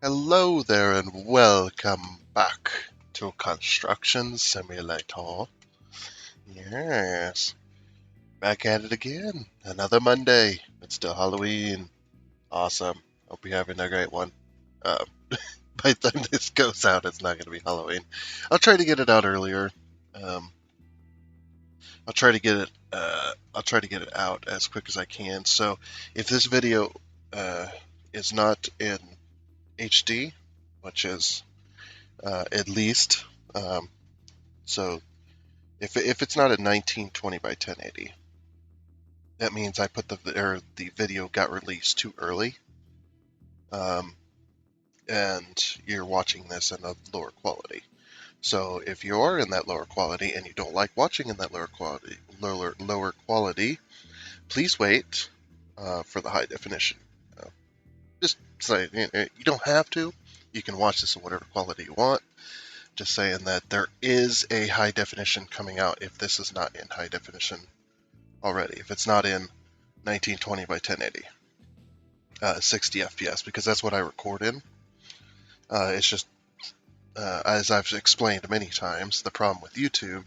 Hello there and welcome back to Construction Simulator. Yes, back at it again. Another Monday. It's still Halloween. Awesome. Hope you're having a great one. Uh, by the time this goes out, it's not going to be Halloween. I'll try to get it out earlier. Um, I'll try to get it. I'll try to get it out as quick as I can. So, if this video uh, is not in HD, which is at least. So if it's not at 1920 by 1080, that means I put the video got released too early, um, and you're watching this in a lower quality. So if you are in that lower quality and you don't like watching in that lower quality, please wait for the high definition. Just say you don't have to. You can watch this in whatever quality you want. Just saying that there is a high definition coming out if this is not in high definition already. If it's not in 1920 by 1080, 60 FPS, because that's what I record in. It's just, as I've explained many times, the problem with YouTube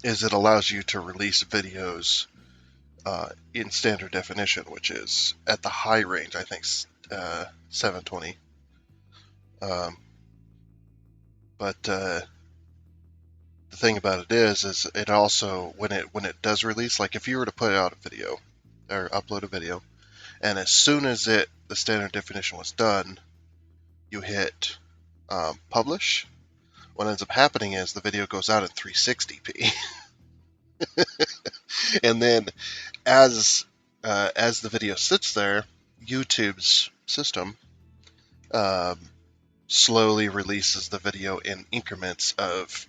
is it allows you to release videos in standard definition, which is at the high range, I think 720. But the thing about it is it also when it does release, like if you were to put out a video or upload a video, and as soon as the standard definition was done, you hit publish. What ends up happening is the video goes out in 360p, and then as the video sits there, YouTube's system um, slowly releases the video in increments of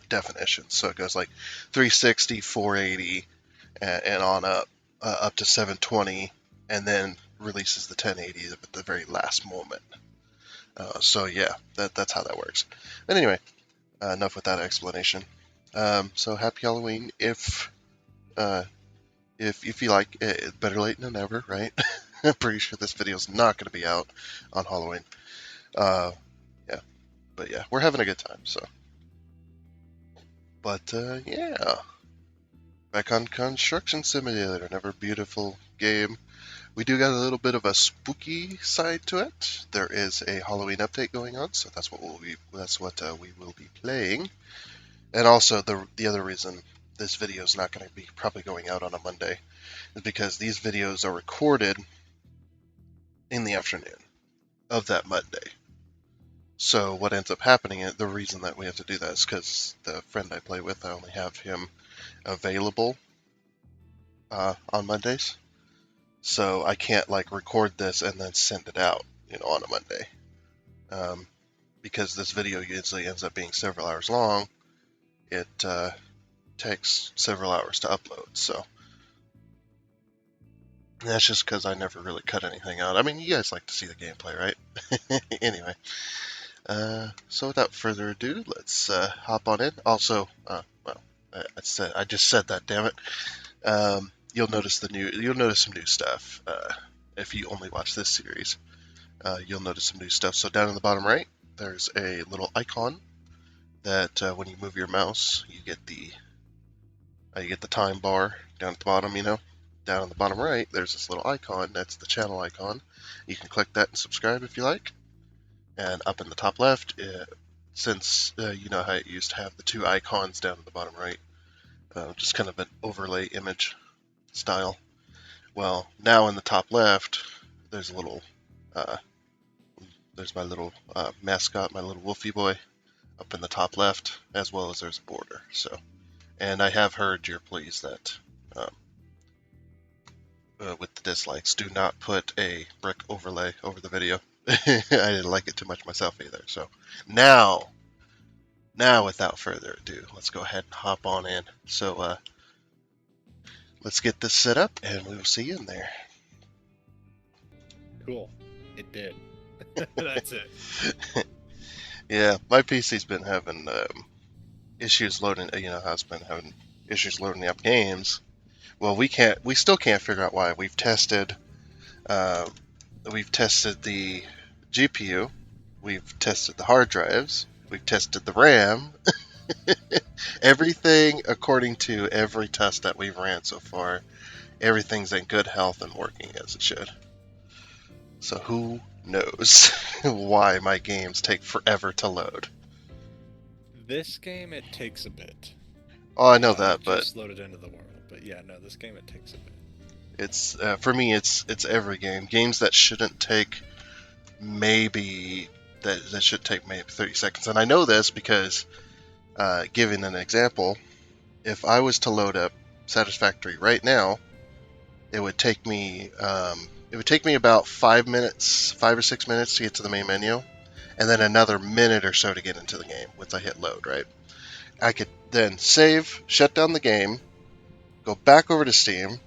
definition. So it goes like 360, 480, and on up to 720, and then releases the 1080 at the very last moment. So yeah, that's how that works. But anyway, enough with that explanation. So happy Halloween. If you like, better late than never, right? I'm pretty sure this video is not going to be out on Halloween. Yeah, but yeah, we're having a good time. So, but yeah, back on Construction Simulator, another beautiful game. We do got a little bit of a spooky side to it. There is a Halloween update going on, so that's what we will be playing. And also the other reason this video is not going to be probably going out on a Monday is because these videos are recorded in the afternoon of that Monday. So what ends up happening, the reason that we have to do that is because the friend I play with, I only have him available on Mondays. So I can't like record this and then send it out, on a Monday. Because this video usually ends up being several hours long, it takes several hours to upload. So that's just because I never really cut anything out. I mean, you guys like to see the gameplay, right? Anyway, so without further ado, let's hop on in. Also, I just said that. Damn it. You'll notice some new stuff if you only watch this series. You'll notice some new stuff. So down in the bottom right, there's a little icon that when you move your mouse, you get the time bar down at the bottom. Down on the bottom right, there's this little icon. That's the channel icon. You can click that and subscribe if you like. And up in the top left, since you know how it used to have the two icons down at the bottom right, just kind of an overlay image style. Well, now in the top left, there's a little, there's my little mascot, my little Wolfie boy, up in the top left, as well as there's a border. So, and I have heard your pleas that with the dislikes, do not put a brick overlay over the video. I didn't like it too much myself either. So now, without further ado, let's go ahead and hop on in. So let's get this set up, and we will see you in there. Cool. It did. That's it. Yeah, my PC's been having issues loading. You know how it's been having issues loading up games. Well, we still can't figure out why. We've tested we've tested the GPU, we've tested the hard drives, we've tested the RAM. Everything according to every test that we've ran so far, everything's in good health and working as it should. So who knows why my games take forever to load? This game, it takes a bit. Oh, I know I that, but just loaded into the world, but yeah, no, this game, it takes a bit. it's for me, it's every game. Games that shouldn't take maybe that should take maybe 30 seconds. And I know this because, giving an example, if I was to load up Satisfactory right now, it would take me about 5 minutes, 5 or 6 minutes to get to the main menu, and then another minute or so to get into the game once I hit load. Right? I could then save, shut down the game, go back over to Steam,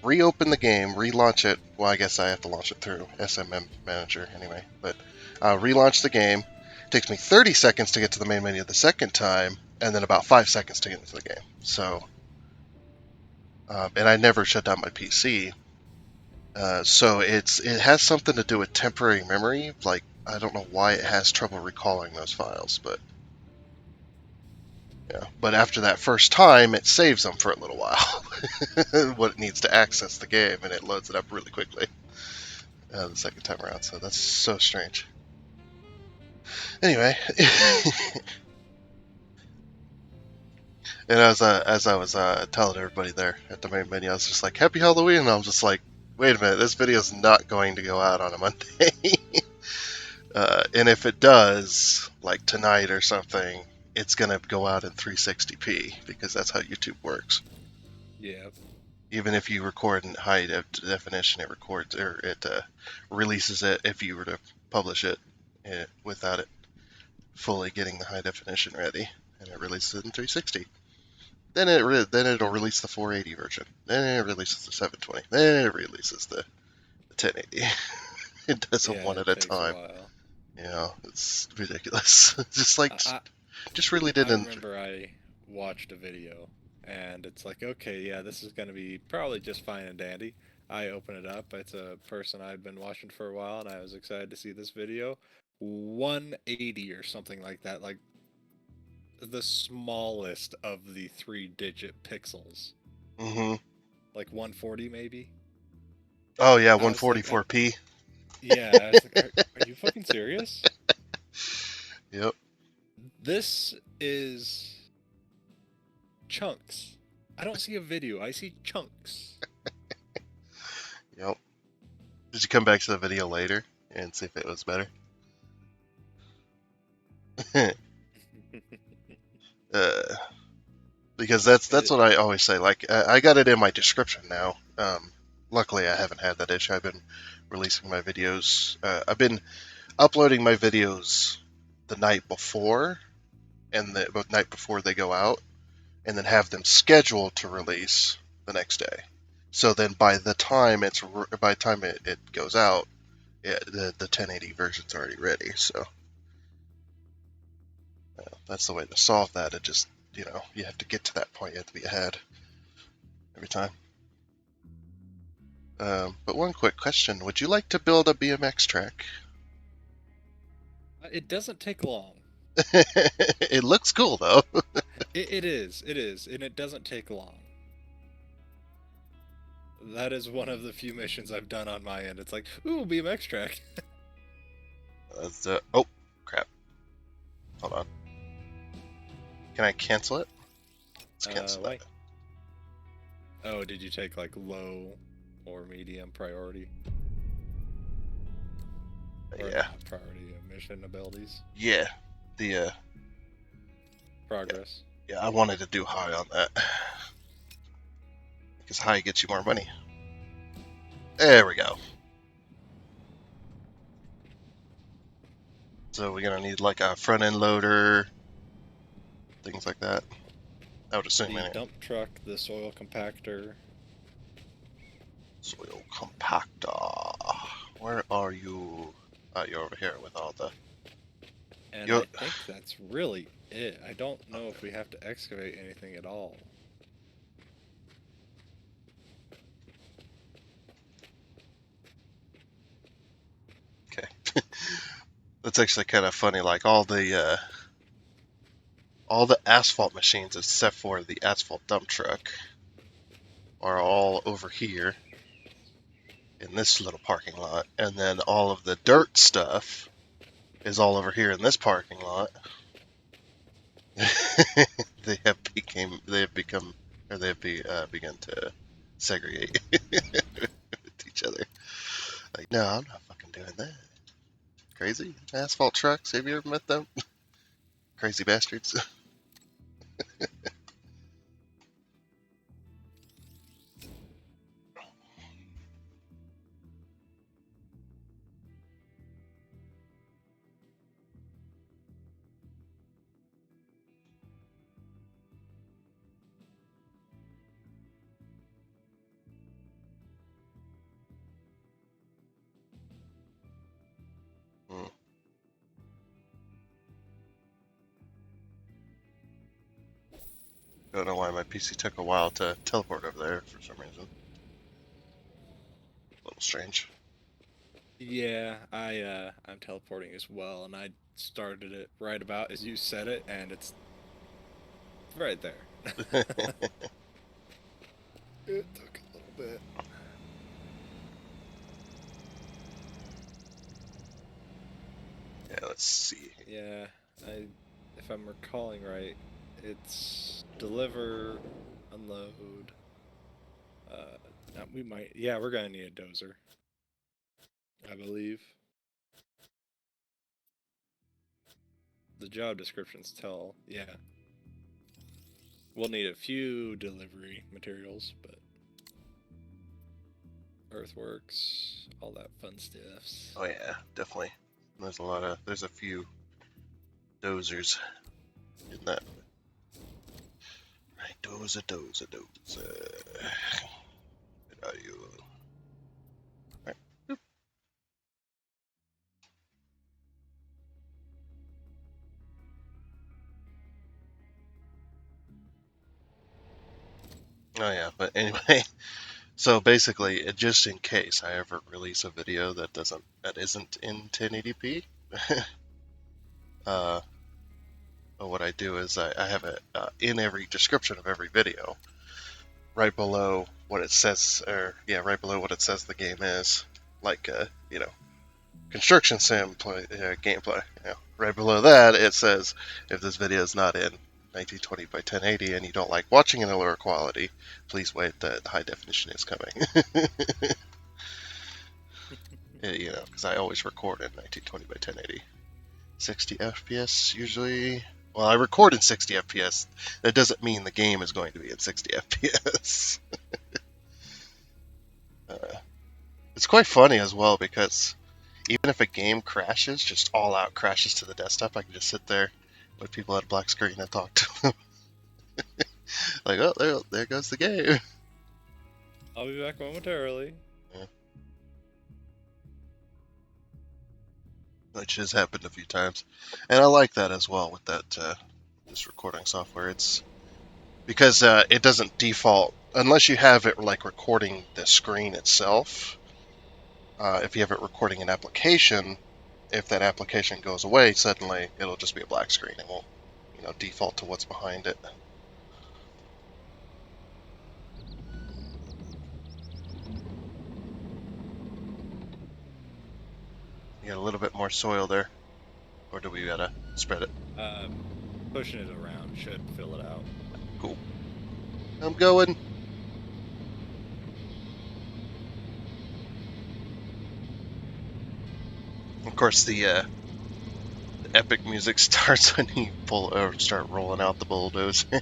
reopen the game, relaunch it. Well, I guess I have to launch it through SMM Manager anyway, but relaunch the game. It takes me 30 seconds to get to the main menu the second time, and then about 5 seconds to get into the game. So, and I never shut down my PC. So it has something to do with temporary memory. Like, I don't know why it has trouble recalling those files, but yeah. But after that first time, it saves them for a little while. What it needs to access the game, and it loads it up really quickly the second time around. So that's so strange. Anyway, and as I was telling everybody there at the main menu, I was just like, "Happy Halloween!" And I'm just like, "Wait a minute, this video's not going to go out on a Monday." And if it does, like tonight or something, it's gonna go out in 360p because that's how YouTube works. Yeah. Even if you record in high definition, it records or it releases it if you were to publish it without it fully getting the high definition ready, and it releases it in 360. Then it'll release the 480 version. Then it releases the 720. Then it releases the 1080. It does them Yeah, one it at a takes a time. while. Yeah, it's ridiculous. Just like, I, just really I didn't. remember I watched a video and it's like, okay, yeah, this is going to be probably just fine and dandy. I open it up. It's a person I'd been watching for a while and I was excited to see this video. 180 or something like that, like the smallest of the 3-digit pixels. Hmm. Like 140 maybe. Oh yeah, I was like, 144p. yeah, I was like, are you fucking serious? Yep. This is chunks. I don't see a video. I see chunks. Yep. Did you come back to the video later and see if it was better? uh, because that's what I always say. Like, I got it in my description now. Luckily, I haven't had that issue. I've been releasing my videos. I've been uploading my videos the night before, and the night before they go out, and then have them scheduled to release the next day. So then, by the time it goes out, the 1080 version's already ready. So that's the way to solve that. It just, you have to get to that point. You have to be ahead every time. But one quick question: would you like to build a BMX track? It doesn't take long. It looks cool though. It is, and it doesn't take long. That is one of the few missions I've done on my end. It's like, ooh, BMX track. Oh, crap. Hold on. Can I cancel it? Let's cancel Why? that. Oh, did you take like low or medium priority? Or Yeah. not priority, mission abilities? Yeah. The Progress. yeah, I wanted to do high on that. Because high gets you more money. There we go. So we're gonna need like a front end loader, things like that. I would assume The anyway. dump truck, the soil compactor. Soil compactor. Where are you? Oh, you're over here with all the. And I think that's really it. I don't know if we have to excavate anything at all. That's actually kind of funny. Like all the asphalt machines, except for the asphalt dump truck, are all over here in this little parking lot, and then all of the dirt stuff is all over here in this parking lot. They have begun to segregate with each other. Like, no, I'm not fucking doing that. Crazy asphalt trucks. Have you ever met them? Crazy bastards. Hmm. Don't know why my PC took a while to teleport over there for some reason. A little strange. Yeah, I'm teleporting as well, and I started it right about as you said it, and it's right there. It took a little bit. Yeah, let's see. Yeah, if I'm recalling right, it's deliver, unload. Yeah, we're gonna need a dozer, I believe. The job descriptions tell, yeah. We'll need a few delivery materials, but earthworks, all that fun stuffs. Oh yeah, definitely. There's a few dozers in that. Right, dozer. Where are you? Right. Oh yeah, but anyway, so basically, just in case I ever release a video that isn't in 1080p, what I do is I have it in every description of every video, right below what it says, right below what it says the game is, like construction sim gameplay. Right below that, it says if this video is not in 1920 by 1080 and you don't like watching in a lower quality, please wait. The high definition is coming. Because I always record in 1920 by 1080, 60 FPS usually. Well, I record in 60 FPS. That doesn't mean the game is going to be in 60 FPS. It's quite funny as well because even if a game crashes, just all out crashes to the desktop, I can just sit there with people at a black screen and talk to them. Like, oh, there goes the game. I'll be back momentarily. Yeah. Which has happened a few times, and I like that as well with that this recording software. It's because it doesn't default unless you have it like recording the screen itself. If you have it recording an application, if that application goes away, suddenly it'll just be a black screen. It won't, default to what's behind it. You got a little bit more soil there, or do we gotta spread it? Pushing it around should fill it out. Cool. I'm going. Of course, the epic music starts when you start rolling out the bulldozer.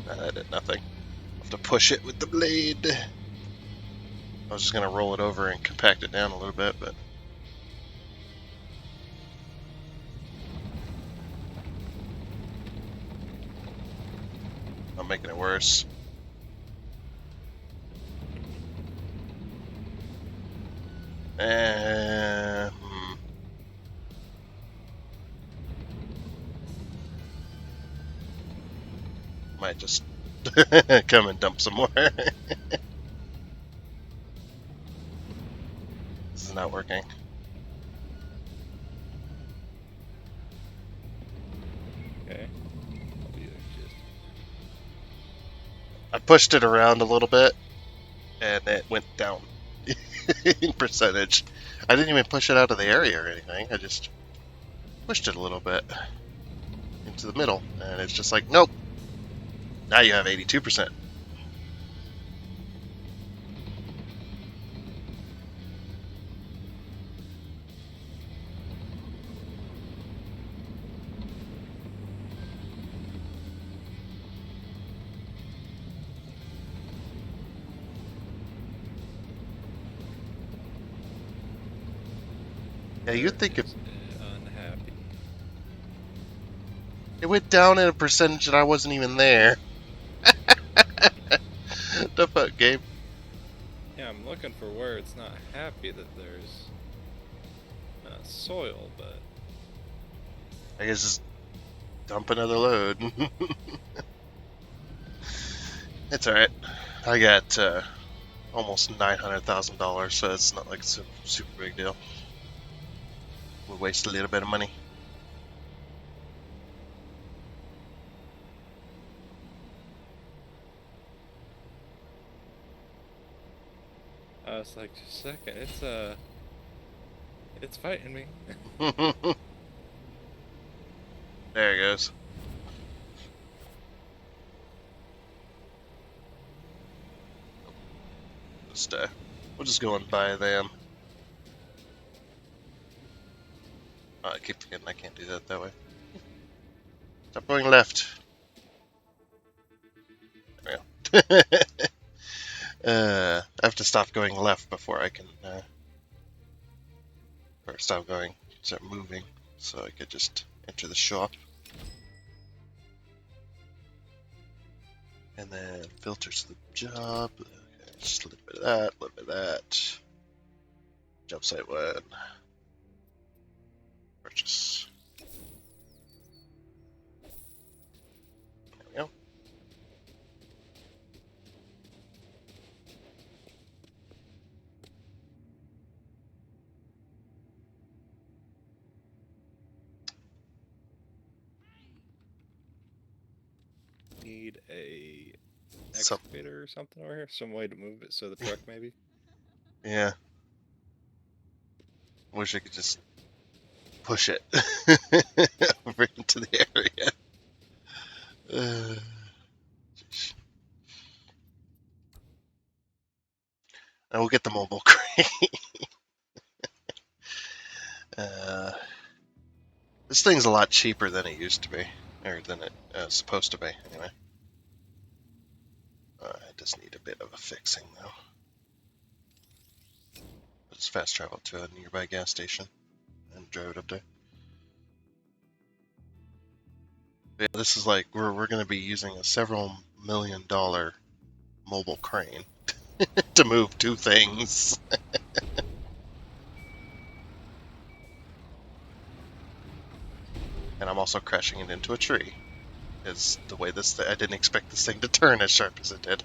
That did nothing. I'll have to push it with the blade. I was just gonna roll it over and compact it down a little bit, but I'm making it worse. Might just come and dump some more. This is not working. Okay. I pushed it around a little bit, and it went down in percentage. I didn't even push it out of the area or anything. I just pushed it a little bit into the middle, and it's just like, nope. Now you have 82%. Yeah, you'd think if unhappy. it went down in a percentage and I wasn't even there. The fuck, Gabe? Yeah, I'm looking for where it's not happy that there's soil, but I guess just dump another load. It's alright. I got almost $900,000, so it's not like it's a super big deal. We wasted a little bit of money. I was like, just a second, it's fighting me. There it goes. Just, we'll just go and buy them. I keep forgetting I can't do that way. Stop going left. There we go. I have to stop going left before I can, or start moving, so I could just enter the shop. And then filters the job. Okay, just a little bit of that, a little bit of that. Job site 1. Purchase. There we go. Need a So, excavator or something over here? Some way to move it so the truck maybe? yeah. Wish I could just push it over into the area. And we'll get the mobile crane. This thing's a lot cheaper than it used to be, or than it's supposed to be, anyway. It does need a bit of a fixing, though. But it's fast travel to a nearby gas station and drive it up there. Yeah, this is like we're going to be using a several $1,000,000 mobile crane to move 2 things. And I'm also crashing it into a tree. Is the way I didn't expect this thing to turn as sharp as it did.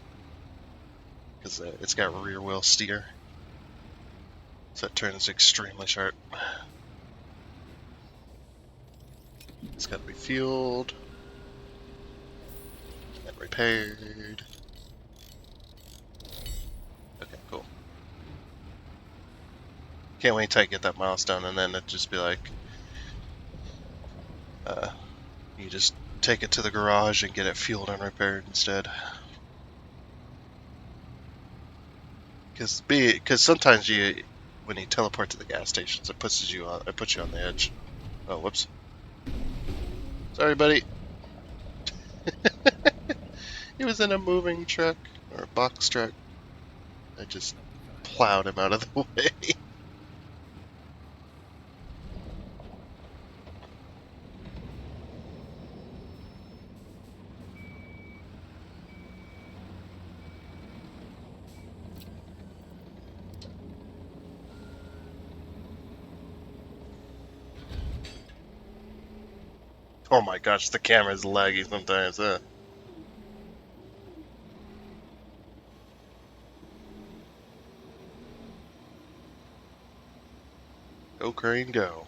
Because it's got rear wheel steer. So it turns extremely sharp. It's got to be fueled and repaired. Okay, cool. Can't wait till I get that milestone, and then it'd just be like, you just take it to the garage and get it fueled and repaired instead. Because sometimes when you teleport to the gas stations, it puts you on the edge. Oh, whoops. Sorry, buddy. He was in a moving truck or a box truck. I just plowed him out of the way. Oh my gosh, the camera's laggy sometimes. Go, crane, go.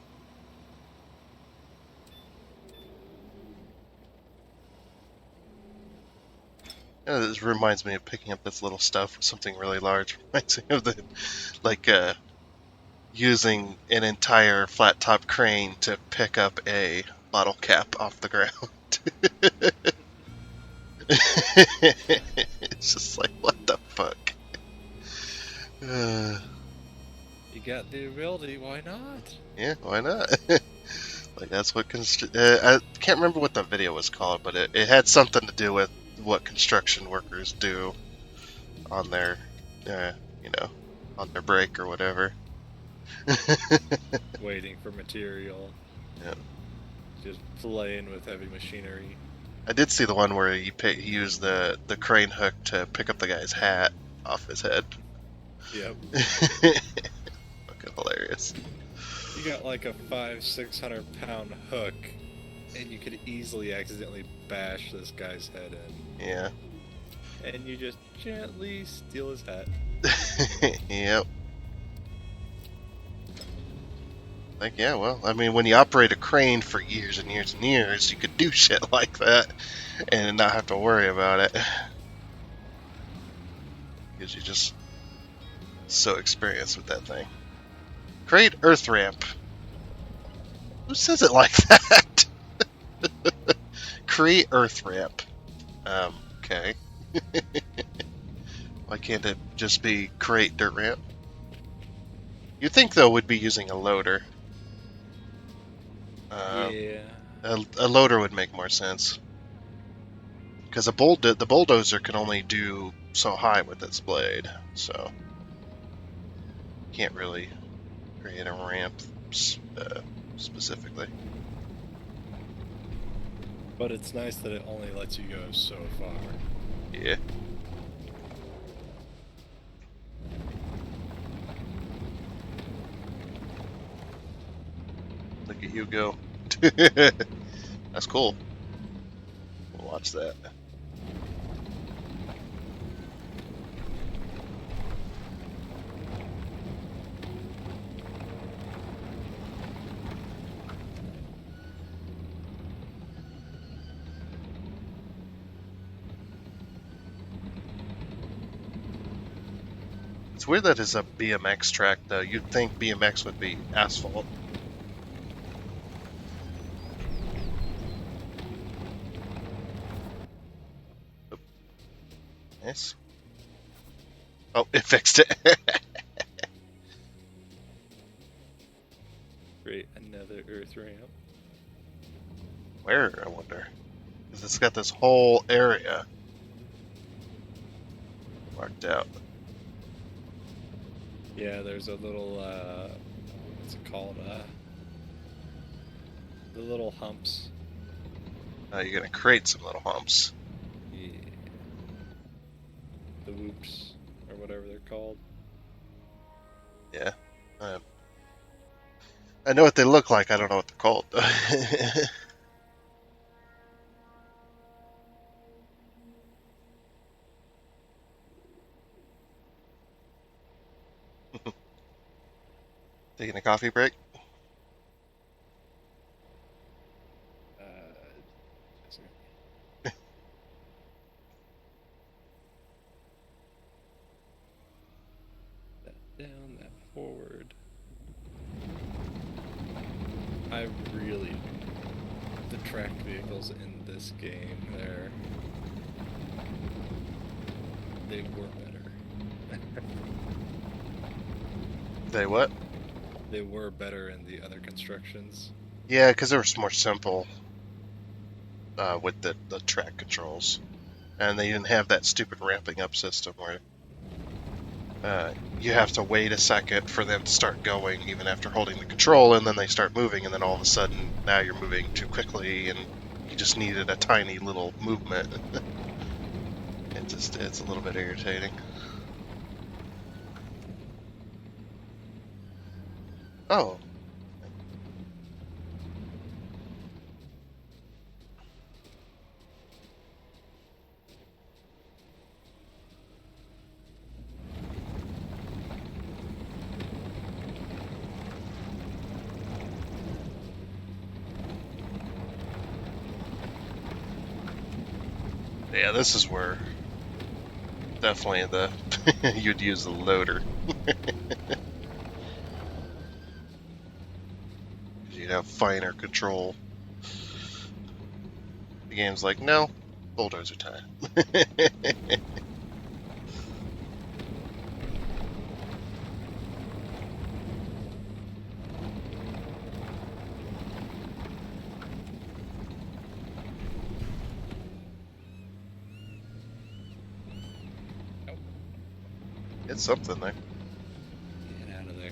This reminds me of picking up this little stuff with something really large. Reminds me of using an entire flat top crane to pick up a bottle cap off the ground. It's just like, what the fuck? You got the ability, why not? Yeah, why not? Like, that's what I can't remember what the video was called, but it had something to do with what construction workers do on their, on their break or whatever. Waiting for material. Yeah. Just playing with heavy machinery. I did see the one where he used the crane hook to pick up the guy's hat off his head. Yep. Fucking hilarious. You got like a 500-600 pound hook, and you could easily accidentally bash this guy's head in. Yeah. And you just gently steal his hat. Yep. Like, yeah, well, I mean, when you operate a crane for years and years and years, you could do shit like that and not have to worry about it. Because you're just so experienced with that thing. Create earth ramp. Who says it like that? Create earth ramp. Okay. Why can't it just be create dirt ramp? You'd think, though, we'd be using a loader. Yeah. A loader would make more sense. Because the bulldozer can only do so high with its blade, so can't really create a ramp specifically. But it's nice that it only lets you go so far. Yeah. Look at you go. That's cool. We'll watch that. It's weird that it's a BMX track, though. You'd think BMX would be asphalt. Nice. Oh, it fixed it. Create another earth ramp. Where, I wonder? Because it's got this whole area marked out. Yeah, there's a little, what's it called? The little humps. You're gonna create some little humps. Yeah. The whoops, or whatever they're called. Yeah. I know what they look like, I don't know what they're called. Taking a coffee break? Just that down, that forward. I really, the tracked vehicles in this game, they were better. They what? They were better in the other constructions. Yeah, because they were more simple with the track controls. And they didn't have that stupid ramping up system where you have to wait a second for them to start going even after holding the control, and then they start moving, and then all of a sudden now you're moving too quickly and you just needed a tiny little movement. It's a little bit irritating. Oh. Yeah, this is where definitely the you'd use the loader. You'd have finer control. The game's like, no, bulldozer time. It's something there. Get out of there.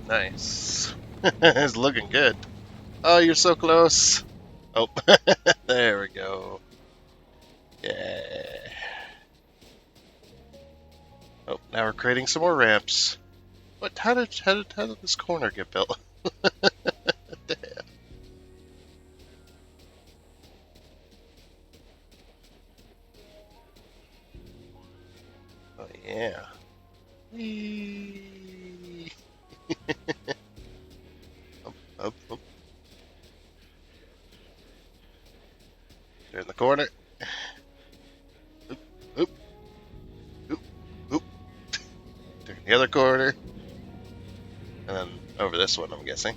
Nice. It's looking good. Oh, you're so close. Oh, there we go. Yeah. Oh, now we're creating some more ramps. What? How did this corner get built? Damn. Oh yeah. Whee. Up, up. Turn the corner. Oop, oop, oop, oop. Turn the other corner. And then over this one, I'm guessing.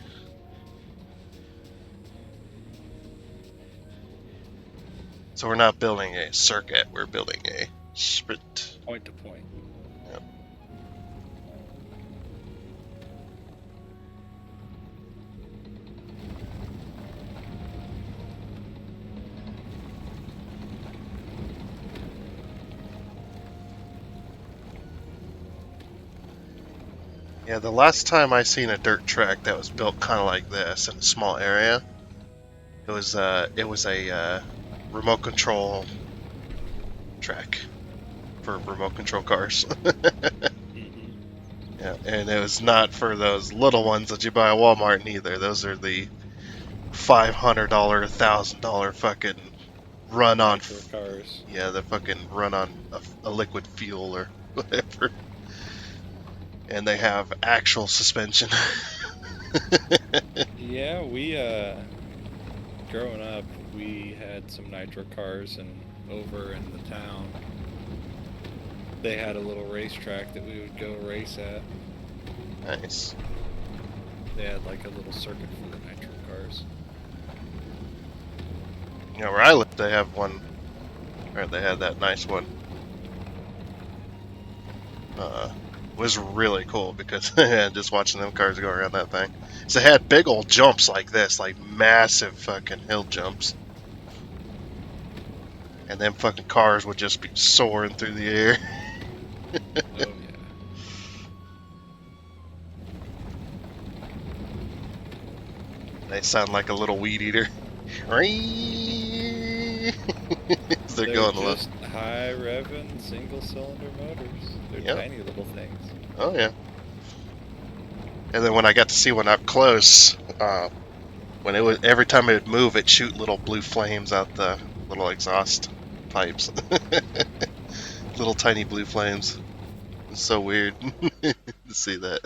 So we're not building a circuit, we're building a sprint. Point to point. Yep. Yeah, the last time I seen a dirt track that was built kind of like this in a small area, it was a remote control track for remote control cars. Mm-hmm. Yeah, and it was not for those little ones that you buy at Walmart either. Those are the $500, $1,000 fucking run on. Nitro cars. Yeah, the fucking run on a liquid fuel or whatever. And they have actual suspension. Yeah, we growing up, we had some nitro cars, and over in the town, they had a little racetrack that we would go race at. Nice. They had like a little circuit for the nitro cars. You know, where I live, they have one, or they had that nice one. Was really cool because just watching them cars go around that thing. So they had big old jumps like this, like massive fucking hill jumps. And then fucking cars would just be soaring through the air. Oh yeah. They sound like a little weed eater. They're going a lot. Just high revving single cylinder motors. They're Yep. tiny little things. Oh yeah. And then when I got to see one up close, when it was every time it would move, it'd shoot little blue flames out the little exhaust pipes. Little tiny blue flames. It's so weird to see that.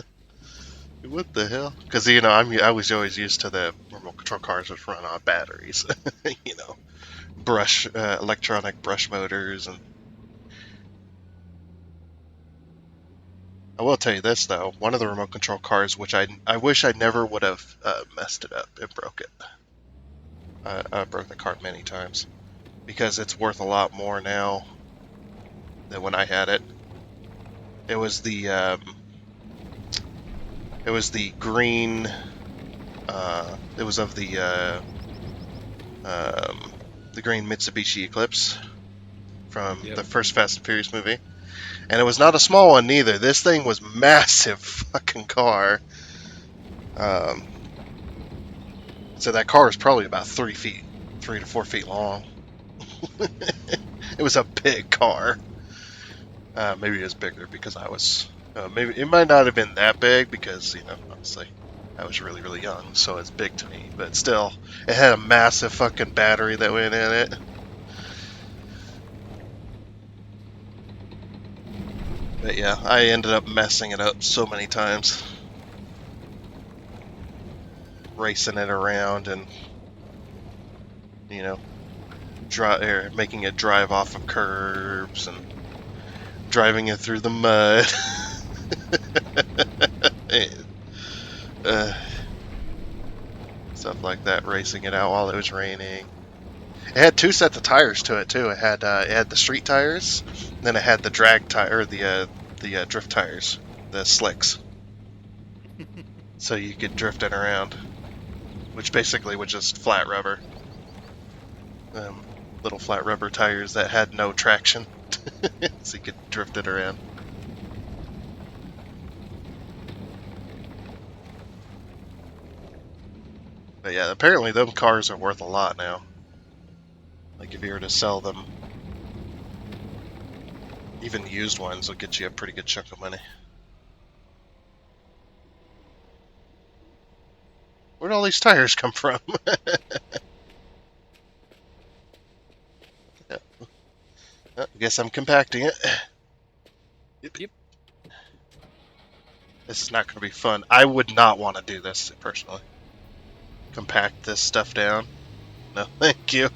What the hell? Because you know, I was always used to the remote control cars which run on batteries. You know, electronic brush motors, and I will tell you this though, one of the remote control cars, which I wish I never would have messed it up and broke it. I broke the car many times because it's worth a lot more now than when I had it. It was the green. It was of the green Mitsubishi Eclipse from the first Fast and Furious movie. And it was not a small one either. This thing was massive fucking car. So that car was probably about 3 to 4 feet long. It was a big car. Maybe it was bigger because I was Maybe it might not have been that big because, honestly, I was really, really young, so it's big to me. But still, it had a massive fucking battery that went in it. But yeah, I ended up messing it up so many times. Racing it around and, making it drive off of curbs and driving it through the mud. uh, Stuff like that, racing it out while it was raining. It had two sets of tires to it too. It had the street tires, then it had the drag tire, or the drift tires, the slicks. So you could drift it around, which basically was just flat rubber. Little flat rubber tires that had no traction, so you could drift it around. But yeah, apparently them cars are worth a lot now. Like if you were to sell them, even used ones will get you a pretty good chunk of money. Where'd all these tires come from? Yeah. I guess I'm compacting it. Yep. This is not going to be fun. I would not want to do this personally. Compact this stuff down. No, thank you.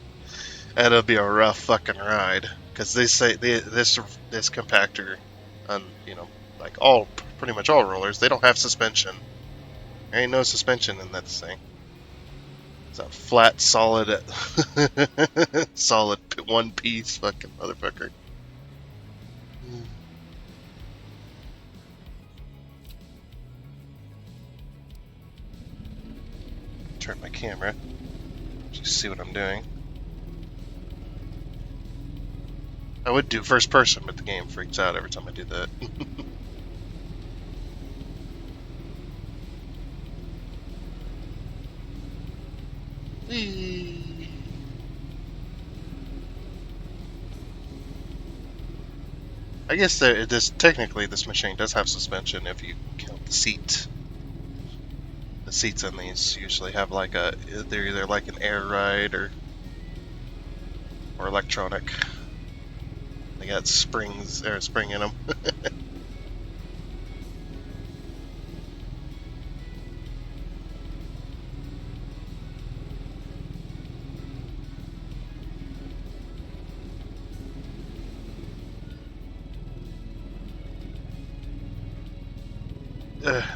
That'll be a rough fucking ride. Because they say this compactor, on like pretty much all rollers, they don't have suspension. There ain't no suspension in that thing. It's a flat, solid, solid one piece fucking motherfucker. Turn my camera. Just see what I'm doing. I would do first person, but the game freaks out every time I do that. I guess technically this machine does have suspension if you count the seat. The seats in these usually have they're either like an air ride or electronic. They got springs or spring in them.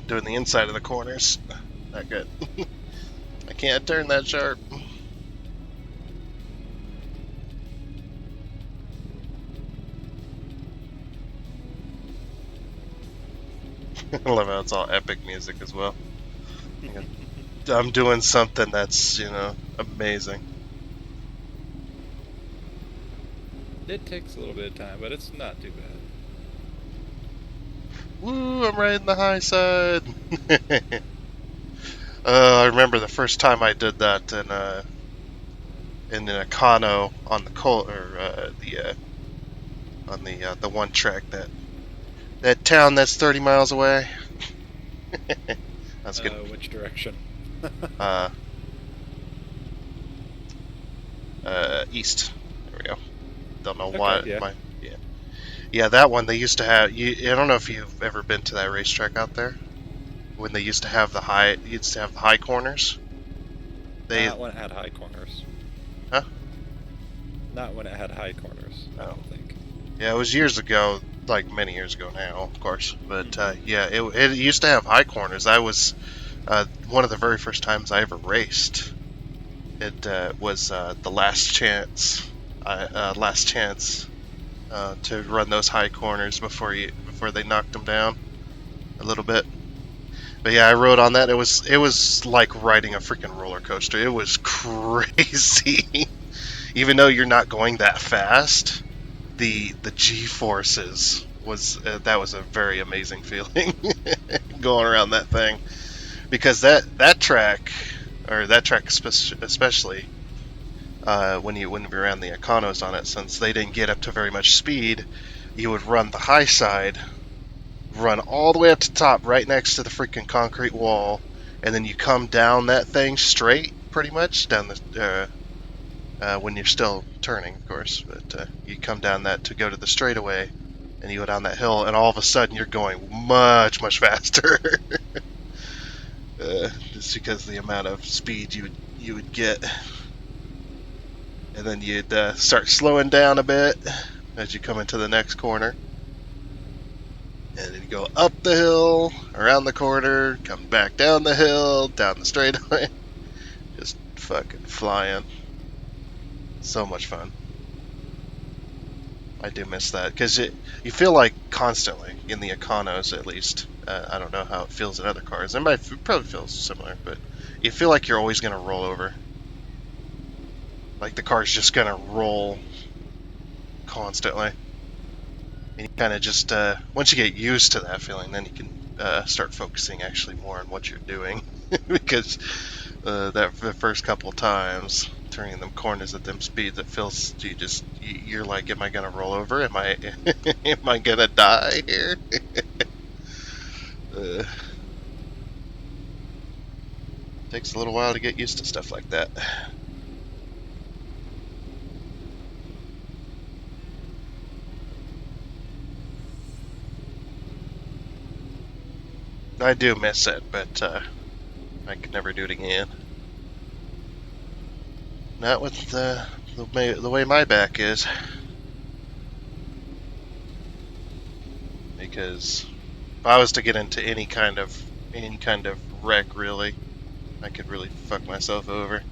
Doing the inside of the corners. Not good. I can't turn that sharp. I love how it's all epic music as well. I'm doing something that's, amazing. It takes a little bit of time, but it's not too bad. Woo, I'm riding the high side. I remember the first time I did that in an Econo on the one track that town that's 30 miles away. That's good. Which direction? East. There we go. Don't know Okay, why. yeah. Yeah, that one they used to have. I don't know if you've ever been to that racetrack out there. When they used to have the high corners. Not when it had high corners. Huh? Not when it had high corners, I don't think. Yeah, it was years ago, like many years ago now, of course. But yeah, it used to have high corners. I was one of the very first times I ever raced. It was the last chance to run those high corners before they knocked them down a little bit. But yeah, I rode on that. It was like riding a freaking roller coaster. It was crazy. Even though you're not going that fast, the G-forces that was a very amazing feeling going around that thing, because that track especially when you're around the Econos on it, since they didn't get up to very much speed, you would run the high side run all the way up to the top, right next to the freaking concrete wall, and then you come down that thing straight, pretty much down the when you're still turning, of course. But you come down that to go to the straightaway, and you go down that hill, and all of a sudden you're going much faster, just because of the amount of speed you would get. And then you'd start slowing down a bit as you come into the next corner. And then you go up the hill, around the corner, come back down the hill, down the straightaway. Just fucking flying. So much fun. I do miss that because you feel like constantly in the Econos, at least. I don't know how it feels in other cars. It probably feels similar, but you feel like you're always going to roll over. Like the car's just going to roll constantly. And you kind of just, once you get used to that feeling, then you can start focusing actually more on what you're doing. Because the first couple times turning them corners at them speeds, it feels you're like, am I gonna roll over? Am I am I gonna die here? uh, Takes a little while to get used to stuff like that. I do miss it, but I could never do it again. Not with the way my back is. Because if I was to get into any kind of wreck, really, I could really fuck myself over.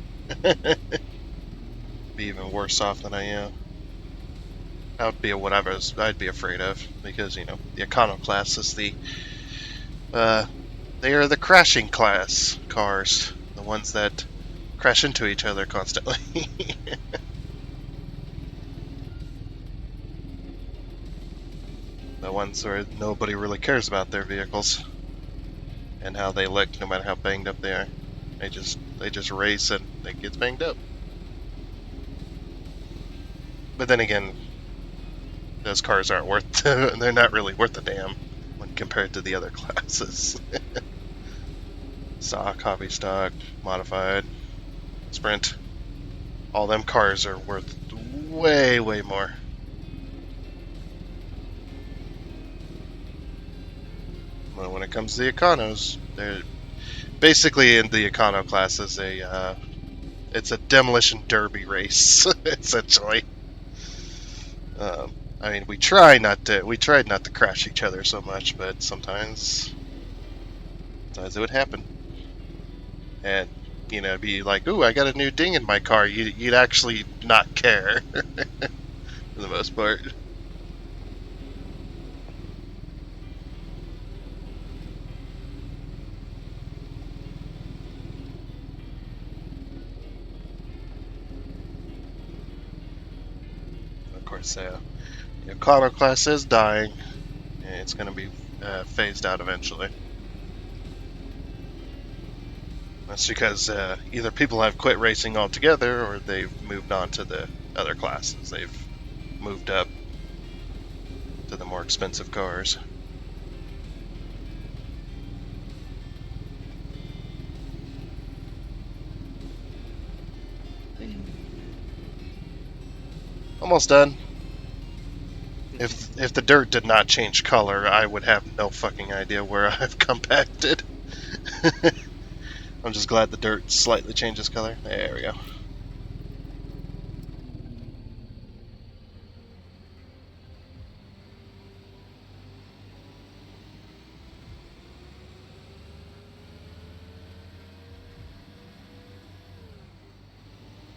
Be even worse off than I am. That would be what I'd be afraid of, because the Iconoclast is they are the crashing class cars, the ones that crash into each other constantly. The ones where nobody really cares about their vehicles and how they look, no matter how banged up they are. They just race and they get banged up. But then again, those cars aren't worth. They're not really worth a damn when compared to the other classes. Stock, hobby stock, modified, sprint. All them cars are worth way more. Well, when it comes to the Econos, they're basically in the Econo class is it's a demolition derby race essentially. I mean, we tried not to crash each other so much, but sometimes it would happen, and be like, "Ooh, I got a new ding in my car." You'd actually not care for the most part. Of course, the Econo class is dying, and it's going to be phased out eventually. That's because either people have quit racing altogether, or they've moved on to the other classes. They've moved up to the more expensive cars. Almost done. If the dirt did not change color, I would have no fucking idea where I've compacted. I'm just glad the dirt slightly changes color. There we go.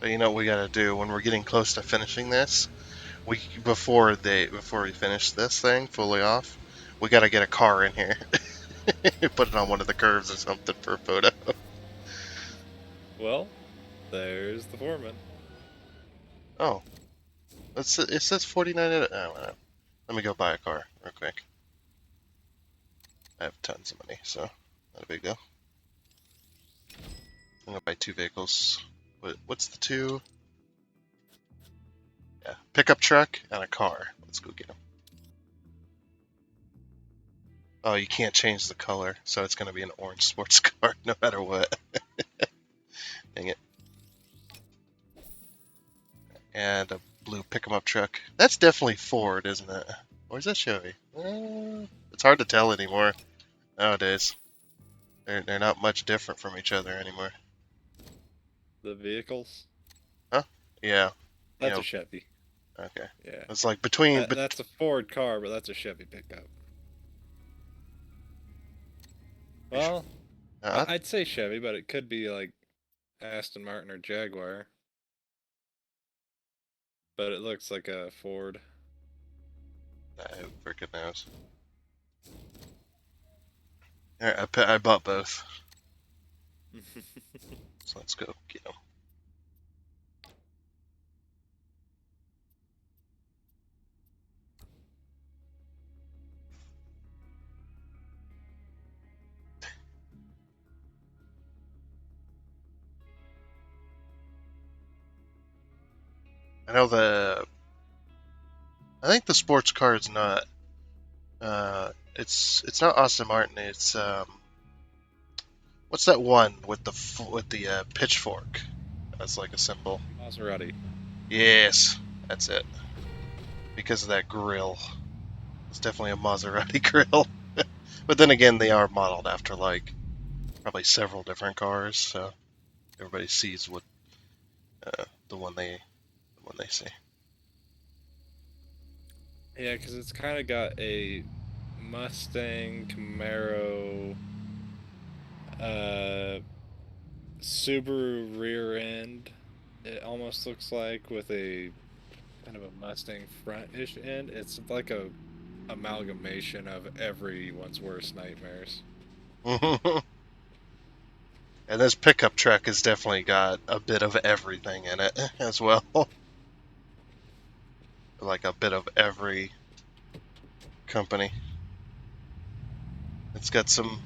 But you know what we gotta do when we're getting close to finishing this? Before we finish this thing fully off, we gotta get a car in here. Put it on one of the curves or something for a photo. Well, there's the foreman. Oh, it says 49. Oh, let me go buy a car real quick. I have tons of money, so not a big deal. I'm gonna buy 2 vehicles. What's the 2? Yeah, pickup truck and a car. Let's go get them. Oh, you can't change the color, so it's going to be an orange sports car no matter what. Dang it. And a blue pick-em-up truck. That's definitely Ford, isn't it? Or is that Chevy? It's hard to tell anymore nowadays. They're not much different from each other anymore. The vehicles? Huh? Yeah. You That's a know. Chevy. Okay. Yeah. It's like between. That's a Ford car, but that's a Chevy pickup. Well, Uh, I'd say Chevy, but it could be like Aston Martin or Jaguar. But it looks like a Ford. who freaking knows? Alright, I bought both. So let's go get them. I know I think the sports car is not. It's not Aston Martin. It's what's that one with the pitchfork? That's like a symbol. Maserati. Yes, that's it. Because of that grill, it's definitely a Maserati grill. But then again, they are modeled after like probably several different cars, so everybody sees what the one they see. Yeah, because it's kind of got a Mustang, Camaro, uh, Subaru rear end. It almost looks like with a kind of a Mustang front-ish end. It's like a amalgamation of everyone's worst nightmares. And this pickup truck has definitely got a bit of everything in it as well. Like a bit of every company. It's got some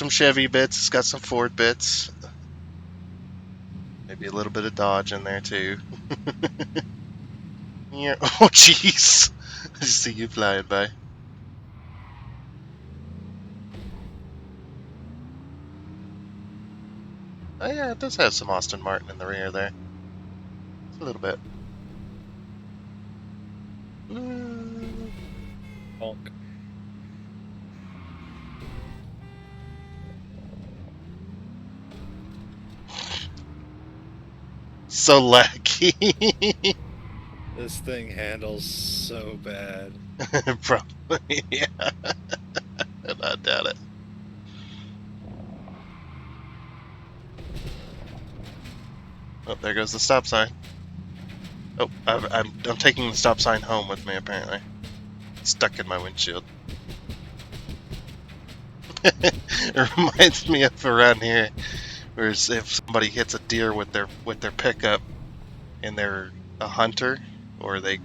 Chevy bits, it's got some Ford bits. Maybe a little bit of Dodge in there too. Yeah. Oh jeez. I just see you flying by. Oh yeah, it does have some Aston Martin in the rear there. Just a little bit. Honk. So laggy. This thing handles so bad. Probably, yeah. I doubt it. Oh, there goes the stop sign. Oh, I'm taking the stop sign home with me apparently. It's stuck in my windshield. It reminds me of around here, where if somebody hits a deer with their pickup and they're a hunter or they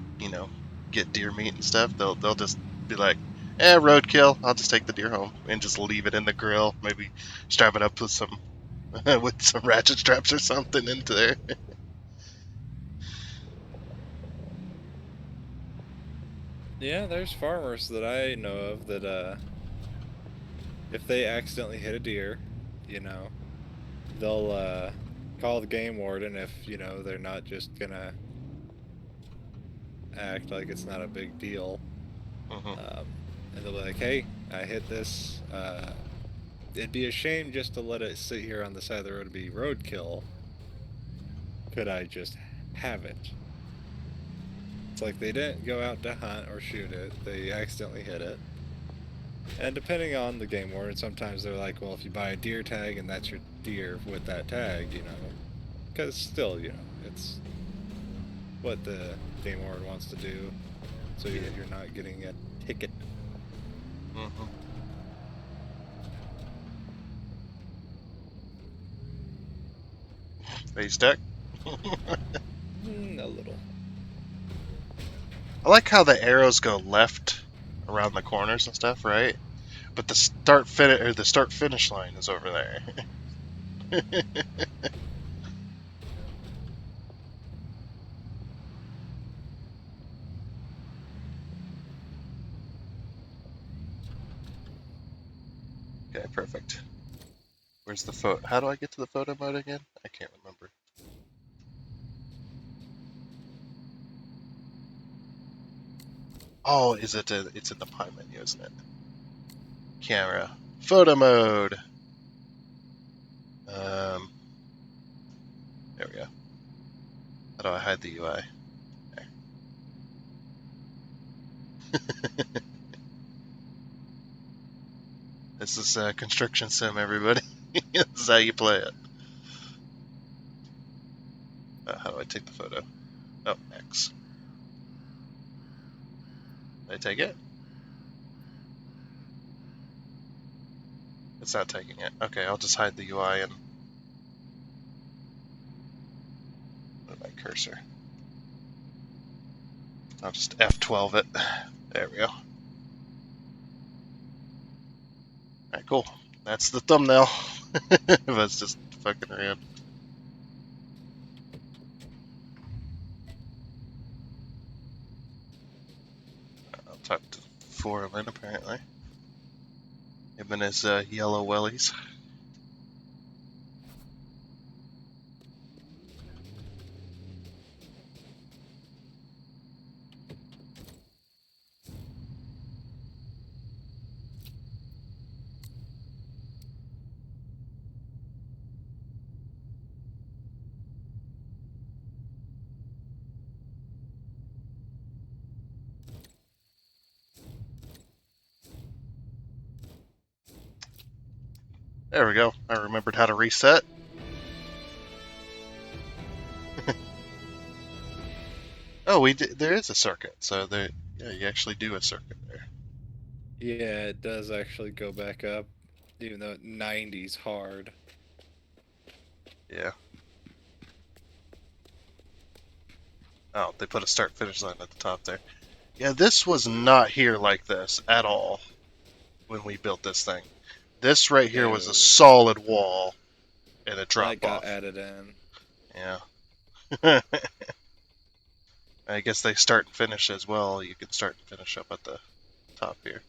get deer meat and stuff, they'll just be like, roadkill. I'll just take the deer home and just leave it in the grill. Maybe strap it up with some with some ratchet straps or something into there. Yeah, there's farmers that I know of that if they accidentally hit a deer, you know, they'll call the game warden if, they're not just gonna act like it's not a big deal. Hmm. And they'll be like, hey, I hit this. It'd be a shame just to let it sit here on the side of the road and be roadkill. Could I just have it? It's like they didn't go out to hunt or shoot it, they accidentally hit it. And depending on the game warden, sometimes they're like, well, if you buy a deer tag and that's your deer with that tag, because still, it's what the game warden wants to do, so Yeah. you're not getting a ticket. Hmm. Are you stuck? A little. I like how the arrows go left around the corners and stuff, right? But the start finish line is over there. Okay, perfect. Where's the photo? How do I get to the photo mode again? I can't remember. Oh, is it? It's in the pie menu, isn't it? Camera, photo mode. There we go. How do I hide the UI? This is Construction Sim, everybody. This is how you play it. How do I take the photo? Oh, X. Did I take it? It's not taking it. Okay, I'll just hide the UI and move my cursor. I'll just F12 it. There we go. Alright, cool. That's the thumbnail. That's just fucking around. I'll talk to Foreman, apparently. Him and his yellow wellies. There we go. I remembered how to reset. Oh, we did, there is a circuit, so there, yeah, you actually do a circuit there. Yeah, it does actually go back up, even though 90's hard. Yeah. Oh, they put a start-finish line at the top there. Yeah, this was not here like this at all when we built this thing. This right here was a solid wall and a drop That got off. added in. Yeah. I guess they start and finish as well. You can start and finish up at the top here.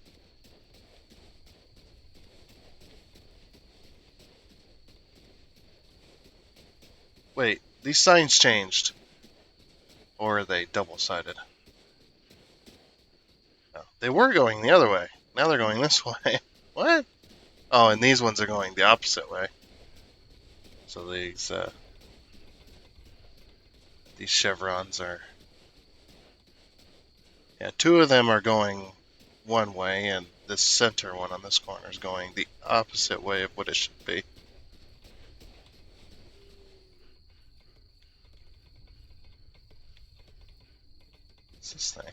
Wait, these signs changed. Or are they double-sided? No, they were going the other way. Now they're going this way. What? Oh, and these ones are going the opposite way. So these chevrons are... Yeah, two of them are going one way, and this center one on this corner is going the opposite way of what it should be. What's this thing?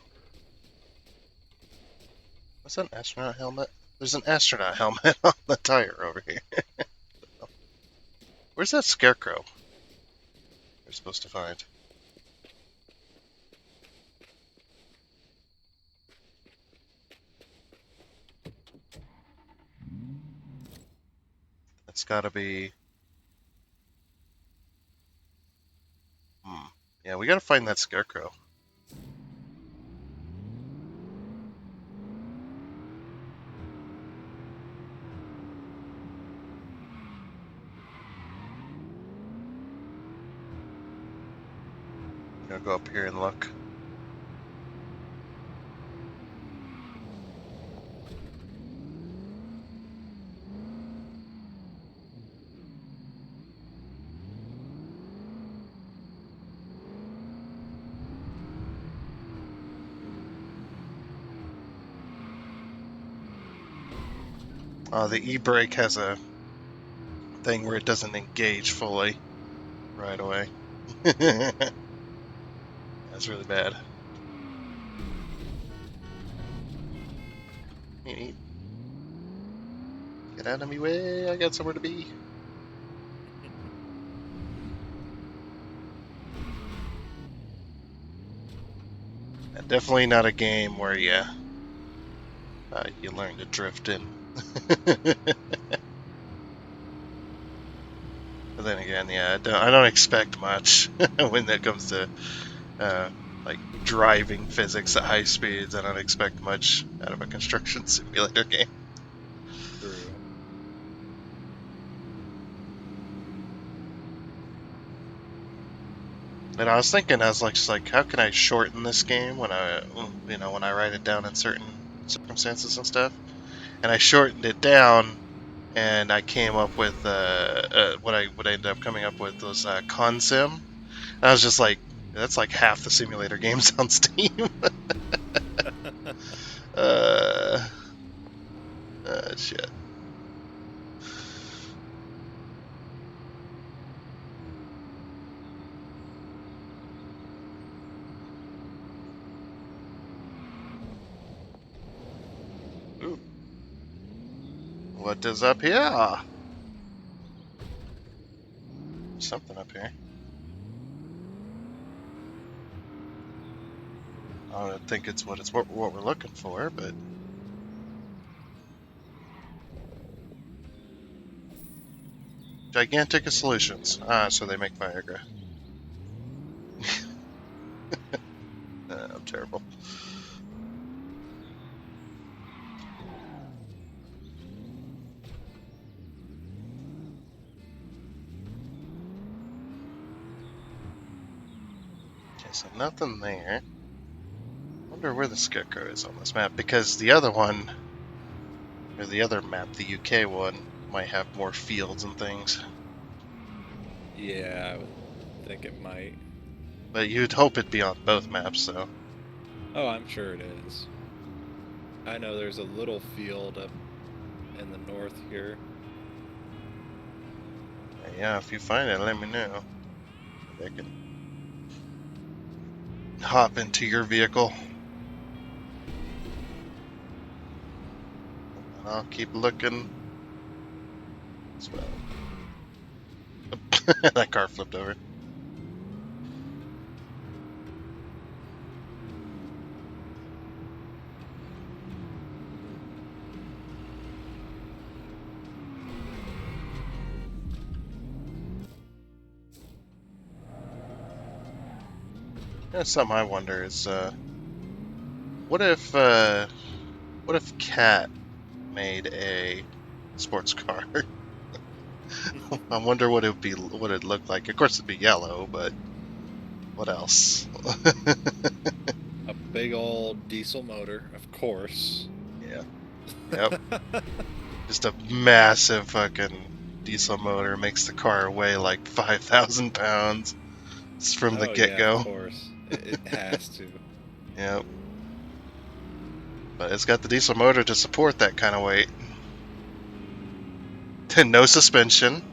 What's that, an astronaut helmet? There's an astronaut helmet on the tire over here. Where's that scarecrow we're supposed to find? It's gotta be... Yeah, we gotta find that scarecrow. I'm gonna go up here and look. The e-brake has a thing where it doesn't engage fully right away. That's really bad. Get out of me way, I got somewhere to be. Definitely not a game where you learn to drift in. But then again, yeah, I don't expect much when it comes to like driving physics at high speeds. I don't expect much out of a construction simulator game. True. And I was thinking, I was like, just like, how can I shorten this game when when I write it down in certain circumstances and stuff? And I shortened it down, and I came up with what I ended up coming up with was Consim. And I was just like, that's like half the simulator games on Steam. uh, shit. Ooh, what is up here? Something up here. I don't think it's what we're looking for, but Gigantica Solutions. Ah, so they make Viagra. I'm terrible. Okay, so nothing there. Wonder where the Scarecrow is on this map, because the other one, or the other map, the UK one, might have more fields and things. Yeah, I would think it might. But you'd hope it'd be on both maps, though. Oh, I'm sure it is. I know there's a little field up in the north here. Yeah, if you find it, let me know. I can hop into your vehicle. And I'll keep looking as well. That car flipped over. That's something I wonder is, what if Cat made a sports car? I wonder what it'd look like. Of course, it'd be yellow, but what else? A big old diesel motor, of course. Yeah. Yep. Just a massive fucking diesel motor makes the car weigh like 5,000 pounds. It's from the Oh yeah, of get-go. course. It has to. Yep. But it's got the diesel motor to support that kind of weight. No suspension.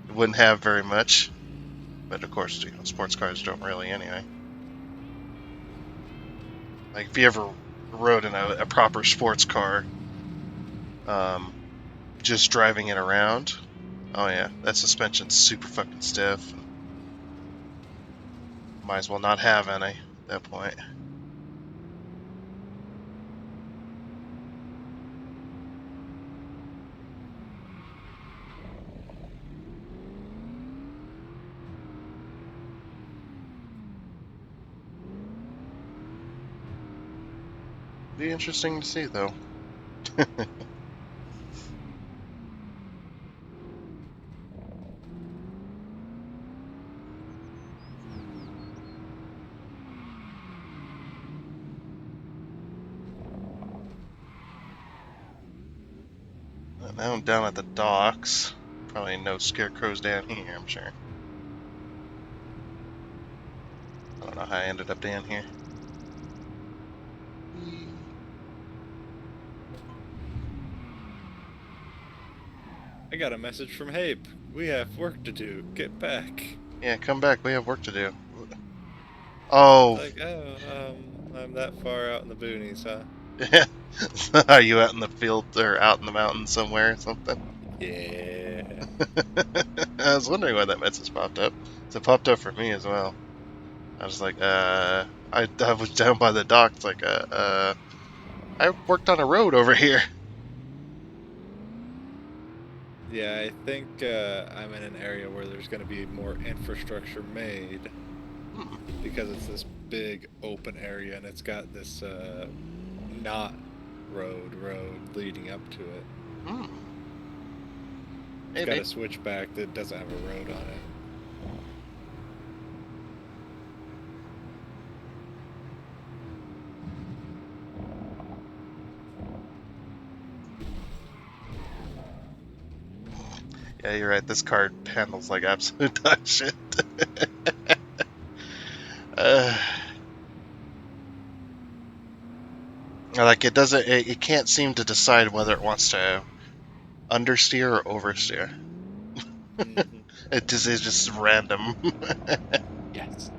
It wouldn't have very much. But of course, sports cars don't really anyway. Like if you ever rode in a proper sports car, just driving it around, oh yeah, that suspension's super fucking stiff. Might as well not have any at that point. Be interesting to see though. Now I'm down at the docks. Probably no scarecrows down here, I'm sure. I don't know how I ended up down here. I got a message from Habe. We have work to do. Get back. Yeah, come back. We have work to do. Oh, It's like, oh, I'm that far out in the boonies, huh? yeah. Are you out in the field or out in the mountains somewhere or something? Yeah. I was wondering why that message popped up. So it popped up for me as well. I was like, I was down by the dock. It's like, I worked on a road over here. Yeah, I think I'm in an area where there's going to be more infrastructure made because it's this big open area and it's got this not road leading up to it. Hmm. It's got Maybe. a switchback that doesn't have a road on it. Yeah, you're right. This card handles like absolute dog shit. Like it can't seem to decide whether it wants to understeer or oversteer. Mhm. It just is just random. Yes.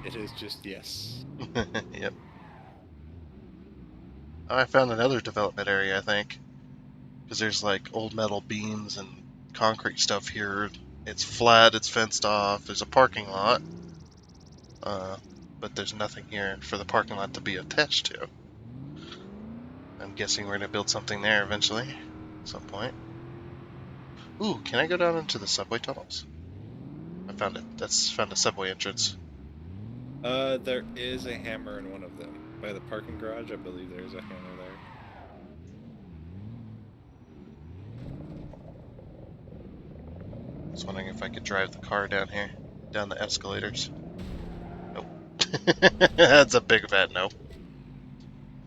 It is just yes. Yep. Oh, I found another development area, I think, because there's like old metal beams and concrete stuff here. It's flat. It's fenced off. There's a parking lot, but there's nothing here for the parking lot to be attached to. I'm guessing we're gonna build something there eventually, at some point. Ooh, can I go down into the subway tunnels? I found it. That's found a subway entrance. There is a hammer in one of them. By the parking garage, I believe there is a hammer there. I was wondering if I could drive the car down here, down the escalators. Nope. That's a big fat no.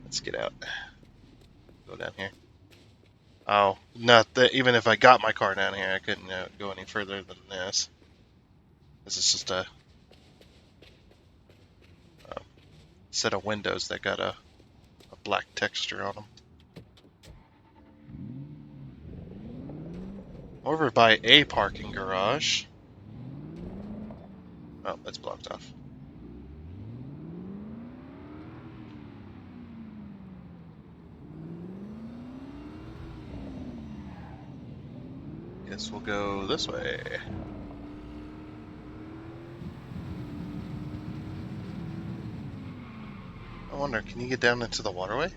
Let's get out. Go down here. Oh, not that. Even if I got my car down here, I couldn't go any further than this. This is just a set of windows that got a black texture on them. Over by a parking garage. Oh, it's blocked off. Guess we'll go this way. I wonder, can you get down into the waterway?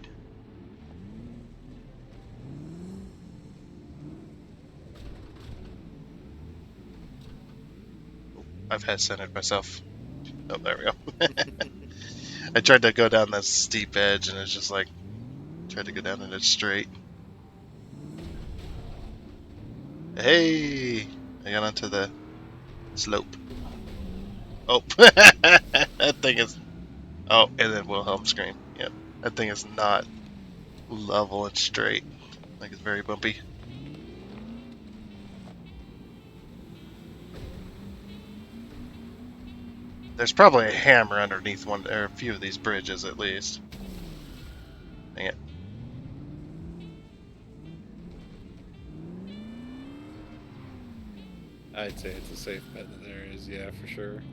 Oh, I've head centered myself. Oh, there we go. I tried to go down that steep edge and it's just like, tried to go down it straight. Hey! I got onto the slope. Oh, that thing is. Oh, and then Wilhelm scream. Yep, that thing is not level and straight. Like it's very bumpy. There's probably a hammer underneath one or a few of these bridges at least. Dang it. I'd say it's a safe bet that there is, yeah, for sure.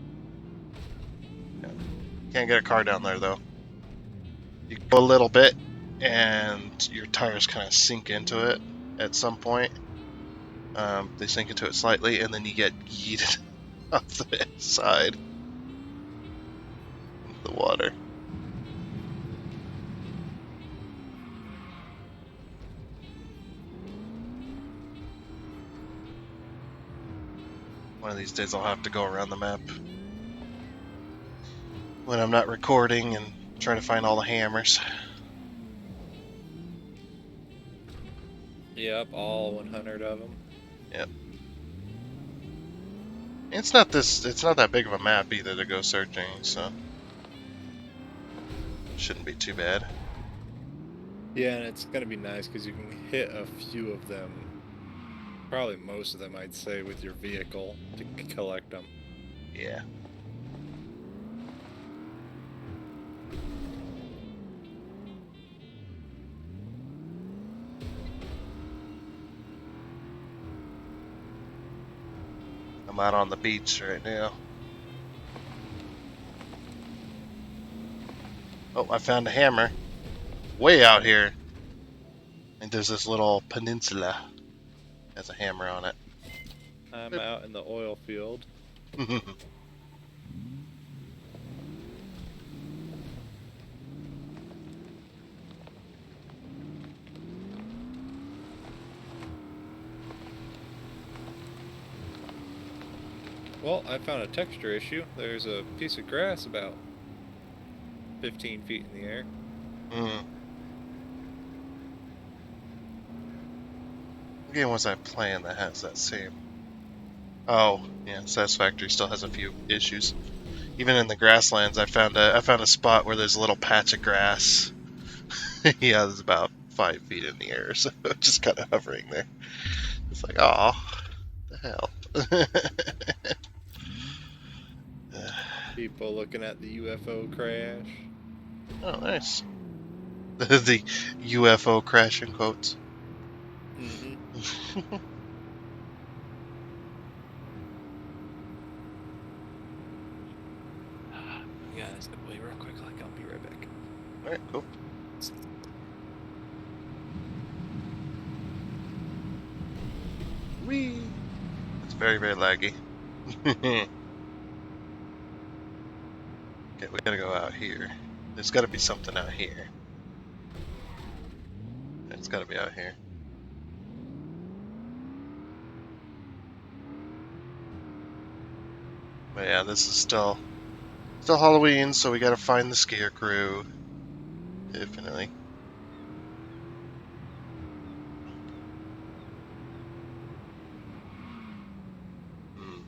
Can't get a car down there though. You go a little bit, and your tires kind of sink into it at some point. They sink into it slightly, and then you get yeeted off the side into the water. One of these days I'll have to go around the map when I'm not recording and try to find all the hammers. Yep, all 100 of them. Yep. It's not that big of a map either to go searching, so shouldn't be too bad. Yeah, and it's gonna be nice because you can hit a few of them, probably most of them, I'd say, with your vehicle to collect them. Yeah. I'm out on the beach right now. Oh, I found a hammer. Way out here. And there's this little peninsula. Has a hammer on it. I'm out in the oil field. Well, I found a texture issue. There's a piece of grass about 15 feet in the air. What game was I playing that has that same? Oh, yeah, Satisfactory still has a few issues. Even in the grasslands, I found a spot where there's a little patch of grass. Yeah, there's about 5 feet in the air, so just kind of hovering there. It's like, oh, the hell. People looking at the UFO crash. Oh, nice. The UFO crash in quotes. Mm-hmm. Yeah, step away real quick. Like I'll be right back. All right, cool. Whee! It's very, very laggy. Okay, we gotta go out here. There's gotta be something out here. It's gotta be out here. But yeah, this is still Halloween, so we gotta find the scarecrow. Definitely. Hmm.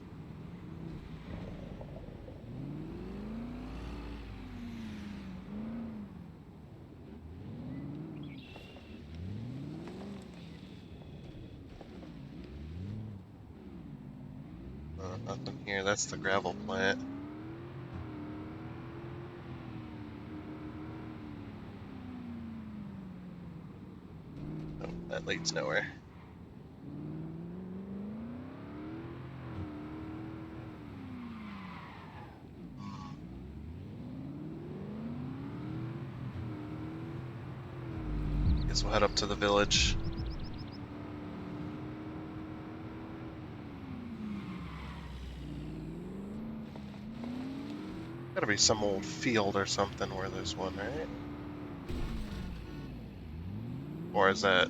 Nothing here. That's the gravel plant. Oh, that leads nowhere. Hmm. Guess we'll head up to the village. Gotta be some old field or something where there's one, right? Or is that...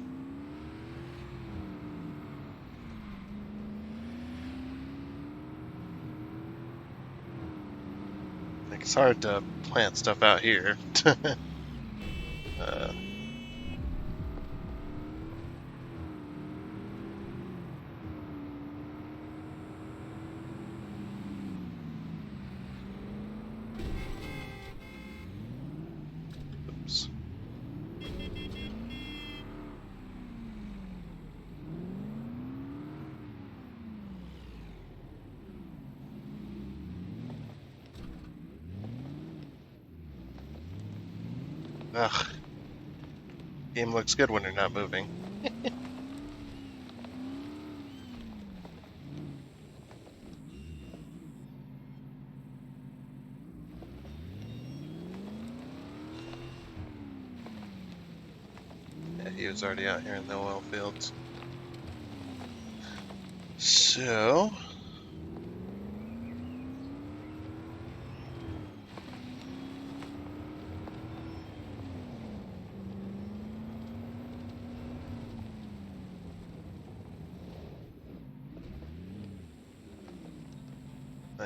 Like, it's hard to plant stuff out here. uh, oops. Ugh. Game looks good when you're not moving. Yeah, he was already out here in the oil fields. So...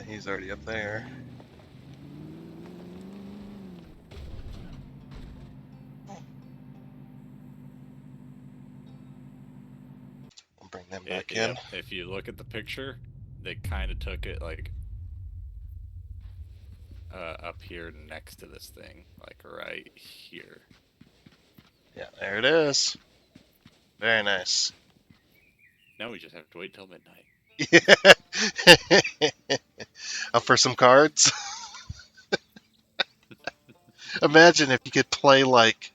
he's already up there. I'll bring them back in. Yep. If you look at the picture, they kind of took it like up here next to this thing, like right here. Yeah, there it is. Very nice. Now we just have to wait till midnight. Up for some cards? Imagine if you could play like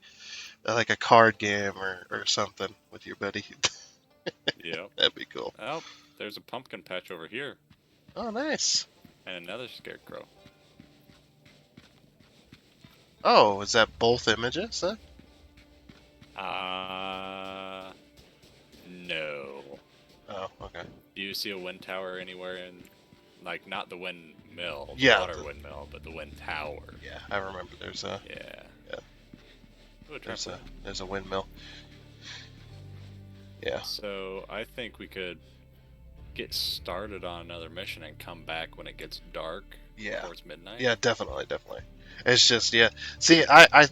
a card game or something with your buddy. Yep. That'd be cool. Oh, there's a pumpkin patch over here. Oh, nice. And another scarecrow. Oh, is that both images then? No. Oh, okay. Do you see a wind tower anywhere in, like, not the windmill, the Yeah, water windmill, but the wind tower? Yeah, I remember there's a Ooh, there's a windmill. Yeah. So I think we could get started on another mission and come back when it gets dark. Yeah. Towards midnight. Yeah, definitely. It's just See,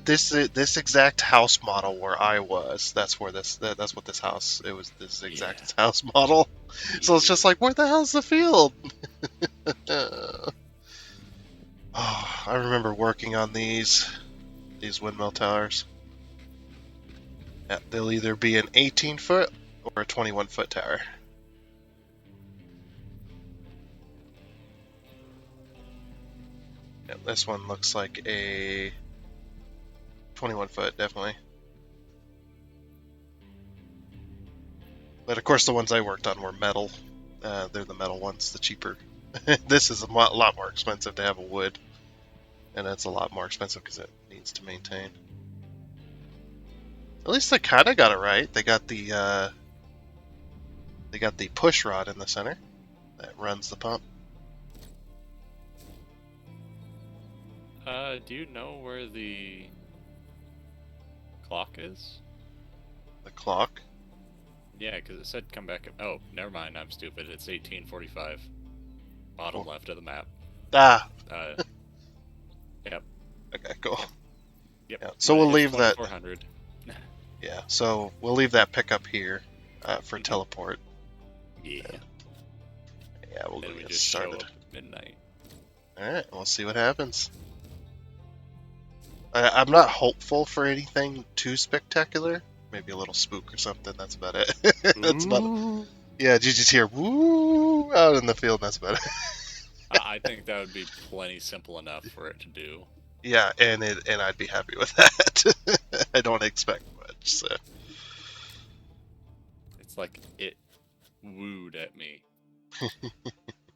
this exact house model where I was. That's where that's what this house. It was this exact house model. So it's just like, where the hell's the field? Oh, I remember working on these windmill towers. Yeah, they'll either be an 18-foot or a 21-foot tower. Yeah, this one looks like a 21-foot, definitely. But of course, the ones I worked on were metal. They're the metal ones, the cheaper. This is a lot more expensive to have a wood, and it's a lot more expensive because it needs to maintain. At least they kind of got it right. They got the push rod in the center that runs the pump. Do you know where the clock is? The clock. Yeah, because it said come back. Oh, never mind. I'm stupid. It's 1845. Bottom Cool. left of the map. Ah. Yep. Okay. Cool. Yep. Yeah, so we'll leave that. 2400. Yeah. So we'll leave that pickup here for teleport. Yeah. Yeah. We'll Then go we get just show started. up at midnight. All right. We'll see what happens. I'm not hopeful for anything too spectacular. Maybe a little spook or something. That's about it. That's about it. Yeah, you just hear woo out in the field. That's about it. I think that would be plenty simple enough for it to do. Yeah, and I'd be happy with that. I don't expect much. So It's like it wooed at me.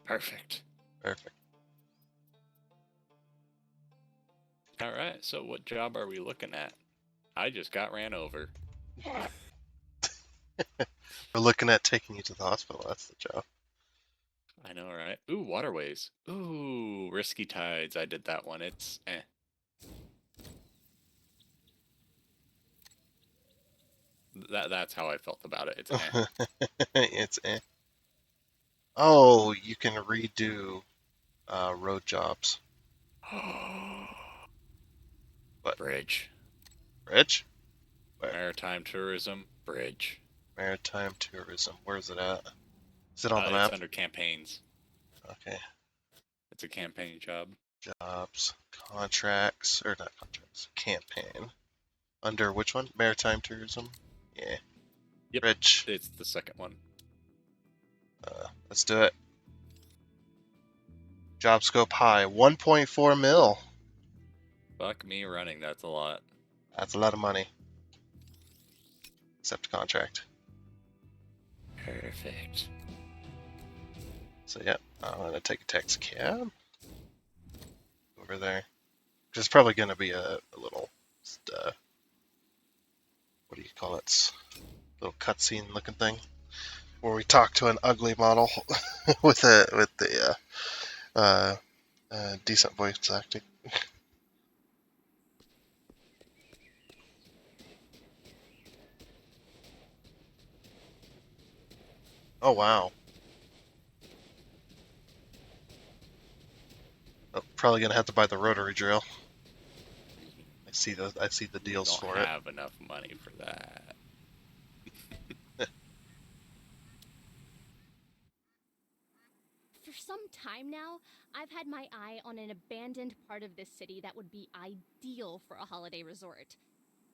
Perfect. perfect. All right. So what job are we looking at? I just got ran over. We're looking at taking you to the hospital. That's the job. I know, right? Ooh, waterways. Ooh, risky tides. I did that one. It's eh. That's how I felt about it. It's eh. It's Oh, you can redo road jobs. What? Bridge. Bridge? Where? Maritime tourism. Bridge. Maritime tourism. Where's it at? Is it on the It's map? under campaigns. Okay. It's a campaign job. Jobs, contracts, or not contracts, campaign. Under which one? Maritime tourism? Yeah. Yep. Bridge. It's the second one. Let's do it. Job scope high. 1.4 mil. Fuck me running. That's a lot. That's a lot of money. Accept contract. Perfect. So yeah, I'm gonna take a taxi cab over there. There's probably gonna be a little, what do you call it? Little cutscene looking thing where we talk to an ugly model with the decent voice acting. Oh wow. Oh, probably gonna have to buy the rotary drill. I see the deals Don't for it. have enough money for that. For some time now, I've had my eye on an abandoned part of this city that would be ideal for a holiday resort.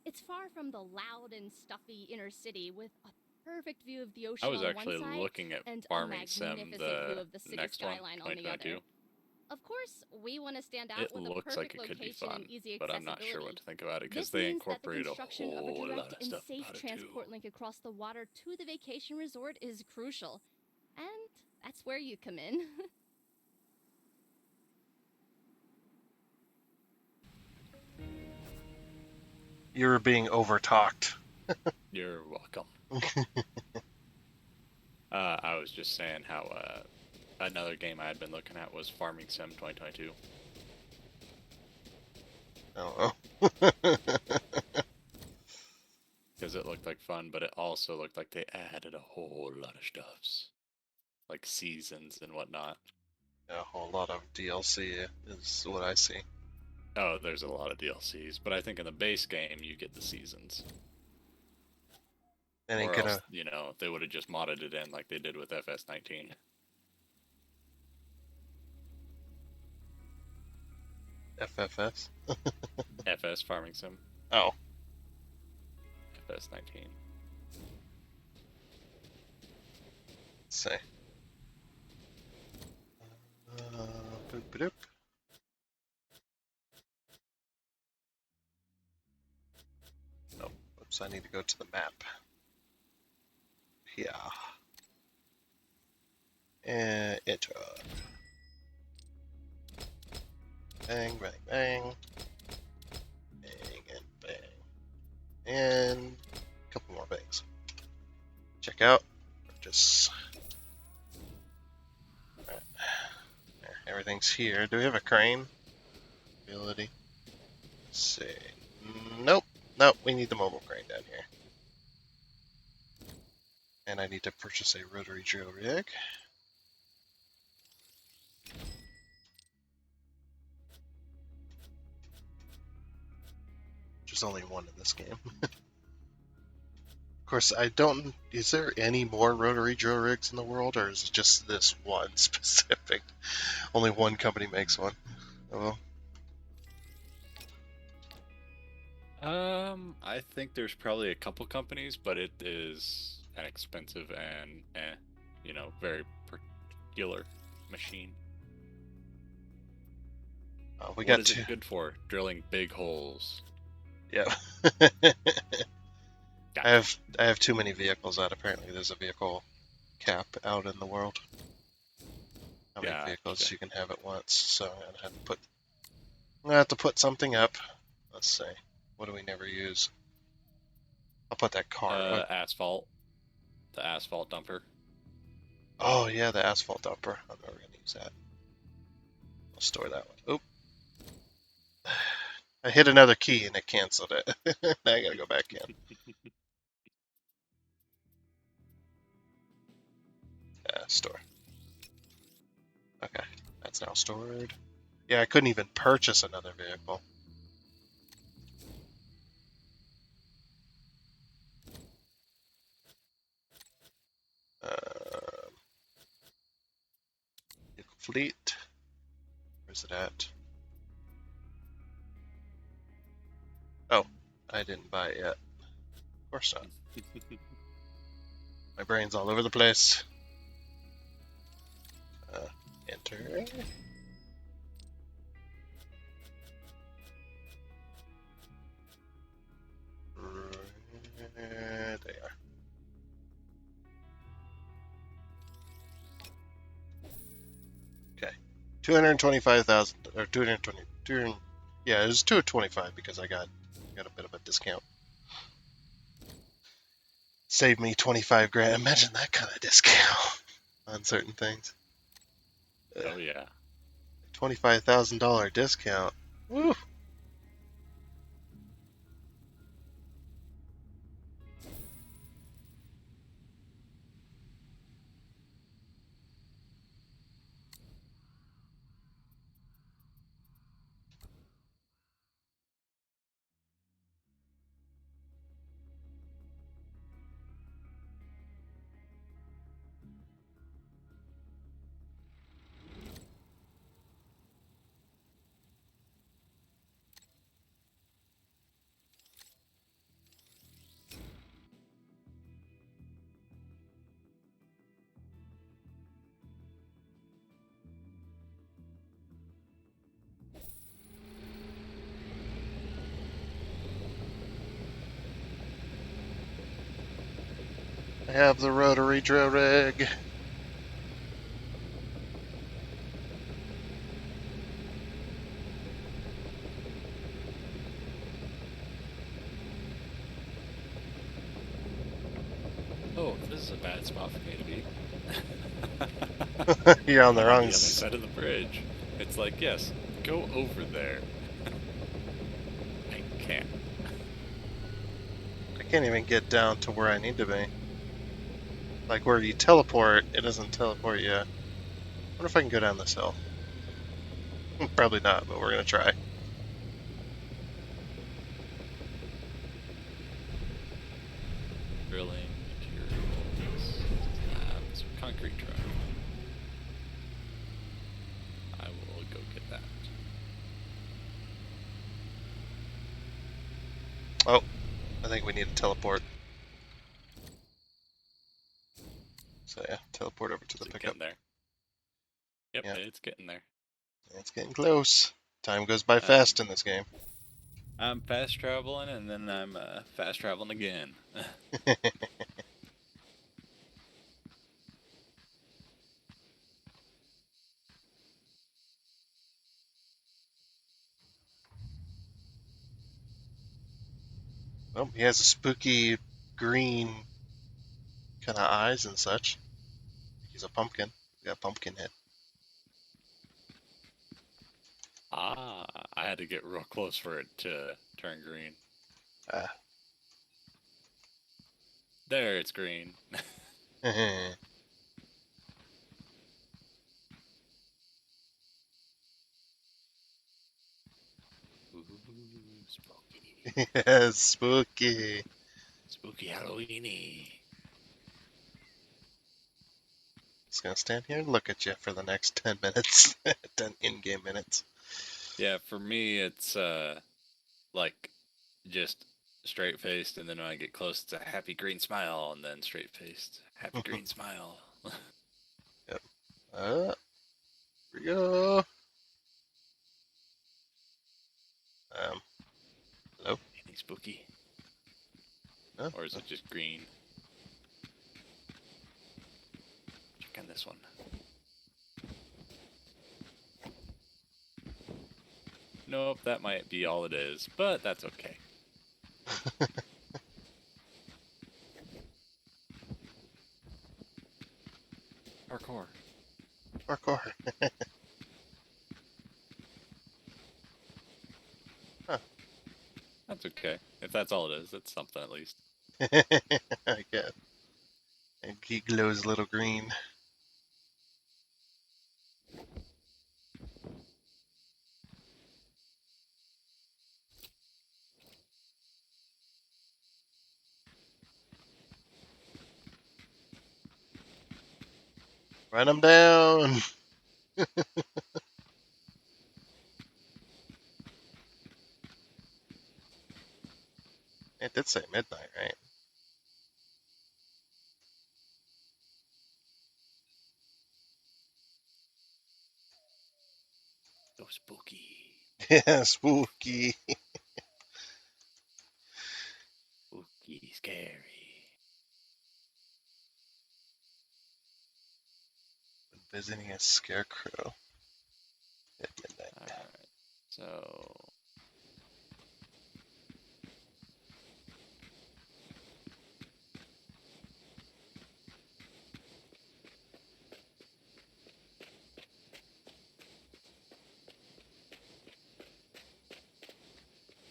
It's far from the loud and stuffy inner city with a perfect view of the ocean I was on actually one side looking at and a Farming Sim, magnificent view the of the city next one, skyline on the 2022. other. Of course, we want to stand out It with a looks like perfect it could be location fun, and easy but I'm not sure what accessibility. to think about it because This they means that the incorporate a construction of a whole lot direct of and stuff safe about it too. transport link across the water to the vacation resort is crucial. And that's where you come in. You were being overtalked. You're welcome. I was just saying how another game I had been looking at was Farming Sim 2022. Oh. Because it looked like fun, but it also looked like they added a whole lot of stuffs. Like seasons and whatnot. A whole lot of DLC is what I see. Oh, there's a lot of DLCs, but I think in the base game you get the seasons. And ain't Or gonna else, they would have just modded it in like they did with FS19. FFS. FS Farming Sim. Oh. That's 19. Let's see. Boop, boop. Oh, oops, I need to go to the map. Yeah. And enter. Bang, bang, bang. Bang, and bang. And a couple more bangs. Check out. Just. Alright. There, everything's here. Do we have a crane? Ability. Let's see. Nope. Nope. We need the mobile crane down here. And I need to purchase a rotary drill rig. There's only one in this game. Of course, I don't. Is there any more rotary drill rigs in the world, or is it just this one specific? Only one company makes one. Oh, I think there's probably a couple companies, but it is an expensive and, very particular machine. we What got is two. it good for? Drilling big holes. Yeah. I have too many vehicles out. Apparently, there's a vehicle cap out in the world. How many vehicles Gotcha. you can have at once? So I'm gonna have to put something up. Let's see. What do we never use? I'll put that car. Asphalt. The asphalt dumper. Oh yeah, the asphalt dumper. I'm never gonna use that. I'll store that one. Oop. I hit another key and it canceled it. Now I gotta go back in. Store. Okay, that's now stored. Yeah, I couldn't even purchase another vehicle. Vehicle fleet. Where's it at? Oh, I didn't buy it yet. Of course not. My brain's all over the place. Enter. There they are. Okay. 225,000 or 220. Yeah, it was 225 because I got a bit of a discount. Saved me 25 grand. Imagine that kind of discount on certain things. Oh yeah. $25,000 discount. Woo! I have the rotary drill rig. Oh, this is a bad spot for me to be. You're on the I'm wrong on the other side of the bridge. It's like, yes, go over there. I can't. I can't even get down to where I need to be. Like where you teleport, it doesn't teleport you. I wonder if I can go down this hill. Probably not, but we're gonna try. Drilling materials, slabs, concrete truck. I will go get that. Oh, I think we need to teleport. So yeah, teleport over to the Is it pickup. getting there? Yep, Yeah. it's getting there. It's getting close. Time goes by Um, fast in this game. I'm fast traveling, and then I'm fast traveling again. Well, he has a spooky green kind of eyes and such. He's a pumpkin. He got a pumpkin head. Ah, I had to get real close for it to turn green. Ah. There, it's green. Ooh, spooky. Yes, spooky. Spooky Halloweeny. Just gonna stand here and look at you for the next 10 minutes. 10 in-game minutes. Yeah, for me, it's like just straight faced, and then when I get close, it's a happy green smile, and then straight faced, happy green smile. Here we go. Hello? Anything spooky? Oh, Or is it just green? Check on this one. Nope, that might be all it is, but that's okay. Parkour. parkour. That's okay. If that's all it is, it's something at least. I guess. And he glows a little green. Run him down! It did say midnight, right? So spooky. Yeah, spooky. Spooky, scary. Visiting a scarecrow at midnight. Alright, so...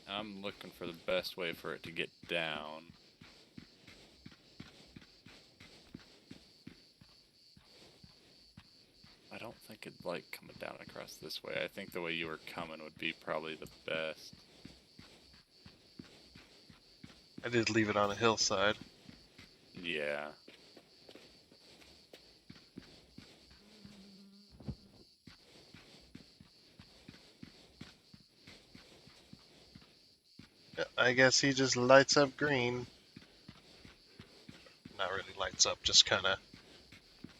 I'm looking for the best way for it to get down. I don't think it'd like coming down across this way. I think the way you were coming would be probably the best. I did leave it on a hillside. Yeah. I guess he just lights up green. Not really lights up, just kind of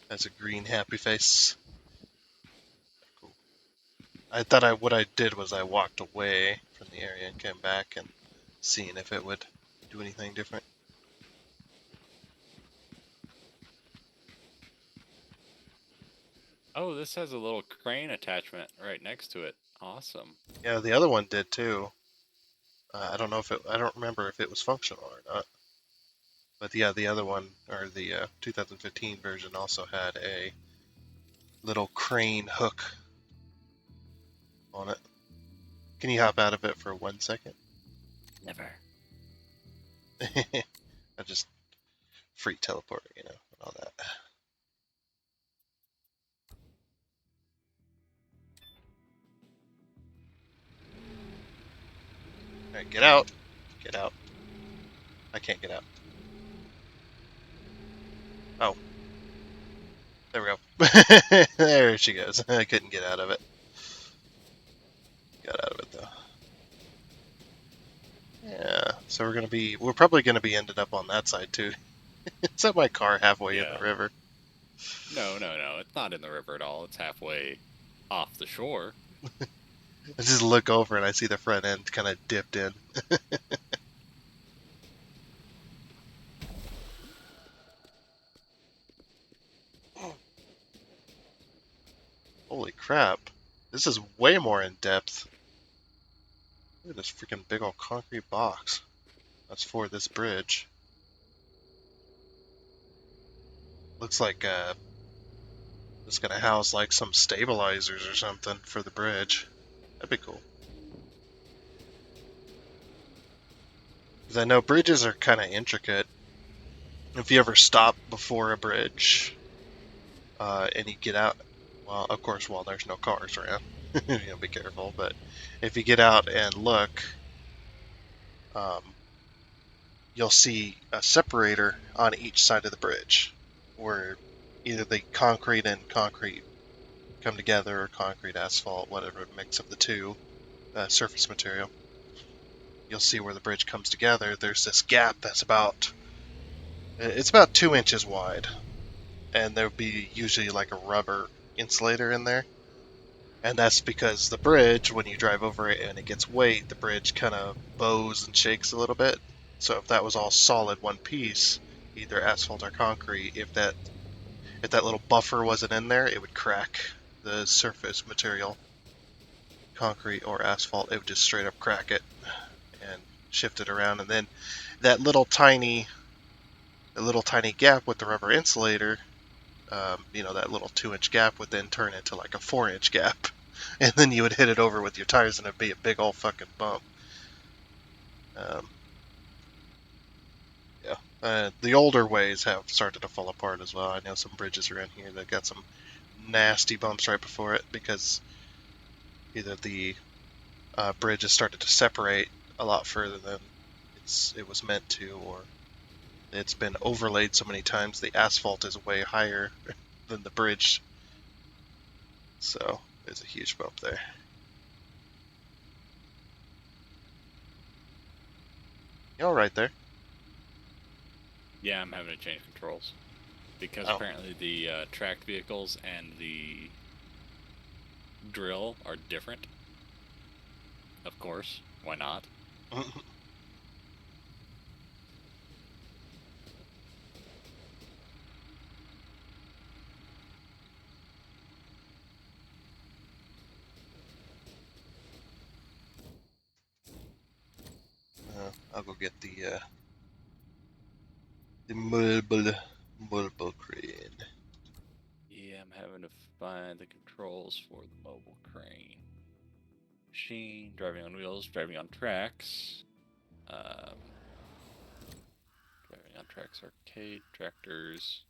has a green happy face. Cool. I thought what I did was I walked away from the area and came back and seeing if it would do anything different. Oh, this has a little crane attachment right next to it. Awesome. Yeah, the other one did too. I don't know if I don't remember if it was functional or not. But yeah, the other one, or the 2015 version, also had a little crane hook on it. Can you hop out of it for 1 second? Never. I just free teleport, and all that. Alright, get out. Get out. I can't get out. Oh. There we go. There she goes. I couldn't get out of it. Got out of it though. Yeah. So we're probably gonna be ended up on that side too. Set my car halfway in Yeah. the river. No, it's not in the river at all. It's halfway off the shore. I just look over and I see the front end kind of dipped in. Holy crap. This is way more in depth. Look at this freaking big old concrete box. That's for this bridge. Looks like it's gonna house like some stabilizers or something for the bridge. That'd be cool. 'Cause I know bridges are kind of intricate. If you ever stop before a bridge and you get out, well, of course, while there's no cars around, be careful. But if you get out and look, um, you'll see a separator on each side of the bridge, where either the concrete and concrete come together, or concrete, asphalt, whatever mix of the two, surface material. You'll see where the bridge comes together. There's this gap that's about 2 inches wide, and there'll be usually like a rubber insulator in there. And that's because the bridge, when you drive over it and it gets weight, the bridge kind of bows and shakes a little bit. So if that was all solid one piece, either asphalt or concrete, if that little buffer wasn't in there, it would crack the surface material, concrete or asphalt. It would just straight up crack it and shift it around. And then that little tiny gap with the rubber insulator, that little 2-inch gap would then turn into like a 4-inch gap. And then you would hit it over with your tires and it'd be a big old fucking bump. The older ways have started to fall apart as well. I know some bridges around here that got some nasty bumps right before it because either the bridge has started to separate a lot further than it was meant to, or it's been overlaid so many times the asphalt is way higher than the bridge. So there's a huge bump there. You all right there? Yeah, I'm having to change controls because Oh. apparently the tracked vehicles and the drill are different. Of course, why not? I'll go get the mobile crane. Yeah, I'm having to find the controls for the mobile crane. Machine, driving on wheels, driving on tracks. Driving on tracks, arcade, tractors.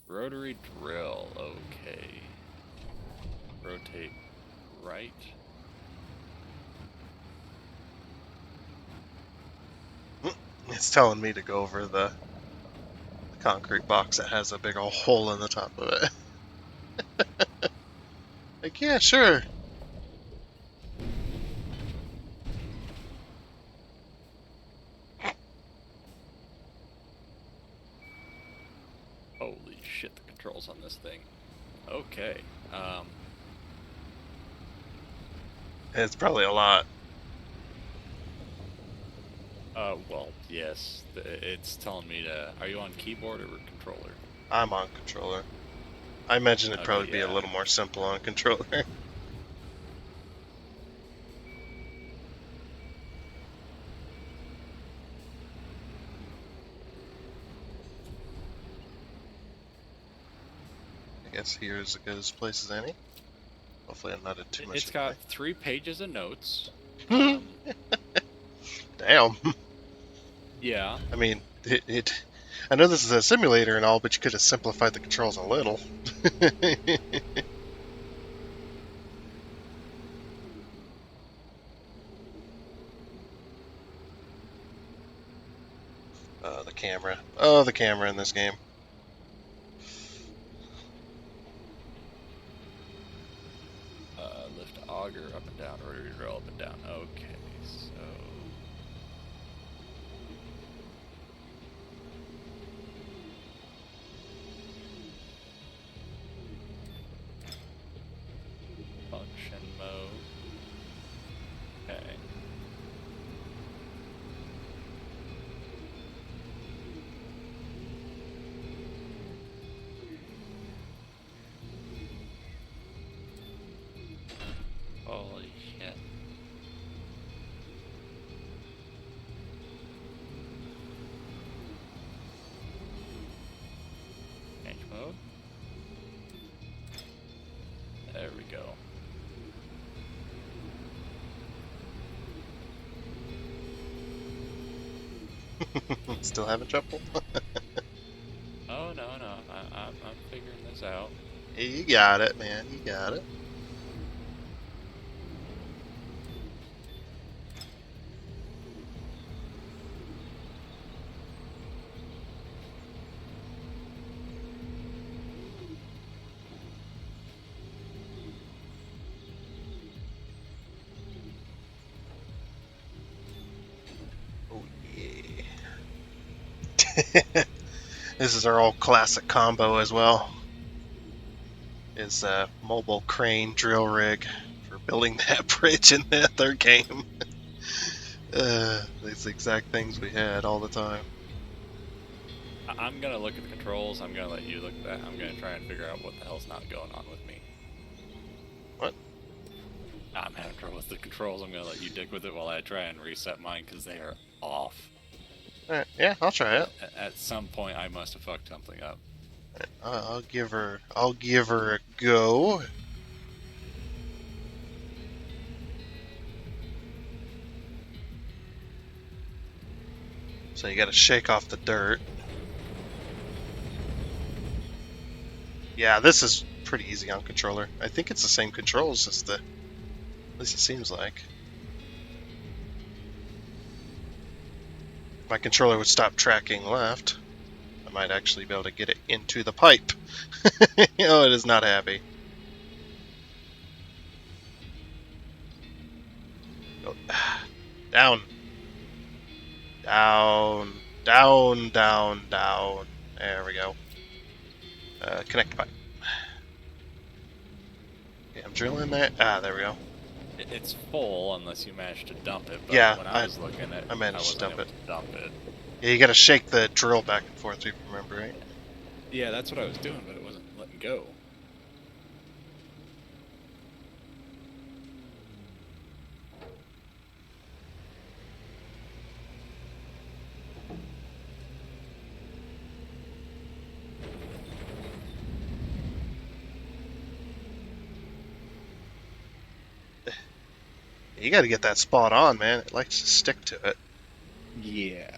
Rotary drill, okay. Rotate right. It's telling me to go over the concrete box that has a big old hole in the top of it. Like, yeah, sure. Holy shit, the controls on this thing. Okay. It's probably a lot. Well, yes. It's telling me to... Are you on keyboard or controller? I'm on controller. I imagine it'd Okay, probably be a yeah. little more simple on controller. I guess here's as good a place as any. Hopefully I'm not in too much. It's got 3 pages of notes. Damn. Yeah. I mean, I know this is a simulator and all, but you could have simplified the controls a little. The camera. Oh, the camera in this game. lift auger up and down, rotary drill up and down. Okay, so function mode. Okay. Holy shit. Change mode. There we go. Still having trouble? Oh no, I'm figuring this out. You got it, man. You got it. Oh yeah. This is our old classic combo as well. Is a mobile crane drill rig for building that bridge in the other game. These exact things we had all the time. I'm gonna look at the controls. I'm gonna let you look at that. I'm gonna try and figure out what the hell's not going on with me. What? I'm having trouble with the controls. I'm gonna let you dig with it while I try and reset mine because they are off. Alright, yeah, I'll try it. At some point, I must have fucked something up. I'll give her a go. So you gotta shake off the dirt. Yeah, this is pretty easy on controller. I think it's the same controls as at least it seems like. If my controller would stop tracking left, I might actually be able to get it into the pipe. Oh, it is not happy. Go. Down. Down. Down, down, down. There we go. Connect pipe. Okay, I'm drilling that. Ah, there we go. It's full unless you manage to dump it. But Yeah, when I was looking at it, I managed to wasn't dump able it. to dump it. Yeah, you gotta shake the drill back and forth, if you remember, right? Yeah, that's what I was doing, but it wasn't letting go. You gotta get that spot on, man. It likes to stick to it. Yeah.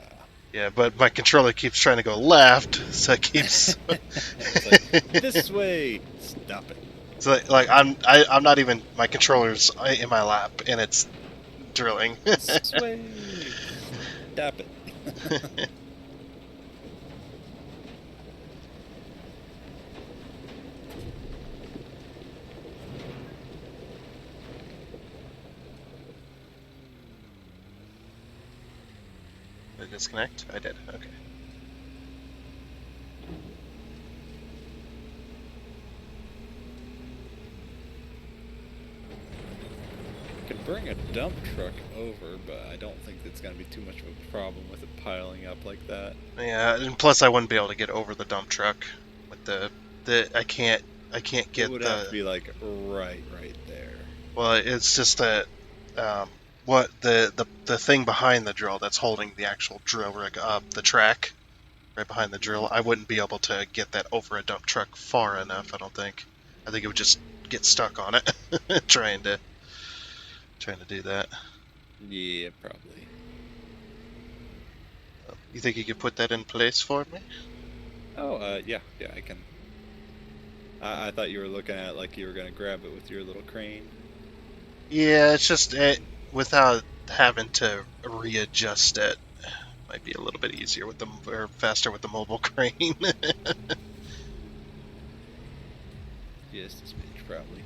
Yeah, but my controller keeps trying to go left, so it keeps. It's like, this way. Stop it. So like I'm not even, my controller's in my lap and it's drilling. This way. Stop it. Did I disconnect? I did. Okay. Could bring a dump truck over, but I don't think that's going to be too much of a problem with it piling up like that. Yeah, and plus I wouldn't be able to get over the dump truck with the I can't get It would have to be like right there. Well, it's just that what the thing behind the drill that's holding the actual drill rig up, the track right behind the drill, I wouldn't be able to get that over a dump truck far enough, I don't think. I think it would just get stuck on it trying to do that. Yeah, probably. You think you could put that in place for me? Oh, yeah, I can. I thought you were looking at it like you were going to grab it with your little crane. Yeah, it's just without having to readjust it. Might be a little bit easier with or faster with the mobile crane. Just a smidge, probably.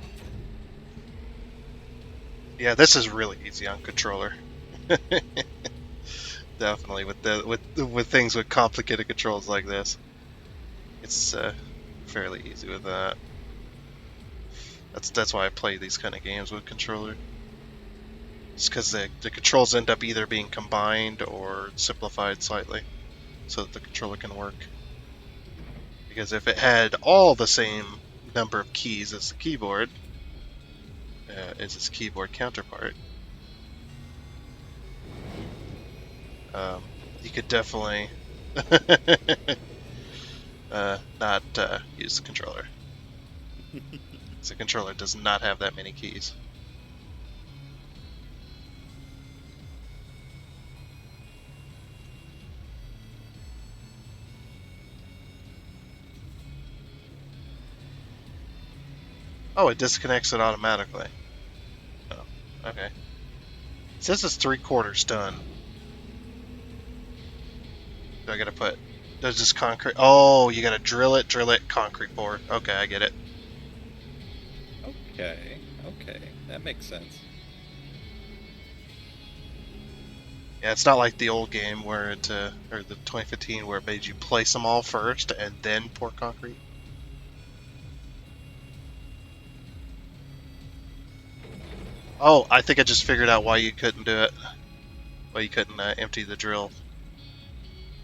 Yeah, this is really easy on controller. Definitely with things with complicated controls like this, it's fairly easy with that. That's why I play these kind of games with controller. It's because the controls end up either being combined or simplified slightly, so that the controller can work. Because if it had all the same number of keys as the keyboard, as its keyboard counterpart, you could definitely not use the controller. The controller does not have that many keys. Oh, it disconnects it automatically. Oh, okay. It says it's 3/4 done. Do I gotta put... Does this concrete... Oh, you gotta drill it, concrete pour. Okay, I get it. Okay, that makes sense. Yeah, it's not like the old game where it, or the 2015 where it made you place them all first and then pour concrete. Oh, I think I just figured out why you couldn't do it. Why you couldn't empty the drill.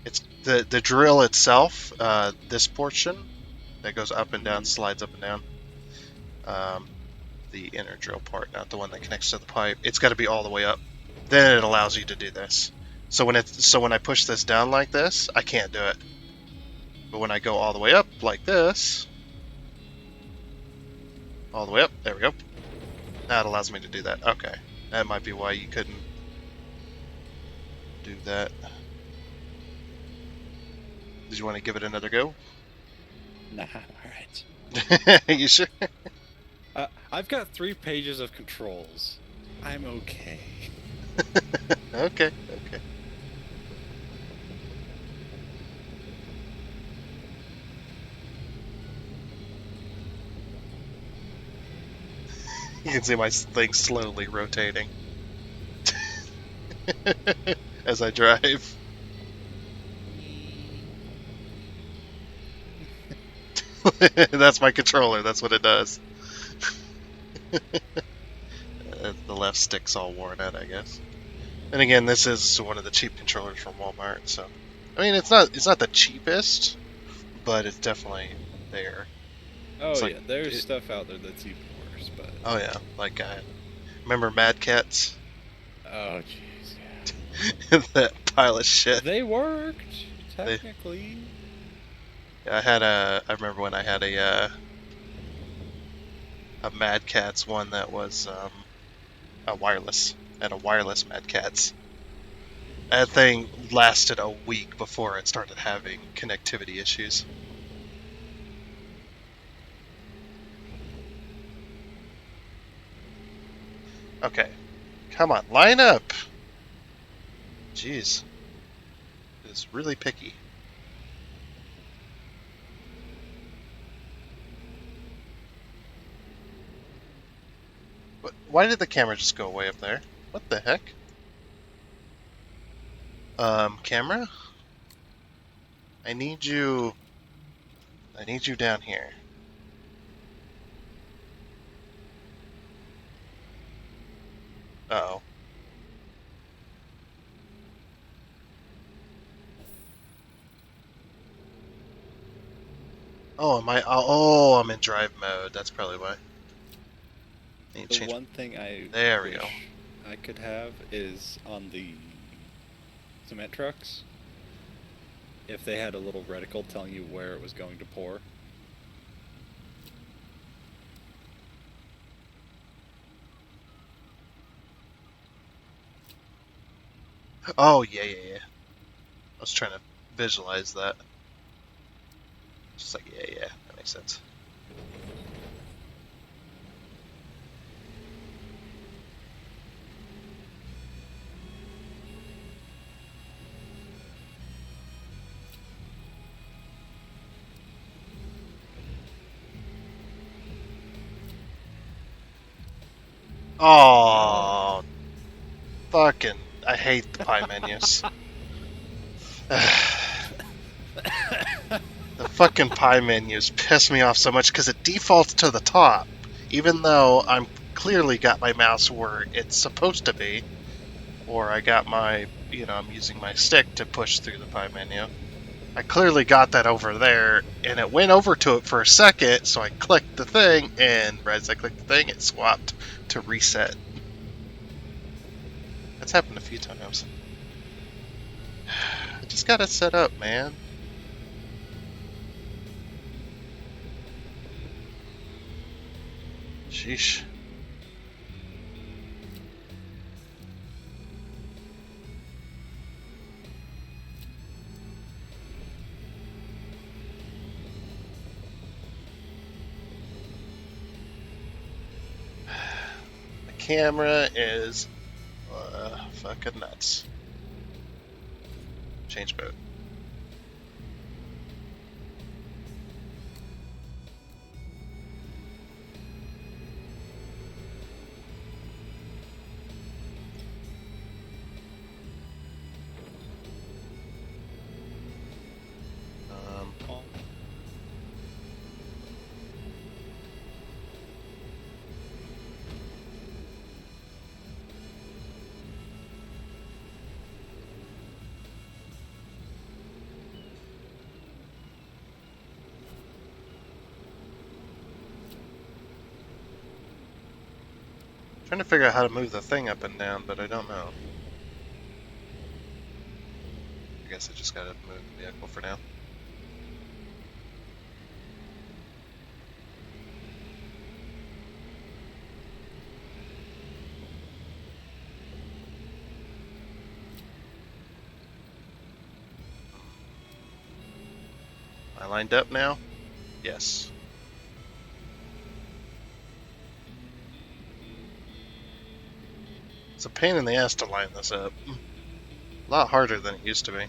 It's the drill itself, this portion that goes up and down, slides up and down. The inner drill part, not the one that connects to the pipe. It's got to be all the way up. Then it allows you to do this. So when I push this down like this, I can't do it. But when I go all the way up like this, all the way up, there we go. Now it allows me to do that. Okay, that might be why you couldn't do that. Did you want to give it another go? Nah, alright. You sure? I've got 3 pages of controls. I'm okay. Okay. You can see my thing slowly rotating as I drive. That's my controller, that's what it does. The left stick's all worn out, I guess. And again, this is one of the cheap controllers from Walmart, so I mean it's not the cheapest, but it's definitely there. Oh It's yeah, like- there's stuff out there that's even worse, but... Oh yeah, like remember Mad Cats? Oh jeez, That pile of yeah. shit. They worked, technically. I remember when I had a Mad Cats one that was a wireless Mad Cats. That thing lasted a week before it started having connectivity issues. Okay, come on, line up. Jeez, it's really picky. Why did the camera just go away up there? What the heck? Camera? I need you down here. Uh-oh. Oh, I'm in drive mode. That's probably why. I need to The change. one thing I There we wish go. I could have is on the cement trucks, if they had a little reticle telling you where it was going to pour. Oh, yeah. I was trying to visualize that. Just like, yeah, that makes sense. Oh, fucking! I hate the pie menus. The fucking pie menus piss me off so much because it defaults to the top, even though I'm clearly got my mouse where it's supposed to be, or I got my, I'm using my stick to push through the pie menu. I clearly got that over there, and it went over to it for a second, so I clicked the thing, and right as I clicked the thing, it swapped to reset. That's happened a few times. I just got it set up, man. Sheesh. The camera is fucking nuts. Change mode. Trying to figure out how to move the thing up and down, but I don't know. I guess I just gotta move the vehicle for now. Am I lined up now? Yes. It's a pain in the ass to line this up. A lot harder than it used to be.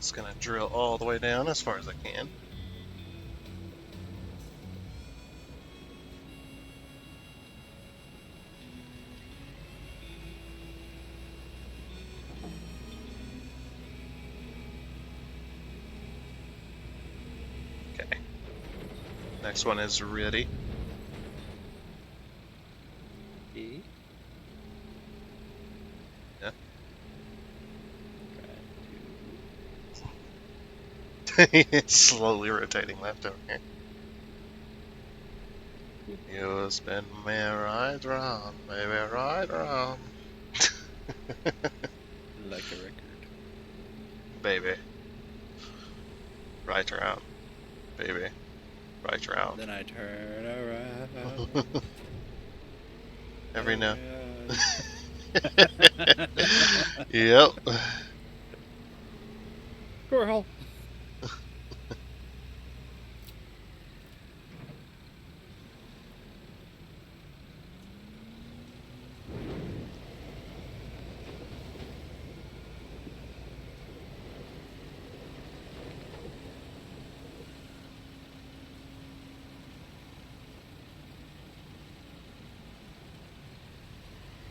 Just gonna drill all the way down as far as I can. Okay. Next one is ready. E. Yeah. Try It's slowly rotating left over here. You spin me right round, baby, right round. to like a record. Baby. Right around. Baby. Right around. Then I turn around. Every now. around. Yep. Squirrel.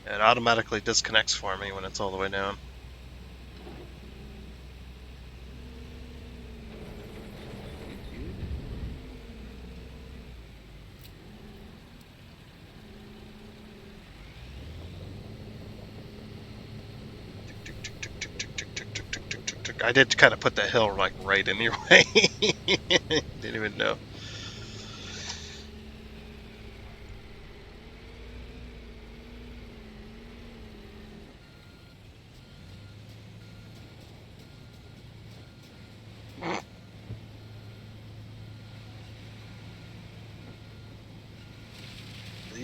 It automatically disconnects for me when it's all the way down. I did kind of put the hill like right in your way. Didn't even know.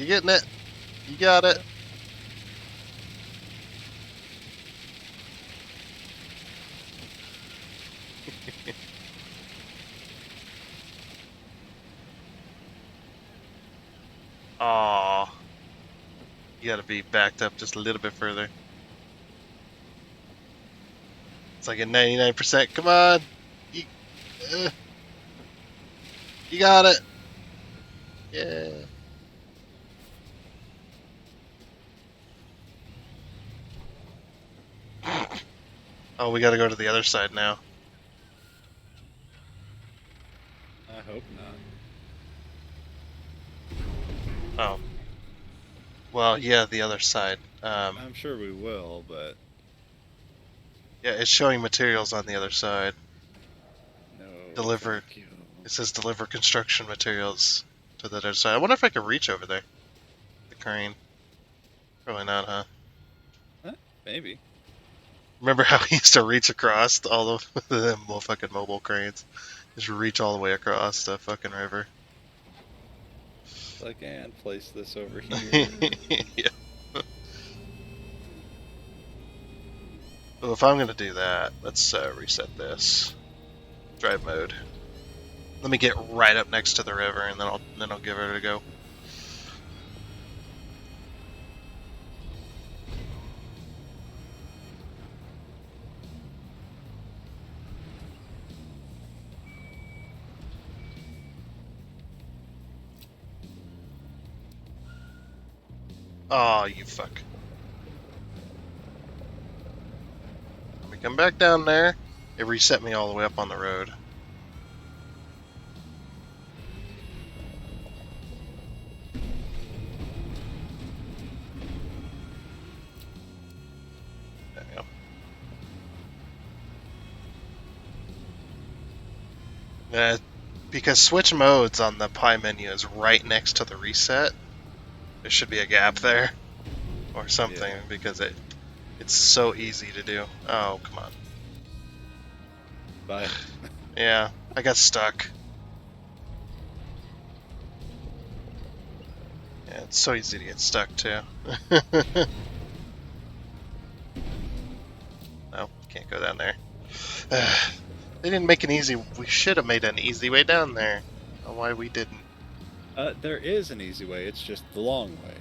getting it? You got it. Aw. You gotta be backed up just a little bit further. It's like a 99%. Come on. You, uh, you got it. Yeah. Oh, we gotta go to the other side now. I hope not. Oh. Well, yeah, the other side. I'm sure we will, but Yeah, it's showing materials on the other side. no. Deliver. Thank you. It says deliver construction materials to the other side. I wonder if I could reach over there. The crane. Probably not, huh? Maybe. Remember how we used to reach across all of the fucking mobile cranes? Just reach all the way across the fucking river. Like, and place this over here. Yeah. Well, if I'm gonna do that, let's reset this. Drive mode. Let me get right up next to the river, and then I'll give it a go. Oh, you fuck. Let me come back down there. It reset me all the way up on the road. There we go. Because switch modes on the pie menu is right next to the reset, there should be a gap there. Or something, Yeah. because it's so easy to do. Oh, come on. Bye. Yeah, I got stuck. Yeah, it's so easy to get stuck too. No, can't go down there. They didn't make an easy. We should have made an easy way down there. I don't know why we didn't. There is an easy way. It's just the long way.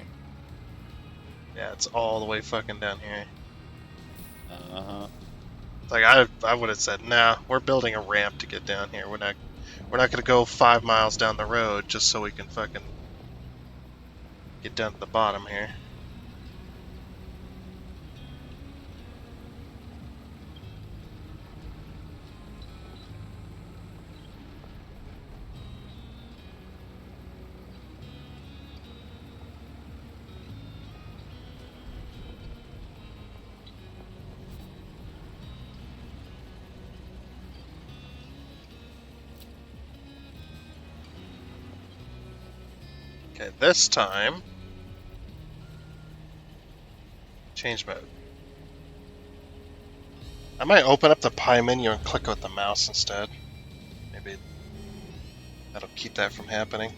Yeah, it's all the way fucking down here. Uh-huh. Like I would have said, nah, we're building a ramp to get down here. We're not gonna go 5 miles down the road just so we can fucking get down to the bottom here. Okay, this time, change mode. I might open up the pie menu and click with the mouse instead. Maybe that'll keep that from happening.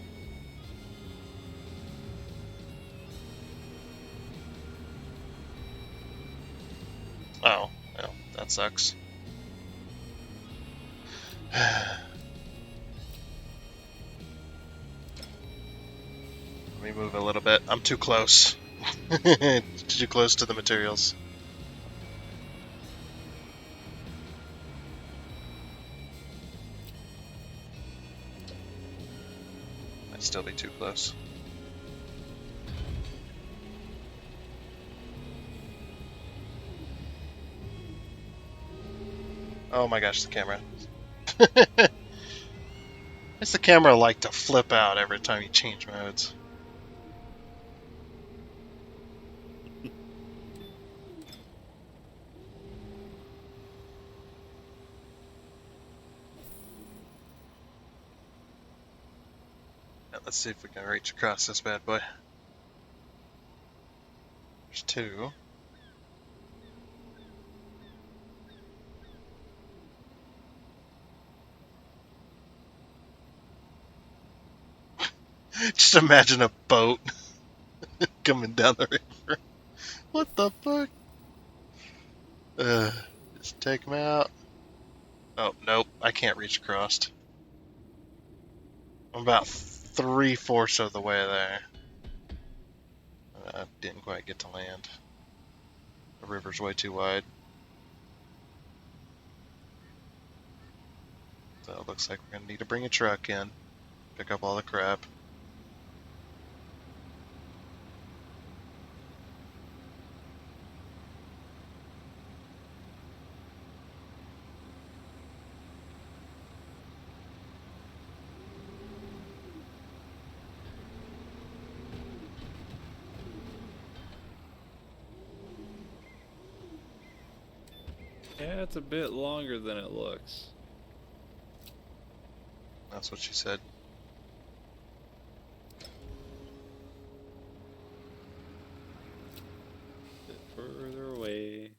Oh, well, that sucks. Let me move a little bit. I'm too close. Too close to the materials. Might still be too close. Oh my gosh, the camera. Why's the camera like to flip out every time you change modes? Yeah, let's see if we can reach across this bad boy. There's two. Just imagine a boat coming down the river. What the fuck? Just take him out. Oh, nope. I can't reach across. I'm about 3/4 of the way there. I didn't quite get to land. The river's way too wide. So it looks like we're going to need to bring a truck in. Pick up all the crap. Yeah, it's a bit longer than it looks. That's what she said. A bit further away.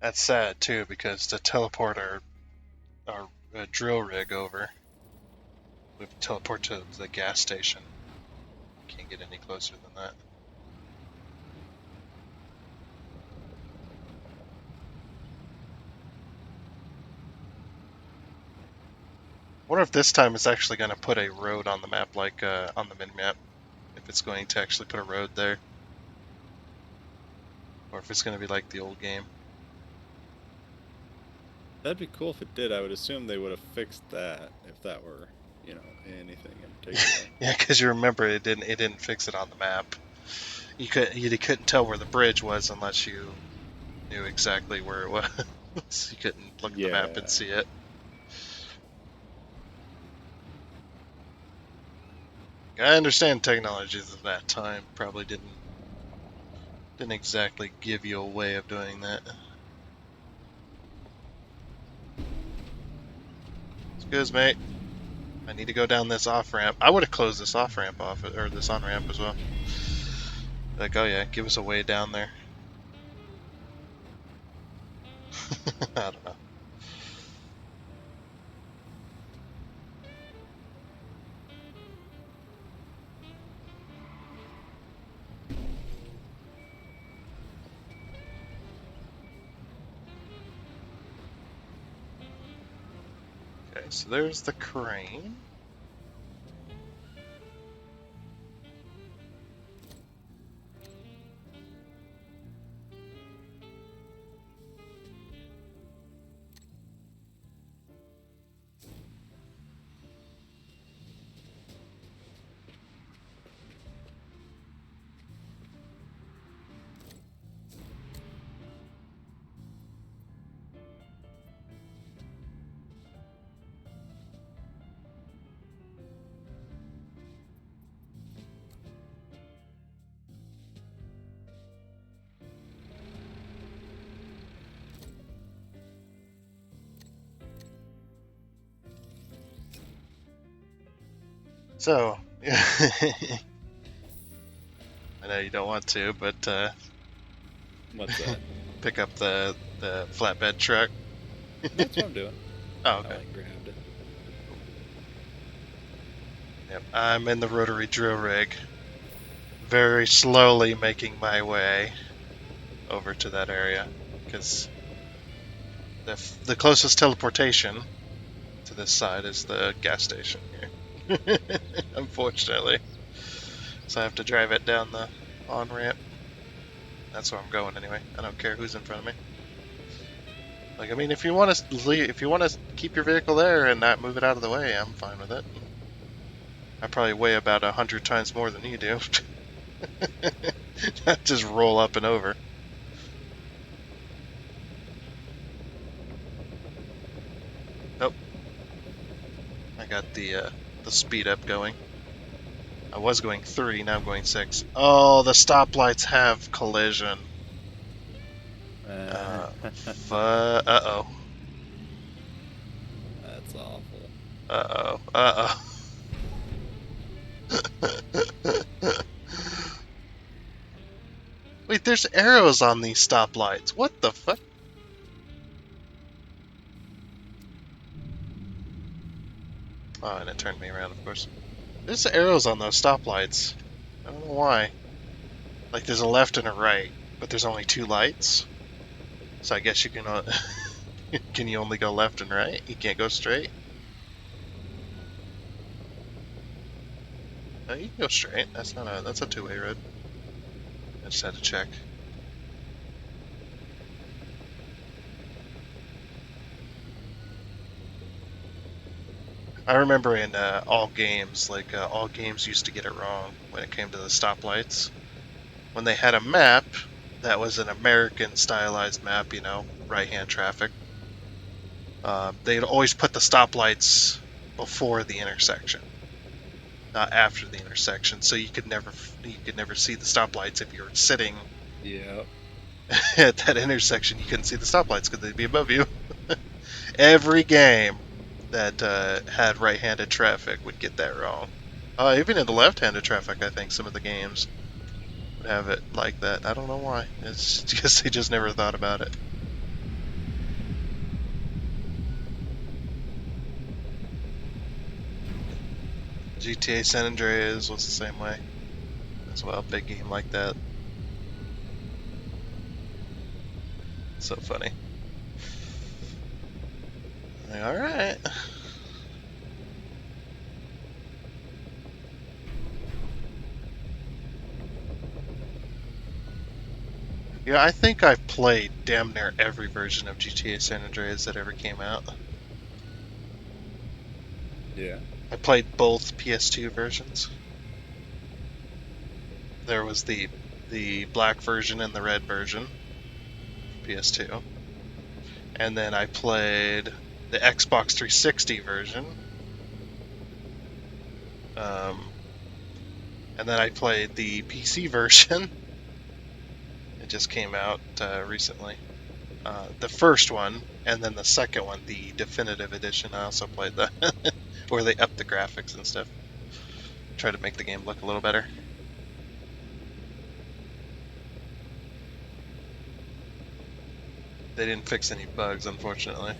That's sad too, because to teleport our drill rig over, we have to teleport to the gas station. Can't get any closer than that. Wonder if this time it's actually going to put a road on the map, like on the mini-map. If it's going to actually put a road there. Or if it's going to be like the old game. That'd be cool if it did. I would assume they would have fixed that if that were, you know, anything in particular. Yeah, because you remember it didn't fix it on the map. You couldn't tell where the bridge was unless you knew exactly where it was. You couldn't look at the map and see it. I understand technologies of that time probably didn't exactly give you a way of doing that. Excuse me. I need to go down this off-ramp. I would have closed this off-ramp off, or this on-ramp as well. Like, oh yeah, give us a way down there. I don't know. Okay, so there's the crane. So, I know you don't want to, but What's that? pick up the flatbed truck. That's what I'm doing. Oh, okay. I grabbed it. Yep, I'm in the rotary drill rig, very slowly making my way over to that area, because the closest teleportation to this side is the gas station here. Unfortunately. So I have to drive it down the on-ramp. That's where I'm going anyway. I don't care who's in front of me. Like, I mean, if you want to keep your vehicle there and not move it out of the way, I'm fine with it. I probably weigh about 100 times more than you do. Just roll up and over. Nope. I got the speed up going. I was going 3, now I'm going 6. Oh, the stoplights have collision. Uh-oh. That's awful. Uh-oh. Uh-oh. Wait, there's arrows on these stoplights. What the fuck? turned me around, of course. There's arrows on those stoplights. I don't know why. Like, there's a left and a right, but there's only 2 lights. So I guess you can... can you only go left and right? You can't go straight? No, you can go straight. That's not a... That's a 2-way road. I just had to check. I remember in All Games, like, All Games used to get it wrong when it came to the stoplights. When they had a map that was an American stylized map, you know, right-hand traffic, they'd always put the stoplights before the intersection, not after the intersection, so you could never see the stoplights if you were sitting Yeah. at that intersection. You couldn't see the stoplights because they'd be above you. Every game that had right-handed traffic would get that wrong. Even in the left-handed traffic, I think some of the games would have it like that. I don't know why. It's because they just never thought about it. GTA San Andreas was the same way as well. Big game like that. So funny. Like, all right. Yeah, I think I've played damn near every version of GTA San Andreas that ever came out. Yeah. I played both PS2 versions. There was the black version and the red version, PS2. And then I played the Xbox 360 version. And then I played the PC version. It just came out recently. The first one, and then the second one, the definitive edition. I also played that, where they upped the graphics and stuff. Try to make the game look a little better. They didn't fix any bugs, unfortunately.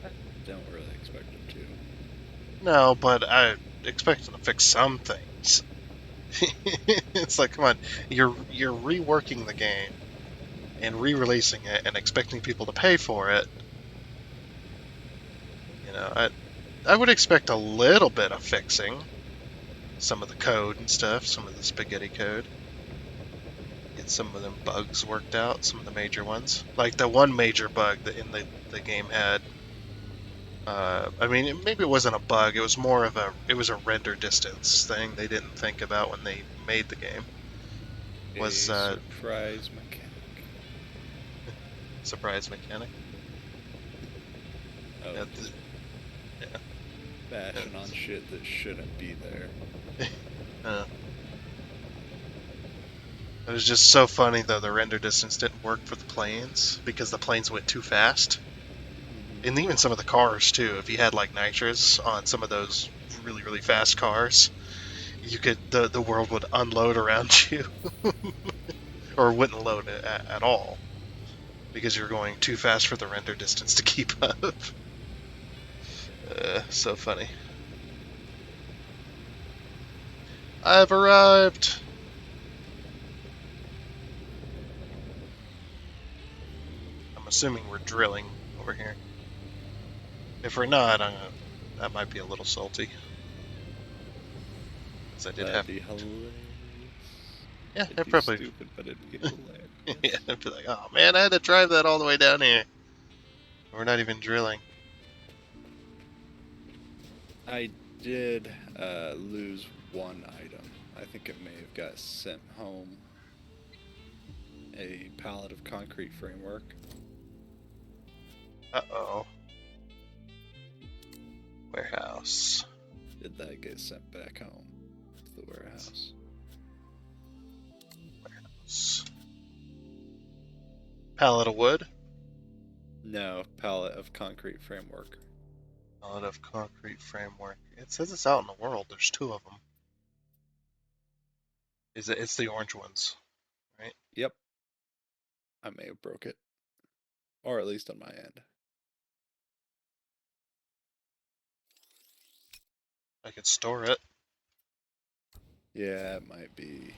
I don't really expect them to. No, but I expect them to fix some things. It's like, come on, you're reworking the game and re-releasing it and expecting people to pay for it. You know, I would expect a little bit of fixing. Some of the code and stuff, some of the spaghetti code. Get some of them bugs worked out, some of the major ones. Like the one major bug that in the game had. I mean, maybe it wasn't a bug. It was more of it was a render distance thing they didn't think about when they made the game. Was A surprise mechanic. surprise mechanic. Oh, Yeah, bashing on shit that shouldn't be there. It was just so funny though. The render distance didn't work for the planes because the planes went too fast. And even some of the cars too. If you had like nitrous on some of those really fast cars, you could the world would unload around you, or wouldn't load it at all because you're going too fast for the render distance to keep up. So funny. I've arrived. I'm assuming we're drilling over here. If we're not, that might be a little salty. Because I did That'd have. be hilarious. Yeah, It'd that be probably. stupid, but it'd be hilarious. Yeah, I'd be like, oh man, I had to drive that all the way down here. We're not even drilling. I did lose one item. I think it may have got sent home. A pallet of concrete framework. Uh-oh. Warehouse. Did that get sent back home to the warehouse? Pallet of wood? No, pallet of concrete framework. Pallet of concrete framework. It says it's out in the world. There's 2 of them. It's the orange ones, right? Yep. I may have broke it. or at least on my end. I could store it. Yeah, it might be.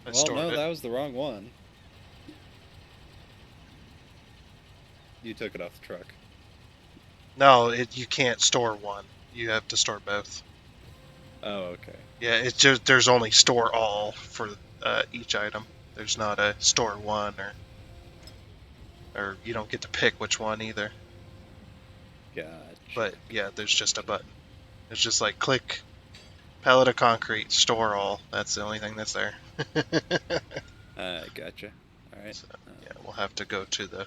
I Well, stored no, it. that was the wrong one. You took it off the truck. No, you can't store one. You have to store both. Oh, okay. Yeah, it's just there's only store all for each item. There's not a store one or you don't get to pick which one either. Gotcha. But yeah, there's just a button. It's just like click pallet of concrete, store all. That's the only thing that's there. Gotcha. All right. So, yeah, we'll have to go to the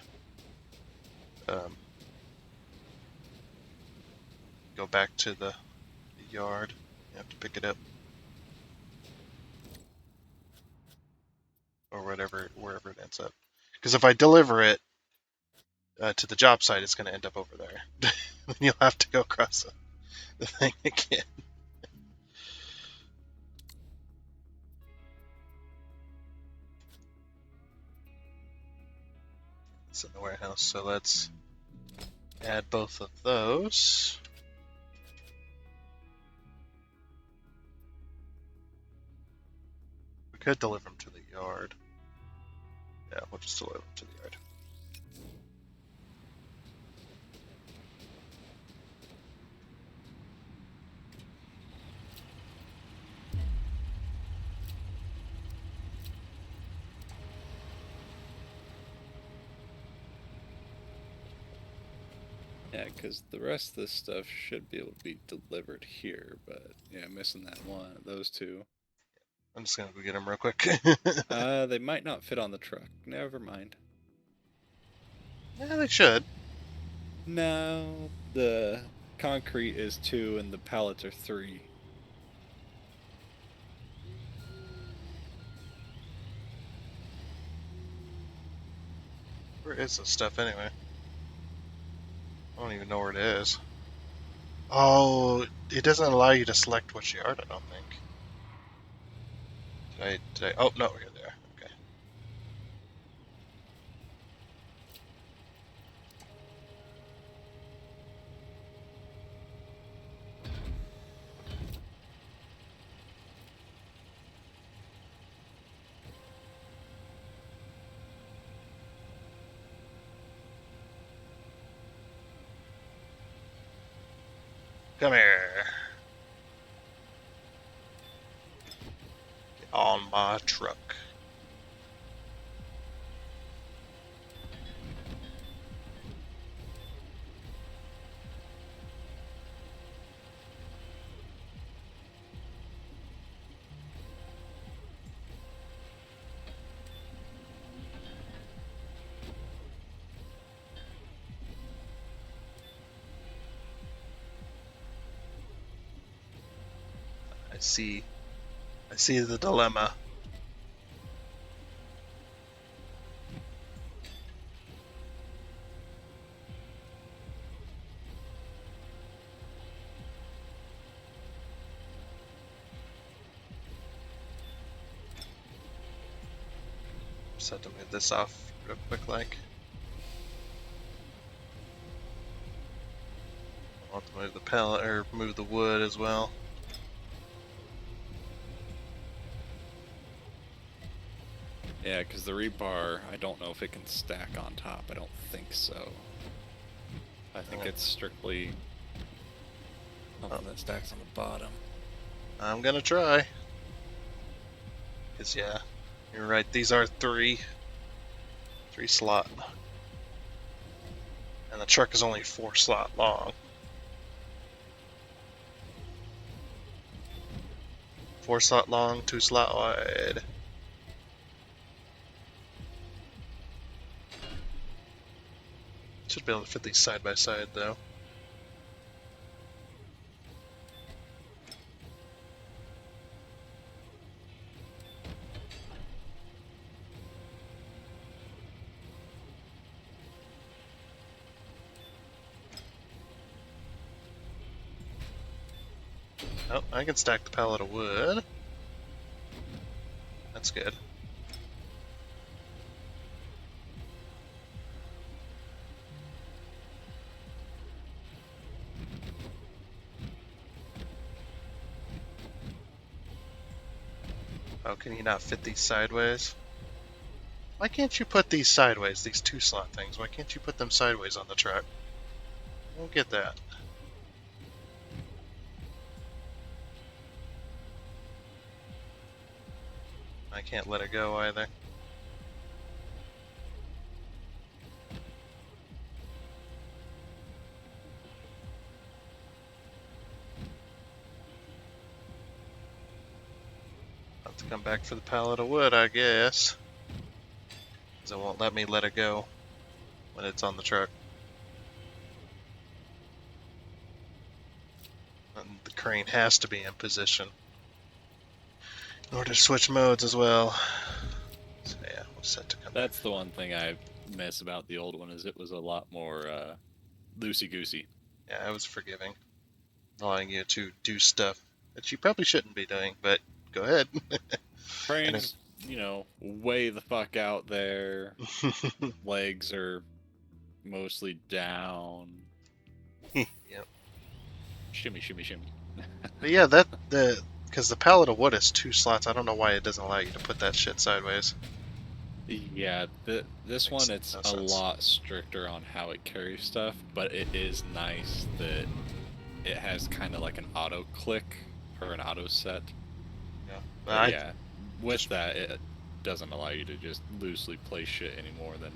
go back to the yard. You have to pick it up. Or whatever, wherever it ends up. Because if I deliver it to the job site, it's going to end up over there. Then you'll have to go across the thing again. It's in the warehouse, so let's add both of those. We could deliver them to the yard. Yeah, we'll just deliver them to the yard. Yeah, because the rest of this stuff should be able to be delivered here, but yeah, missing that one, those two. I'm just going to go get them real quick. They might not fit on the truck. Never mind. Yeah, they should. No, the concrete is 2 and the pallets are 3. Where is this stuff anyway? I don't even know where it is. Oh, it doesn't allow you to select which yard, I don't think. Did I? Oh, no, here they are. Okay. Come here. Get on my truck. I see the dilemma. Just have to move this off real quick, like. I'll have to move the pallet or move the wood as well. Yeah, because the rebar, I don't know if it can stack on top. I don't think so. I think it's strictly something that stacks on the bottom. I'm gonna try. Cause yeah, you're right. These are three slot, and the truck is only 4 slot long. 4 slot long, 2 slot wide. Should be able to fit these side by side though. Oh, I can stack the pallet of wood. That's good. Oh, can you not fit these sideways? Why can't you put these sideways, these 2-slot things? Why can't you put them sideways on the truck? I don't get that. I can't let it go either. I'll have to come back for the pallet of wood, I guess. Because it won't let me let it go when it's on the truck. And the crane has to be in position in order to switch modes as well. So yeah, we're set to come back. That's the one thing I miss about the old one is it was a lot more loosey goosey. Yeah, it was forgiving, allowing you to do stuff that you probably shouldn't be doing, but go ahead. Crane's, way the fuck out there. Legs are mostly down. Yep. Shimmy, shimmy, shimmy. But yeah, because the pallet of wood is 2 slots. I don't know why it doesn't allow you to put that shit sideways. Yeah, this Makes one, it's no a sense. lot stricter on how it carries stuff, but it is nice that it has kind of like an auto click or an auto set. Yeah, But yeah, with just- that, it doesn't allow you to just loosely place shit anymore than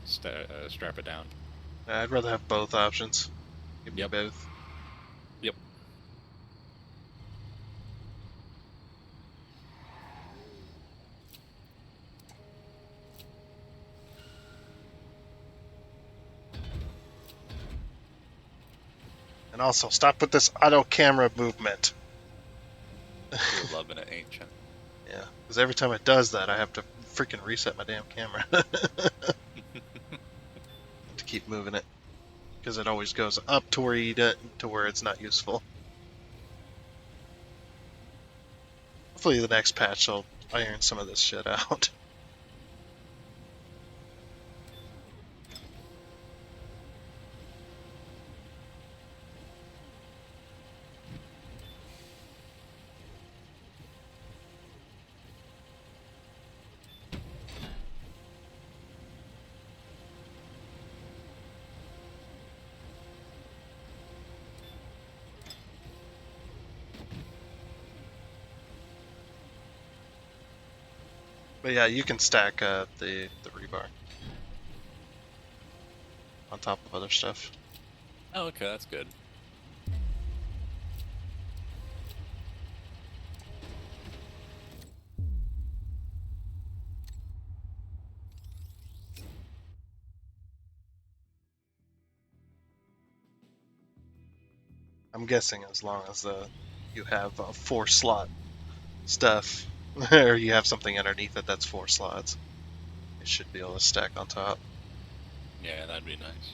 strap it down. I'd rather have both options. Give me Yep. both. Yep. And also, stop with this auto camera movement. You're loving it, ain't you? Yeah, because every time it does that, I have to freaking reset my damn camera to keep moving it. Because it always goes up to where it's not useful. Hopefully, the next patch will iron some of this shit out. But yeah, you can stack the rebar on top of other stuff. Oh, okay, that's good. I'm guessing as long as you have 4-slot stuff, or you have something underneath it that's 4 slots, it should be able to stack on top. Yeah, that'd be nice.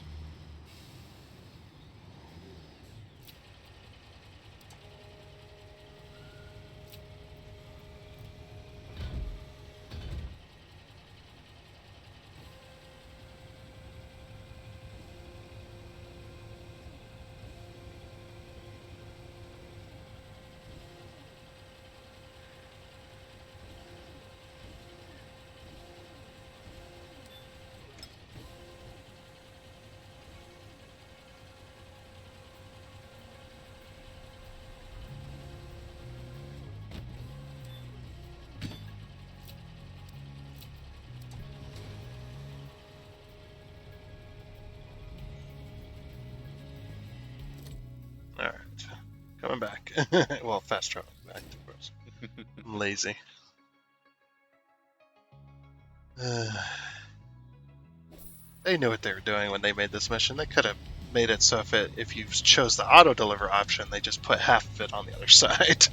Alright, coming back. Well, fast traveling back, of course. I'm lazy. They knew what they were doing when they made this mission. They could have made it so if you chose the auto deliver option, they just put half of it on the other side.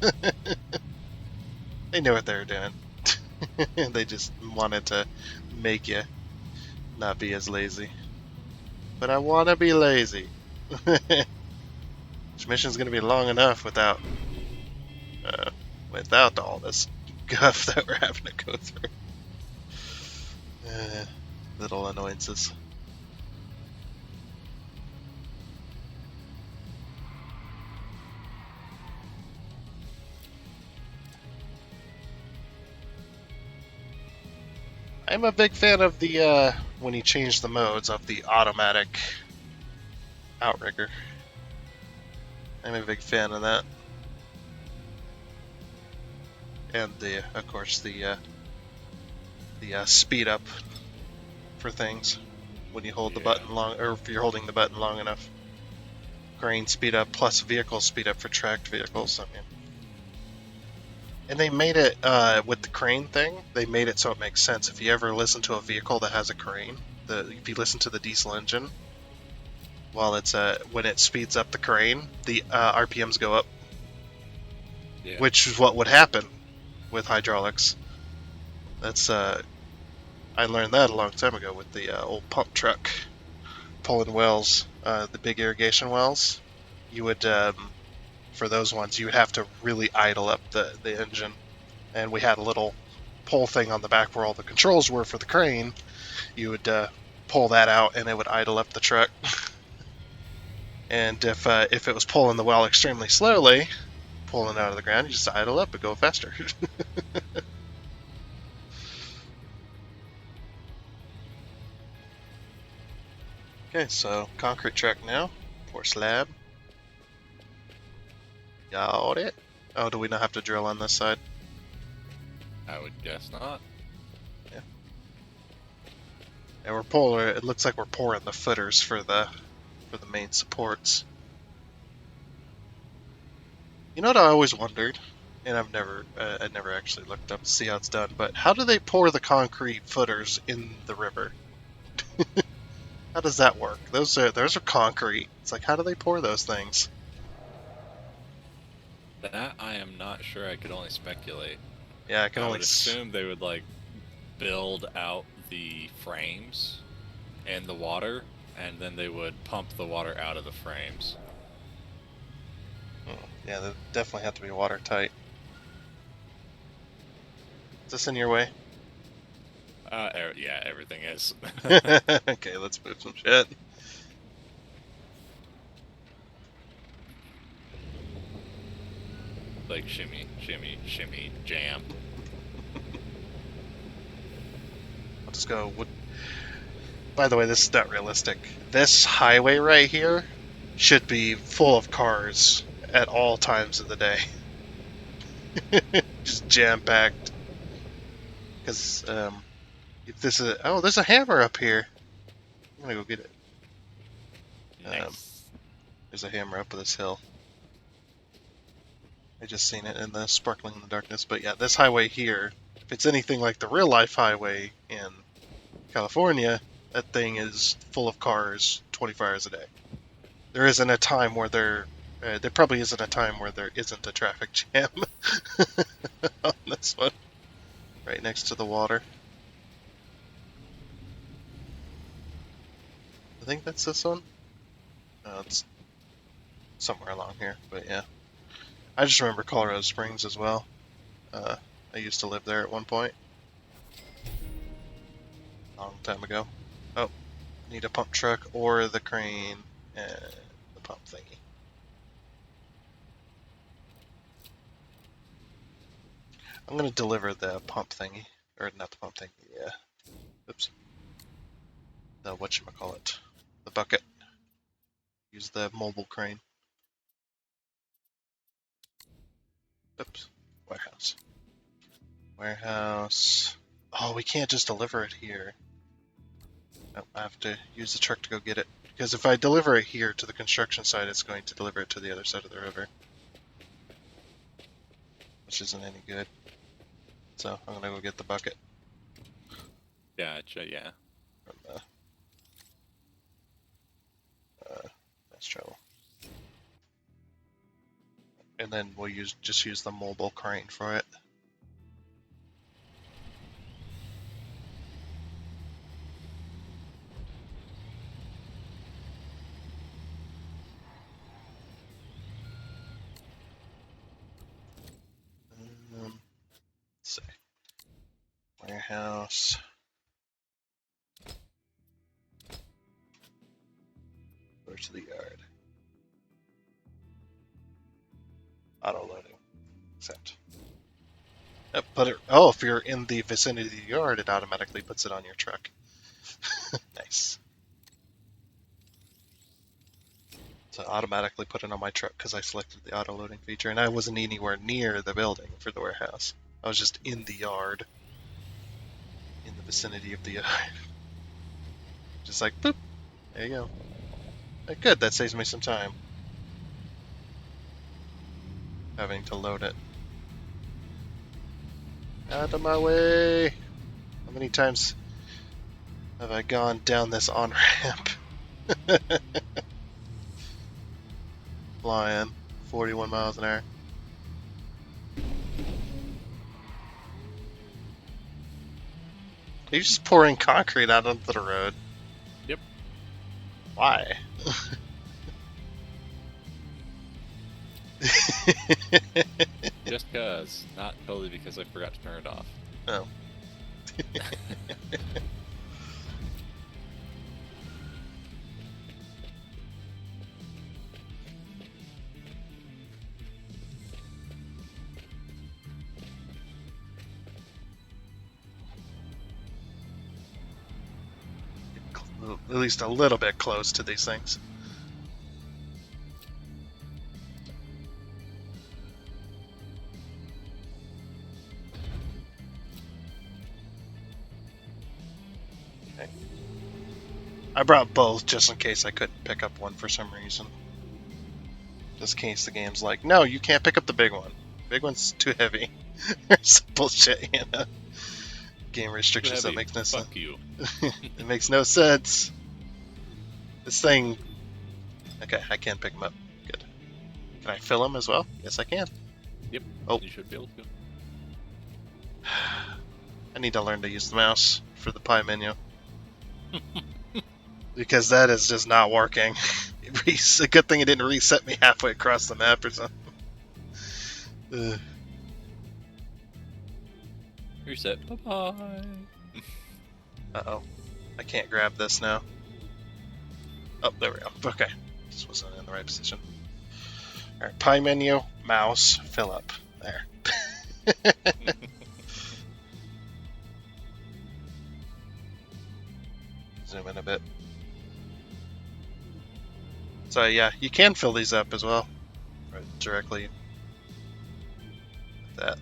They knew what they were doing. They just wanted to make you not be as lazy. But I want to be lazy. This mission's going to be long enough without all this guff that we're having to go through. Little annoyances. I'm a big fan of the when he changed the modes of the automatic outrigger. I'm a big fan of that, and of course, the speed up for things when you hold the Yeah. button long, or if you're holding the button long enough. Grain speed up plus vehicle speed up for tracked vehicles. I mean, and they made it with the crane thing. They made it so it makes sense. If you ever listen to a vehicle that has a crane, if you listen to the diesel engine, while it's when it speeds up the crane, the RPMs go up, Yeah. which is what would happen with hydraulics. That's I learned that a long time ago with the old pump truck pulling wells, the big irrigation wells. You would for those ones you would have to really idle up the engine, and we had a little pull thing on the back where all the controls were for the crane. You would pull that out, and it would idle up the truck. And if it was pulling the well extremely slowly, pulling it out of the ground, you just idle up and go faster. Okay, so concrete truck now. Pour slab. Got it. Oh, do we not have to drill on this side? I would guess not. And we're pouring. It looks like we're pouring the footers for the main supports. You know what I always wondered, and I never actually looked up to see how it's done. But how do they pour the concrete footers in the river? How does that work? Those are concrete. It's like, how do they pour those things? That I am not sure. I could only speculate. Yeah, I can I only would assume they would like build out the frames and the water, and then they would pump the water out of the frames. Yeah, they definitely have to be watertight. Is this in your way? Yeah, everything is. Okay, let's move some shit. Like shimmy, shimmy, shimmy, jam. I'll just go. By the way, this is not realistic. This highway right here should be full of cars at all times of the day. Just jam packed. Because if this is there's a hammer up here. I'm gonna go get it. Nice. There's a hammer up this hill. I just seen it in the sparkling in the darkness. But yeah, this highway here, if it's anything like the real life highway in California, that thing is full of cars 24 hours a day. There isn't a time where there probably isn't a time where there isn't a traffic jam on this one, right next to the water. I think that's this one. No, it's somewhere along here, but yeah. I just remember Colorado Springs as well. I used to live there at one point. A long time ago. Oh, need a pump truck or the crane and the pump thingy. I'm gonna deliver the pump thingy, or not the pump thingy. Yeah. Oops. The whatchamacallit, the bucket. Use the mobile crane. Oops. Warehouse. Warehouse. Oh, we can't just deliver it here. Nope, I have to use the truck to go get it. Because if I deliver it here to the construction site, it's going to deliver it to the other side of the river. Which isn't any good. So I'm gonna go get the bucket Gotcha, yeah. from the fast travel. And then we'll just use the mobile crane for it. Let's see. Warehouse. Go to the yard. Auto loading. Accept. Yep, if you're in the vicinity of the yard, it automatically puts it on your truck. Nice. So automatically put it on my truck because I selected the auto loading feature, and I wasn't anywhere near the building for the warehouse. I was just in the yard, in the vicinity of the yard. Just like, boop, there you go. Good, that saves me some time. Having to load it. Out of my way! How many times have I gone down this on-ramp? Flying 41 miles an hour. Are you just pouring concrete out onto the road? Yep. Why? Just cause, not totally because I forgot to turn it off. Oh. At least a little bit close to these things. Okay. I brought both just in case I couldn't pick up one for some reason. Just in case the game's like, no, you can't pick up the big one. Big one's too heavy. Some bullshit, you know. Game restrictions that makes no sense. Fuck you. It makes no sense. This thing. Okay, I can pick them up. Good. Can I fill them as well? Yes, I can. Yep. Oh. You should be able to. I need to learn to use the mouse for the pie menu. Because that is just not working. It's a good thing it didn't reset me halfway across the map or something. Reset. Bye-bye. Uh-oh. I can't grab this now. Oh, there we go. Okay. This wasn't in the right position. Alright, pie menu, mouse, fill up. There. Zoom in a bit. So yeah, you can fill these up as well. Right, directly with that.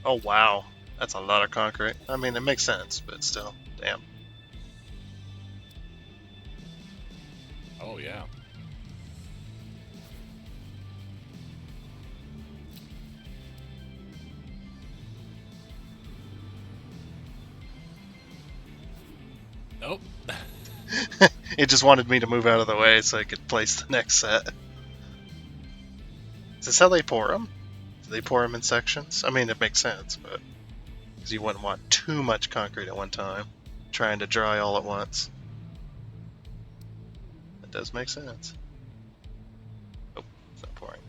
Oh wow, that's a lot of concrete. I mean, it makes sense, but still, damn. Oh, yeah. Nope. It just wanted me to move out of the way so I could place the next set. Is this how they pour them? Do they pour them in sections? I mean, it makes sense, but because you wouldn't want too much concrete at one time, trying to dry all at once. It does make sense. Oh, it's not pouring.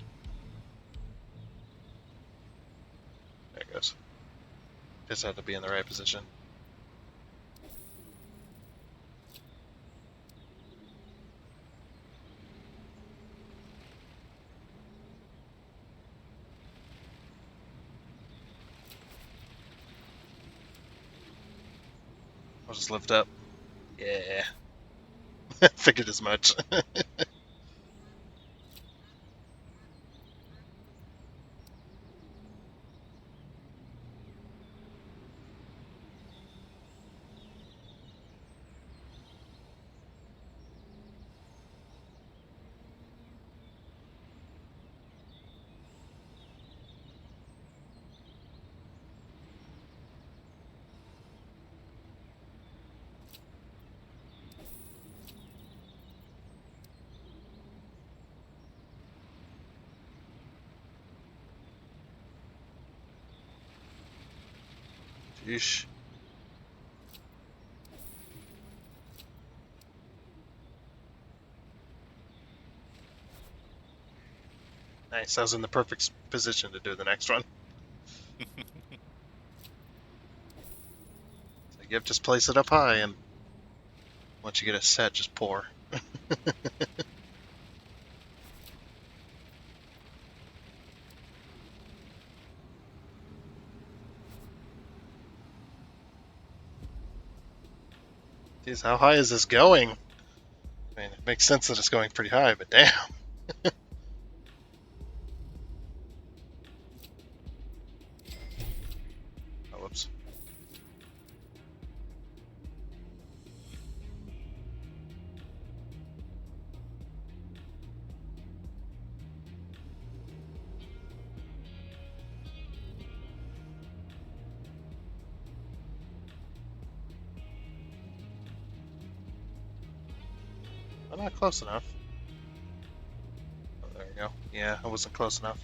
There it goes. Just had to be in the right position. I'll just lift up. Yeah. Figured as much. Yeesh. Nice. I was in the perfect position to do the next one. So you just place it up high, and once you get it set, just pour. Jeez, how high is this going? I mean, it makes sense that it's going pretty high, but damn. Oh, whoops. I'm not close enough. Oh, there we go. Yeah, I wasn't close enough.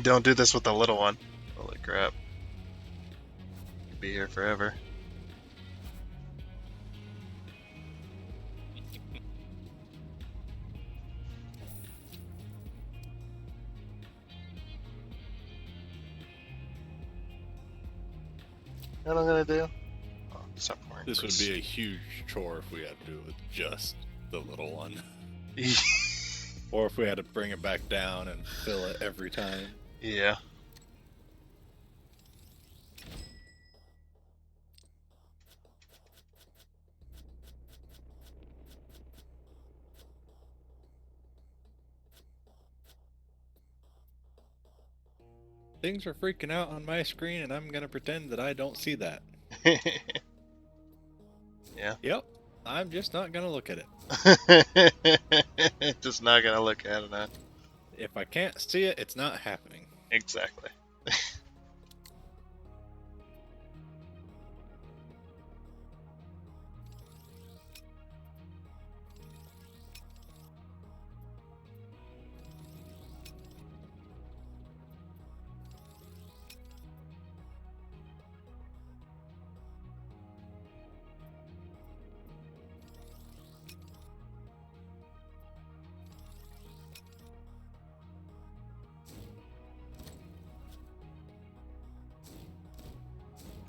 Don't do this with the little one. Holy crap. You'll be here forever. You know what I'm gonna do? Oh, stop pouring This would grease. be a huge chore if we had to do it with just the little one. Or if we had to bring it back down and fill it every time. Yeah. Things are freaking out on my screen, and I'm gonna pretend that I don't see that. Yeah. Yep, I'm just not gonna look at it. Just not gonna look at it, huh? If I can't see it, it's not happening. Exactly.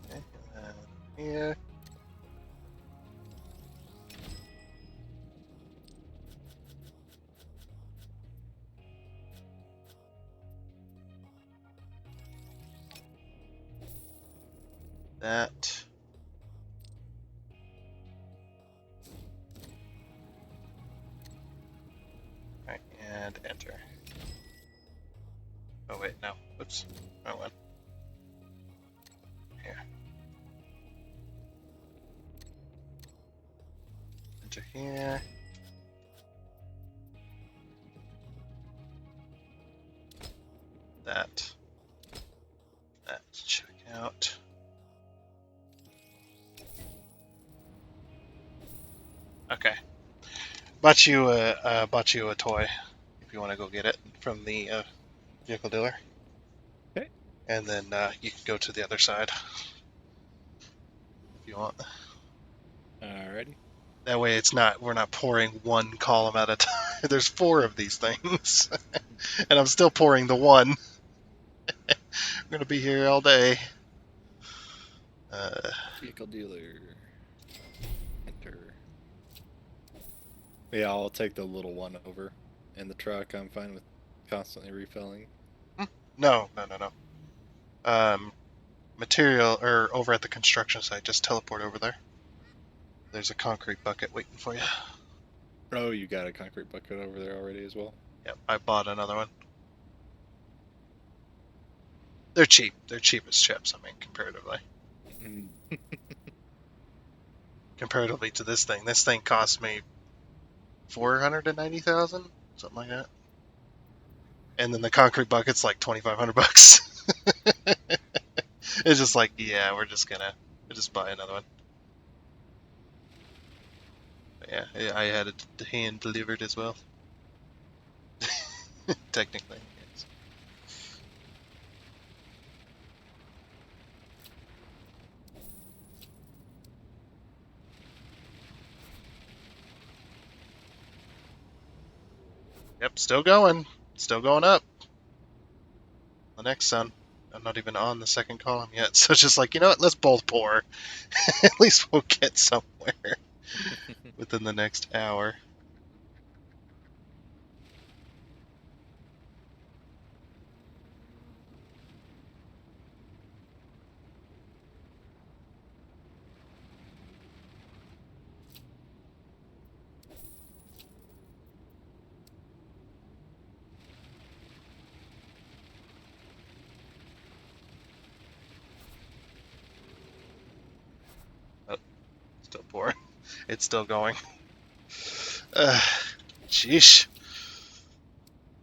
Okay, and then here. That. Right, and enter. Oh wait, no. Whoops. Wrong one. Here. Enter here. That. Check out. Okay. Bought you a toy if you want to go get it from the vehicle dealer. Okay. And then you can go to the other side if you want. Alrighty. That way we're not pouring one column at a time. There's 4 of these things. And I'm still pouring the one. I'm gonna be here all day. Vehicle dealer. Enter. Yeah, I'll take the little one over. In the truck, I'm fine with constantly refilling. No. Material or over at the construction site, just teleport over there. There's a concrete bucket waiting for you. Oh, you got a concrete bucket over there already as well? Yep, I bought another one. They're cheap. They're cheap as chips, I mean, comparatively. Comparatively to this thing. This thing cost me $490,000, something like that. and then the concrete bucket's like $2,500. It's just like, yeah, we'll just buy another one. But yeah, I had it hand delivered as well. Technically, yes. Yep, still going up. The next sun. I'm not even on the second column yet, so it's just like, you know what? Let's both pour. At least we'll get somewhere within the next hour. Oh, still pouring. It's still going. Sheesh.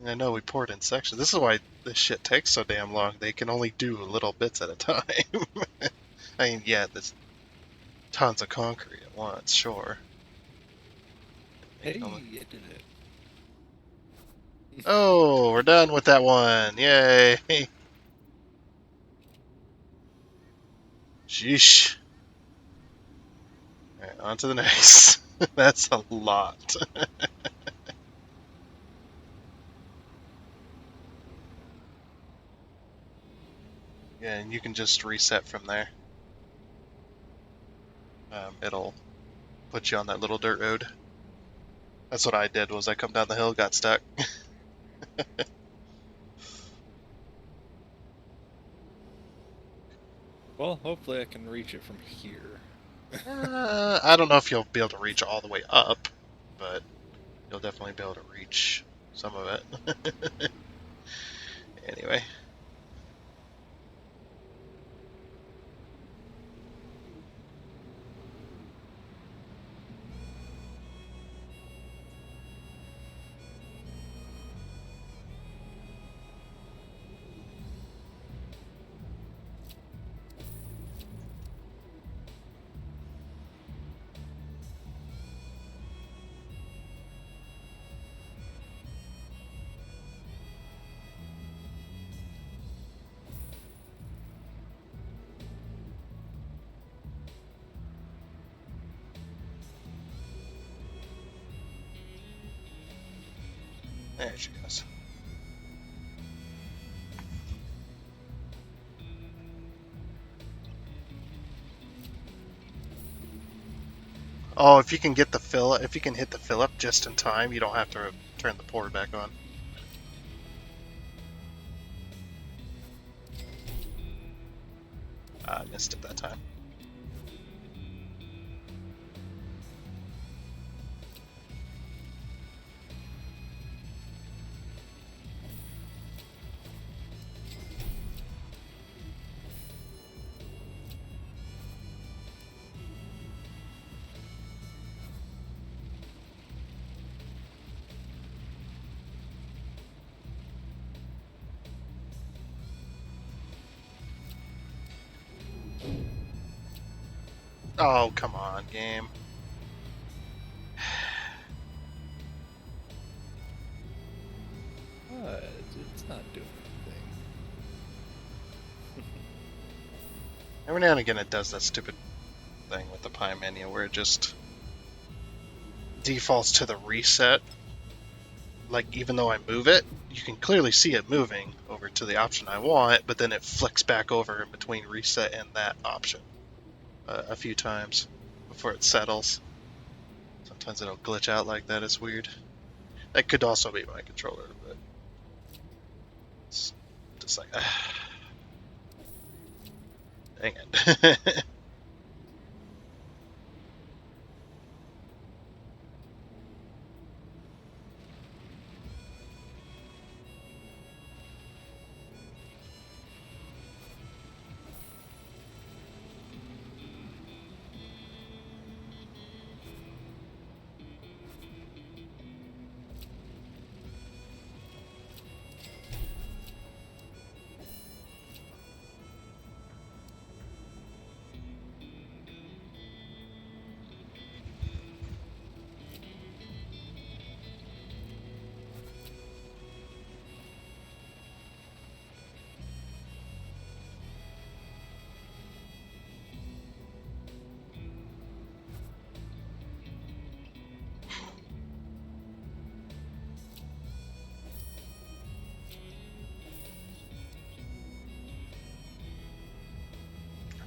I know we poured in sections. This is why this shit takes so damn long. They can only do little bits at a time. I mean, yeah, there's tons of concrete at once, sure. Hey, I did it. Oh, we're done with that one. Yay. Sheesh. Alright, on to the next. That's a lot. Yeah, and you can just reset from there. It'll put you on that little dirt road. That's what I did, was I come down the hill, got stuck. Well, hopefully I can reach it from here. I don't know if you'll be able to reach all the way up, but you'll definitely be able to reach some of it. Anyway. There she goes. Oh, if you can hit the fill up just in time, you don't have to turn the pour back on. I missed it that time. Oh, come on, game. It's not doing anything. Every now and again it does that stupid thing with the pie menu where it just defaults to the reset. Like, even though I move it, you can clearly see it moving over to the option I want, but then it flicks back over in between reset and that option a few times before it settles. Sometimes it'll glitch out like that, it's weird. That could also be my controller, but it's just like, dang it.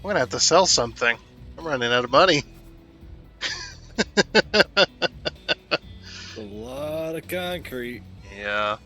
gonna have to sell something. I'm running out of money. A lot of concrete. Yeah.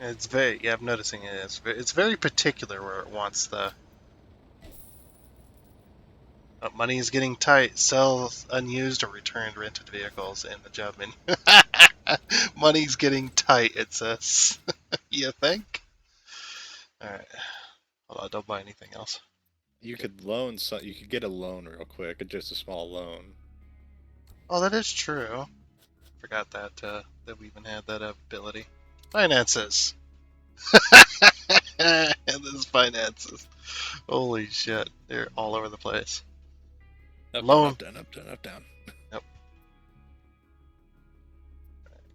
It's very, yeah, I'm noticing it. It's very particular where it wants the money is getting tight. Sell unused or returned rented vehicles in the job menu. Money's getting tight, it says. You think? Alright. Hold on, don't buy anything else. You could loan some. You could get a loan real quick, just a small loan. Oh, that is true. Forgot that we even had that ability. Finances. And this finances. Holy shit. They're all over the place. Up, Loan. down, up, down, up, down. Yep.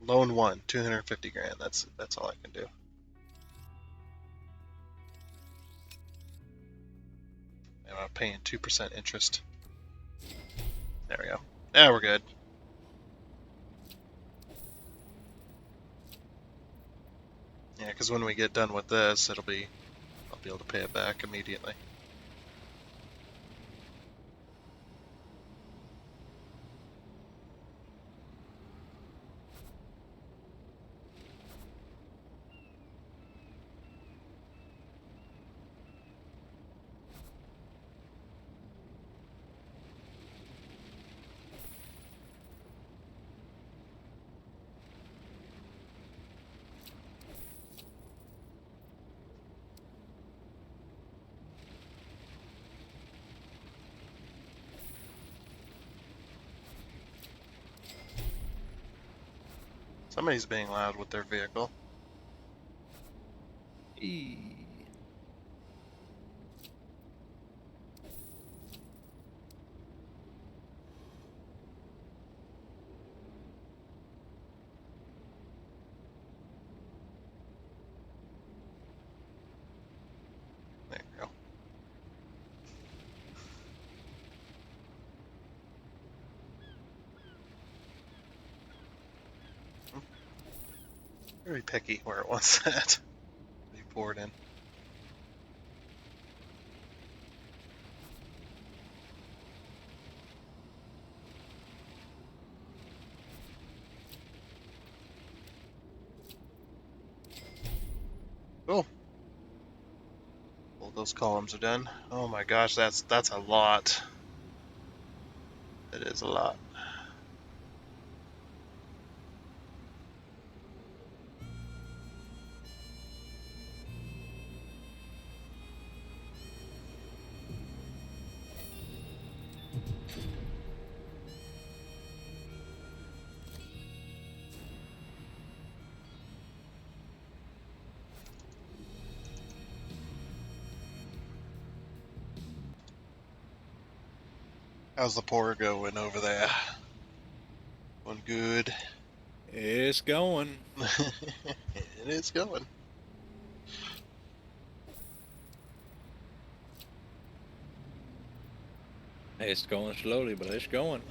Loan 1, 250 grand. That's all I can do. And I'm paying 2% interest. There we go. Now we're good. Yeah, because when we get done with this, I'll be able to pay it back immediately. Somebody's being loud with their vehicle. There you go. Very picky where it wants that. Be poured in. Cool. All those columns are done. Oh my gosh, that's a lot. It is a lot. How's the pour going over there? Going good. It's going. It is going. It's going slowly, but it's going.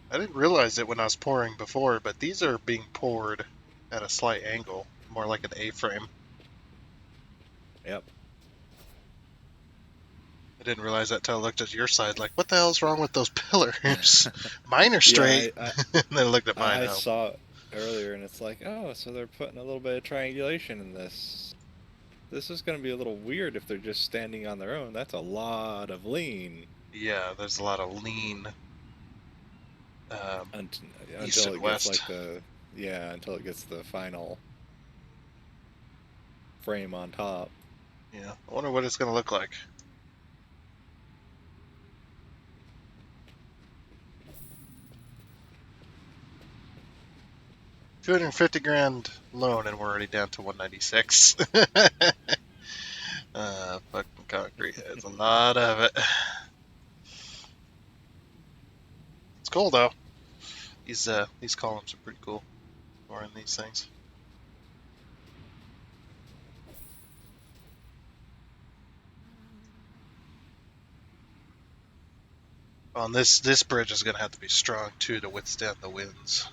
I didn't realize it when I was pouring before, but these are being poured at a slight angle, more like an A-frame. Yep. It didn't realize that till I looked at your side. Like, what the hell's wrong with those pillars? Mine are straight. Yeah, And then I looked at mine. I Oh, saw it earlier, and it's like, oh, so they're putting a little bit of triangulation in this. This is going to be a little weird if they're just standing on their own. That's a lot of lean. yeah, there's a lot of lean. Unt- East until and it gets west. like until it gets the final frame on top. Yeah, I wonder what it's going to look like. $250,000 loan, and we're already down to 196. Fucking concrete. There's a lot of it. It's cool though. These columns are pretty cool. Or in these things. On this bridge is gonna have to be strong too to withstand the winds.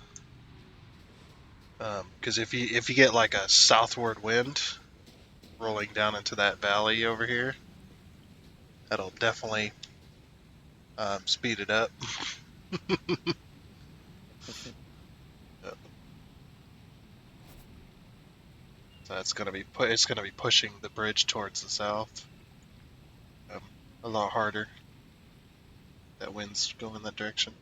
Because if you get like a southward wind rolling down into that valley over here, that'll definitely speed it up. So it's gonna be pushing the bridge towards the south a lot harder. That wind's going in that direction.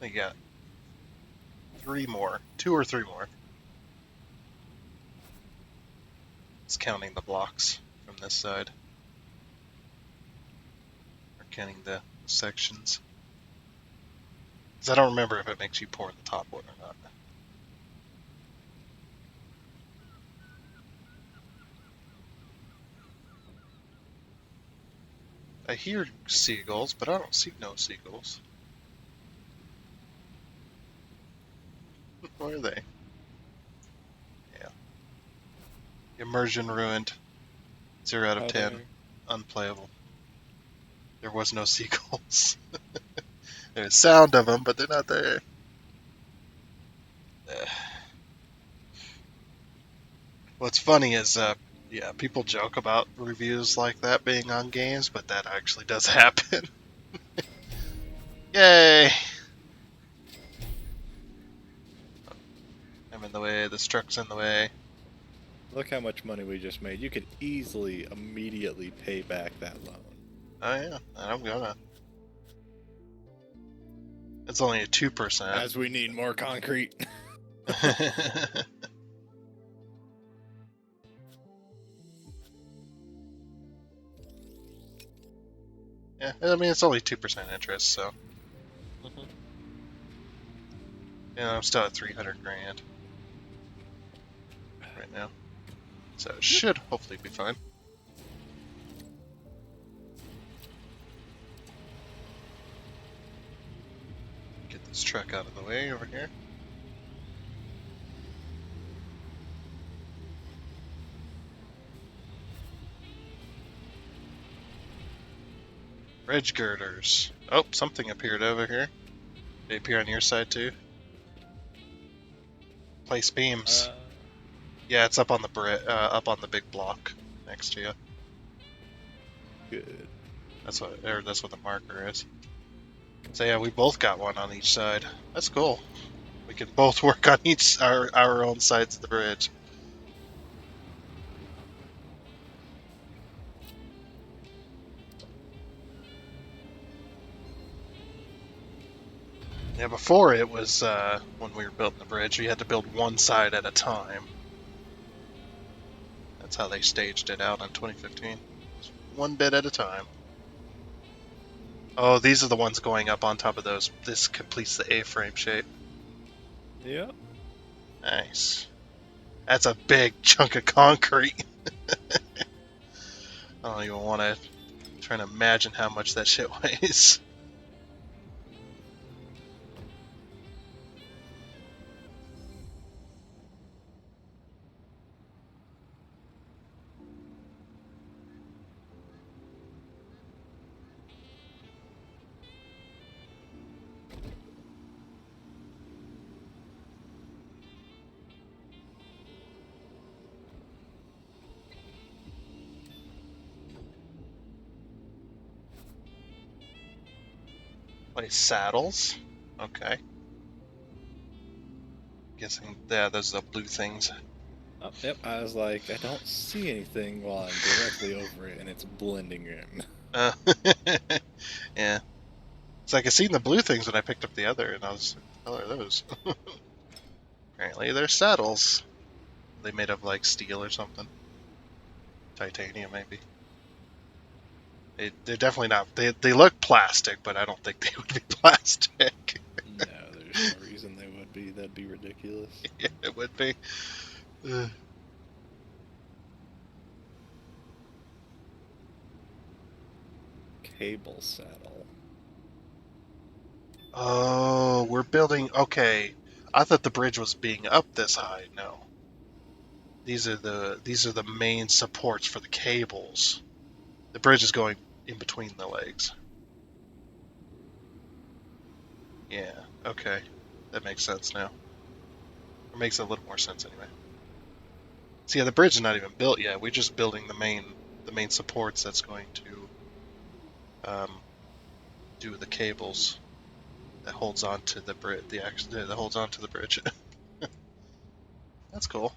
They got 2 or 3 more. It's counting the blocks from this side. Or counting the sections. Because I don't remember if it makes you pour the top one or not. I hear seagulls, but I don't see no seagulls. Where are they? Yeah. Immersion ruined. 0 out of 10. Unplayable. There was no seagulls. There's sound of them, but they're not there. What's funny is, people joke about reviews like that being on games, but that actually does happen. Yay! I'm in the way, this truck's in the way. Look how much money we just made. You could easily, immediately pay back that loan. Oh yeah, and I'm gonna. It's only a 2%. As we need more concrete. Yeah, I mean, it's only 2% interest, so. Yeah, I'm still at 300 grand right now. So it should hopefully be fine. Get this truck out of the way over here. Bridge girders. Oh, something appeared over here. Did it appear on your side too? Place beams. Yeah, it's up on the big block next to you. Good. That's what the marker is. So yeah, we both got one on each side. That's cool. We can both work on our own sides of the bridge. Yeah, before it was when we were building the bridge, we had to build one side at a time. That's how they staged it out in 2015. One bit at a time. Oh, these are the ones going up on top of those. This completes the A-frame shape. Yeah. Nice. That's a big chunk of concrete. I don't even want to try to imagine how much that shit weighs. Place saddles. Okay. Guessing, yeah, those are the blue things. Oh, yep, I was like, I don't see anything while I'm directly over it, and it's blending in. Uh, yeah. It's like I seen the blue things when I picked up the other, and I was like, what the hell are those? Apparently they're saddles. They made of like steel or something. Titanium, maybe. They're definitely not. They look plastic, but I don't think they would be plastic. No, there's no reason they would be. That'd be ridiculous. Yeah, it would be. Ugh. Cable saddle. Oh, we're building. Okay, I thought the bridge was being up this high. No, these are the main supports for the cables. The bridge is going in between the legs. Yeah. Okay, that makes sense now. It makes a little more sense anyway. So yeah, the bridge is not even built yet. We're just building the main supports that's going to do the cables that holds on to the bridge. That holds on to the bridge. That's cool.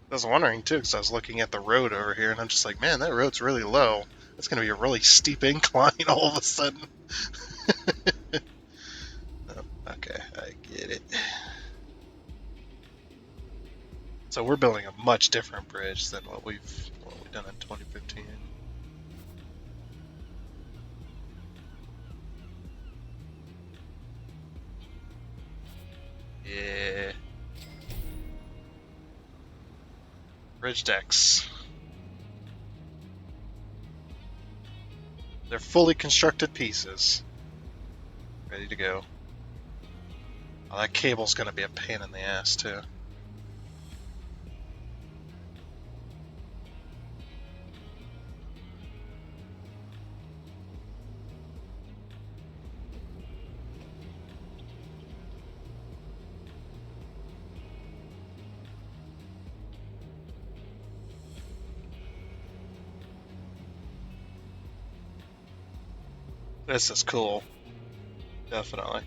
I was wondering too, because I was looking at the road over here, and I'm just like, man, that road's really low. That's going to be a really steep incline all of a sudden. Oh, okay, I get it. So we're building a much different bridge than what we've done in 2015. Yeah. Bridge decks. They're fully constructed pieces. Ready to go. Oh, that cable's gonna be a pain in the ass too. This is cool. Definitely.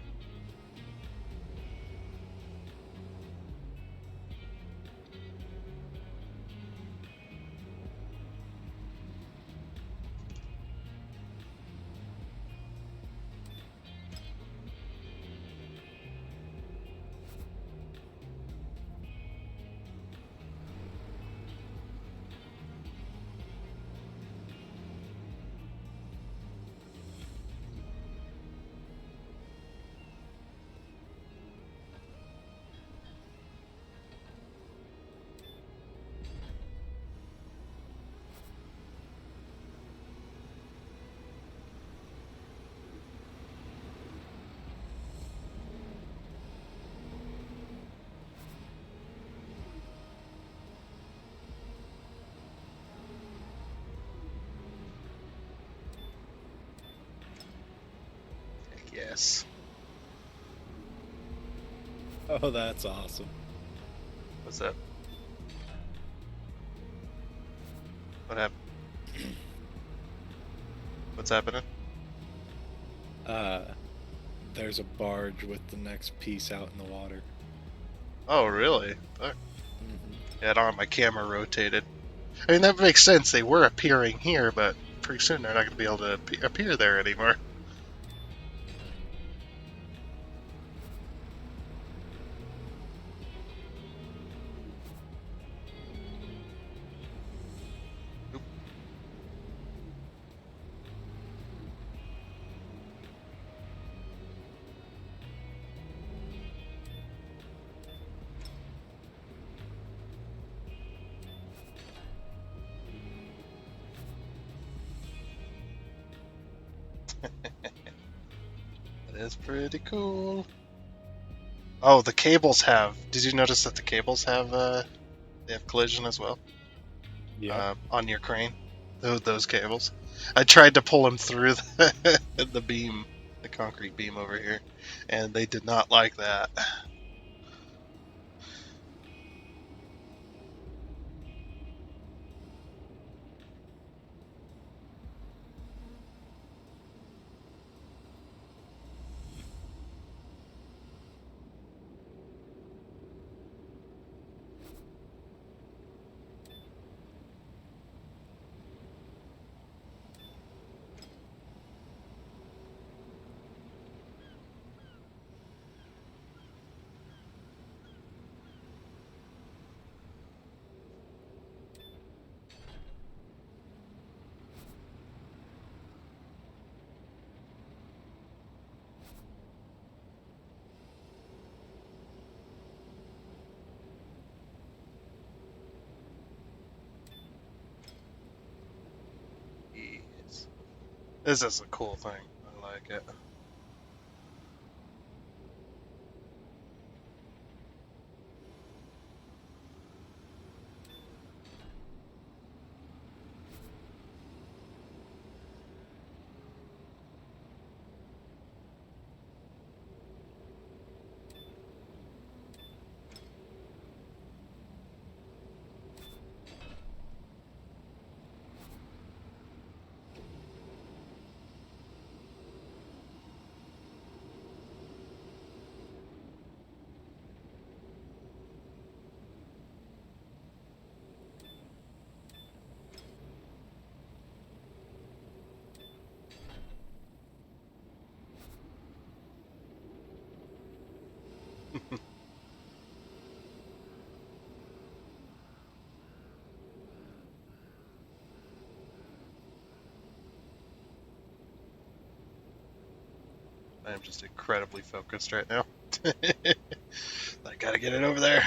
Yes. Oh, that's awesome. What's that? What happened? What's happening? There's a barge with the next piece out in the water. Oh, really? Fuck. Mm-hmm. Yeah, I don't have my camera rotated. I mean, that makes sense. They were appearing here, but pretty soon they're not going to be able to appear there anymore. Oop. That is pretty cool. Oh, the cables have. Did you notice that the cables have they have collision as well? Yeah. on your crane. Those cables. I tried to pull them through the beam, the concrete beam over here, and they did not like that. Yes. This is a cool thing. I like it. I am just incredibly focused right now. I gotta get it over there.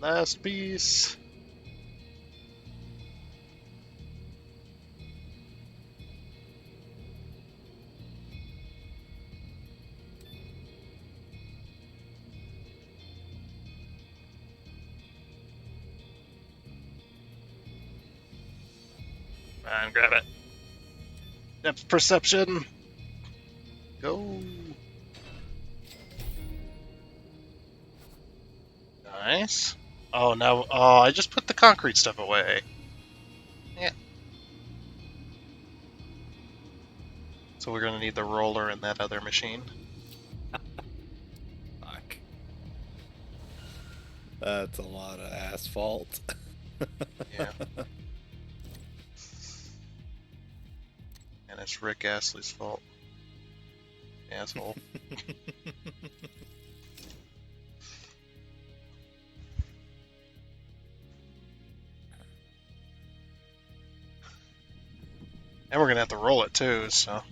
Last piece. And grab it. Depth perception. Go. Nice. Oh, now. Oh, I just put the concrete stuff away. Yeah. So we're gonna need the roller in that other machine. Fuck. That's a lot of asphalt. Yeah. And it's Rick Astley's fault. Asshole. And we're gonna have to roll it too, so.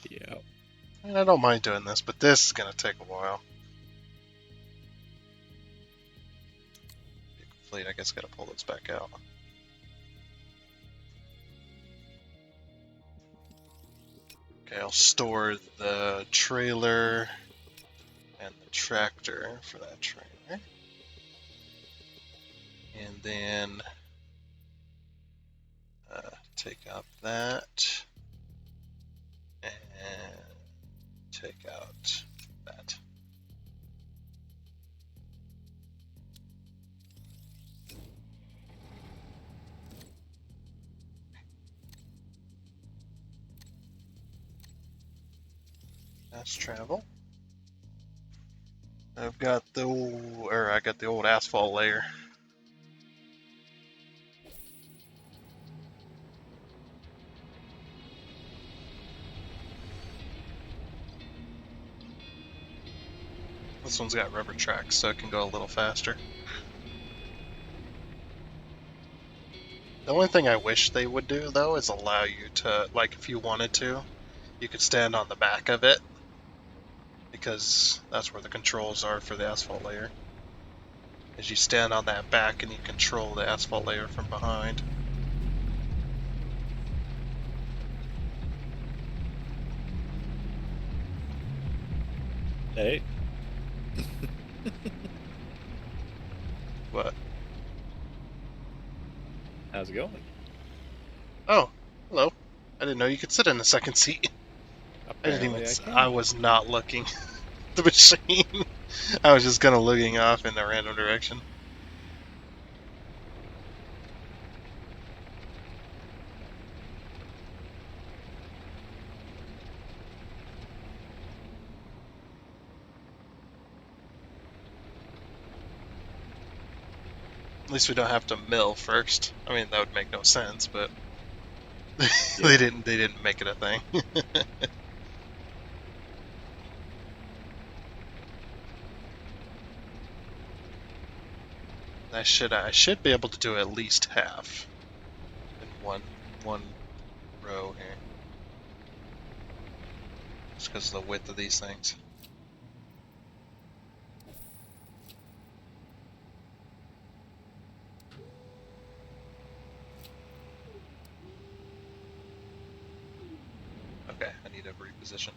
Yeah. And I don't mind doing this, but this is gonna take a while. Fleet, I guess, gotta pull this back out. Okay, I'll store the trailer and the tractor for that trailer. And then take out that and take out that. Fast travel. I've got the old asphalt layer. This one's got rubber tracks, so it can go a little faster. The only thing I wish they would do, though, is allow you to, like, if you wanted to, you could stand on the back of it, because that's where the controls are for the asphalt layer. Is you stand on that back and you control the asphalt layer from behind. Hey, What? how's it going? Oh, hello. I didn't know you could sit in the second seat. I didn't even. Apparently I was not looking at the machine. I was just kind of looking off in a random direction. At least we don't have to mill first. I mean, that would make no sense, but they didn't. They didn't make it a thing. I should be able to do at least half in one row here, just because of the width of these things. Okay, I need to reposition.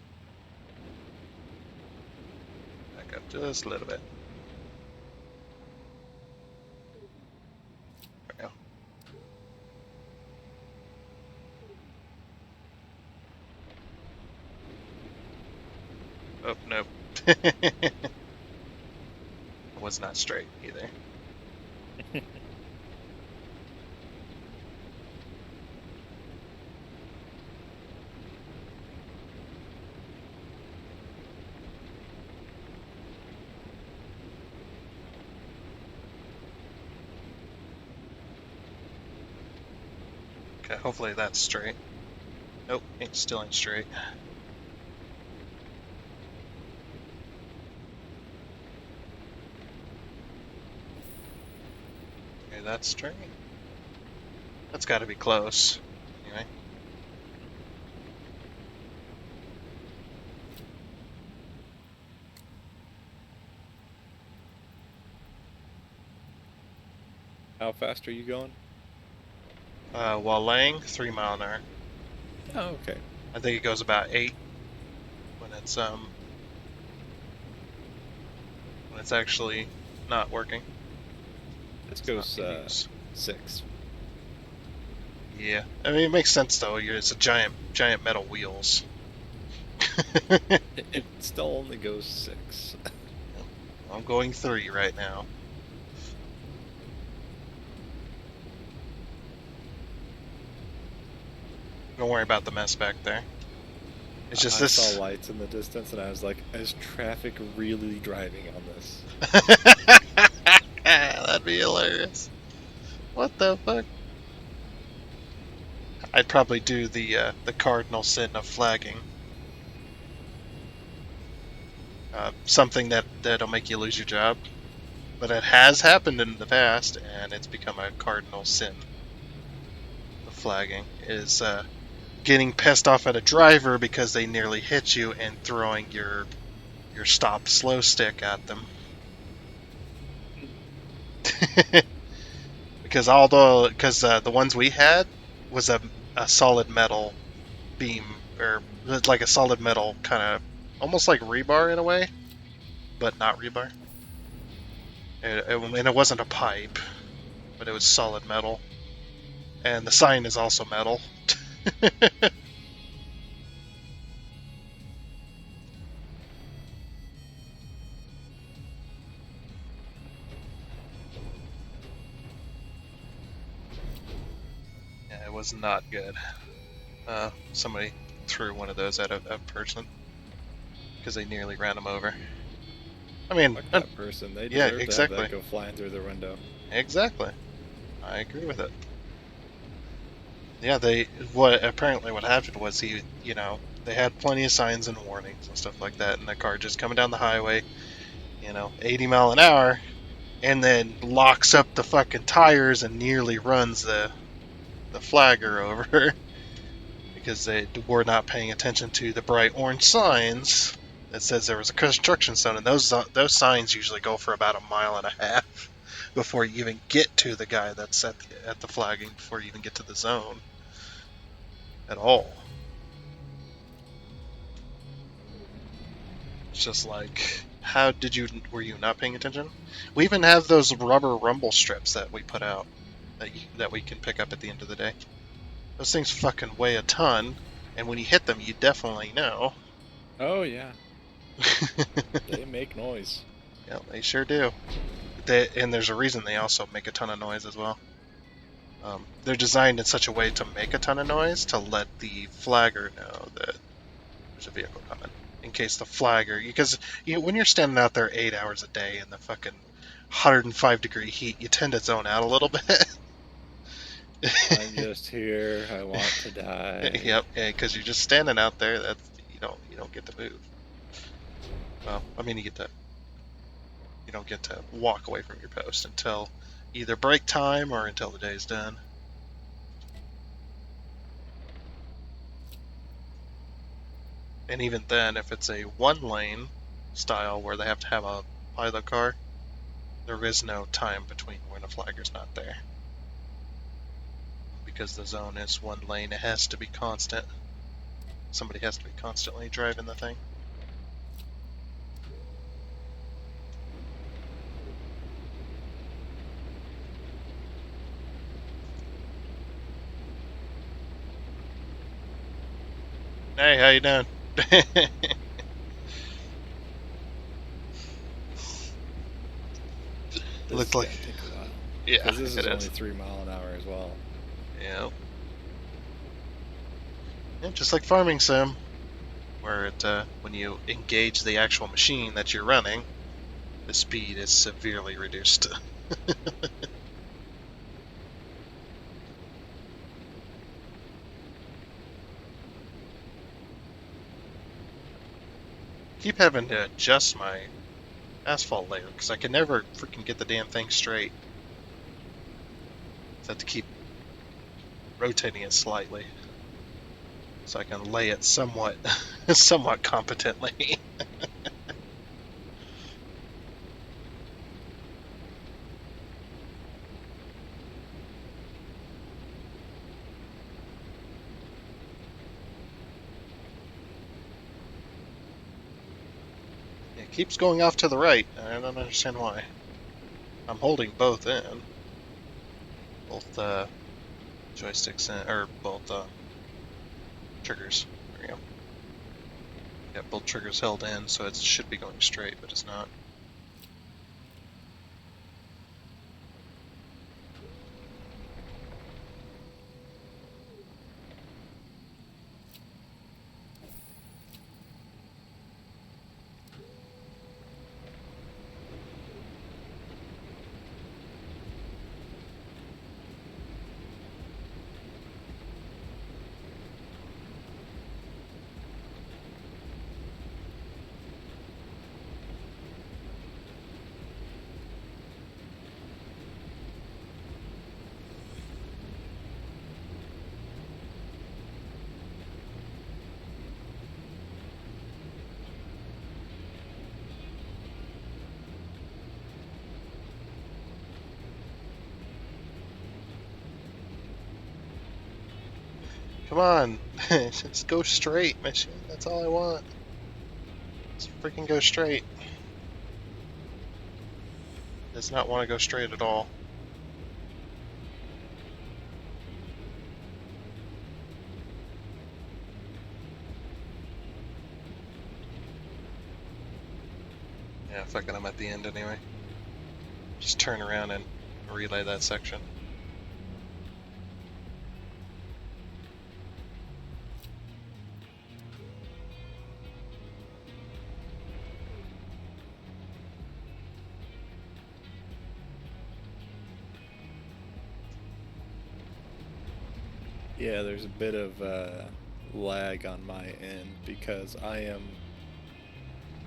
Back up just a little bit. There we go. Oh, nope. It was not straight either. Okay, hopefully that's straight. Nope, it still ain't straight. Okay, that's straight. That's got to be close. Anyway. How fast are you going? While laying, 3 mile an hour. Oh, okay. I think it goes about 8 when it's actually not working. This It's goes not in use. 6. Yeah, I mean it makes sense though. It's a giant metal wheels. It still only goes 6. I'm going 3 right now. Don't worry about the mess back there. It's just I this. saw lights in the distance, and I was like, "Is traffic really driving on this?" That'd be hilarious. What the fuck? I'd probably do the cardinal sin of flagging. Something that'll make you lose your job. But it has happened in the past, and it's become a cardinal sin. The flagging is getting pissed off at a driver because they nearly hit you and throwing your stop slow stick at them. Because the ones we had was a solid metal beam, or like a solid metal kind of almost like rebar in a way, but not rebar. And it wasn't a pipe, but it was solid metal. And the sign is also metal. Yeah, it was not good. Somebody threw one of those at a person because they nearly ran him over. I mean, Fuck that person. They yeah, deserve exactly. to have that go flying through the window. Exactly. I agree with it. Yeah, apparently what happened was they had plenty of signs and warnings and stuff like that, and the car just coming down the highway, 80 mile an hour, and then locks up the fucking tires and nearly runs the the flagger over because they were not paying attention to the bright orange signs that says there was a construction zone, and those signs usually go for about 1.5 miles before you even get to the guy that's at the flagging, before you even get to the zone at all. It's just like, were you not paying attention? We even have those rubber rumble strips that we put out that we can pick up at the end of the day. Those things fucking weigh a ton, and when you hit them, you definitely know. Oh yeah, they make noise. Yeah, they sure do. And there's a reason they also make a ton of noise as well. They're designed in such a way to make a ton of noise to let the flagger know that there's a vehicle coming. In case the flagger, because when you're standing out there 8 hours a day in the fucking 105-degree heat, you tend to zone out a little bit. I'm just here. I want to die. Yep, because you're just standing out there. That's you don't get to move. Well, I mean, you don't get to walk away from your post until either break time or until the day's done. And even then, if it's a one-lane style where they have to have a pilot car, there is no time between when a flagger's not there. Because the zone is one lane, it has to be constant. Somebody has to be constantly driving the thing. Hey, how you doing? Looked like, take a while. yeah, Because this is it only is. 3 mile an hour as well. Yeah. Yeah, just like Farming Sim, where when you engage the actual machine that you're running, the speed is severely reduced. Keep having to adjust my asphalt layer because I can never freaking get the damn thing straight. So I have to keep rotating it slightly so I can lay it somewhat competently. It keeps going off to the right. I don't understand why. I'm holding both in. Both joysticks in, or both triggers. There we go. Got both triggers held in, so it should be going straight, but it's not. Come on, just go straight, mission. That's all I want. Just freaking go straight. Does not want to go straight at all. Yeah, fuck it, I'm at the end anyway. Just turn around and relay that section. Yeah, there's a bit of lag on my end because I am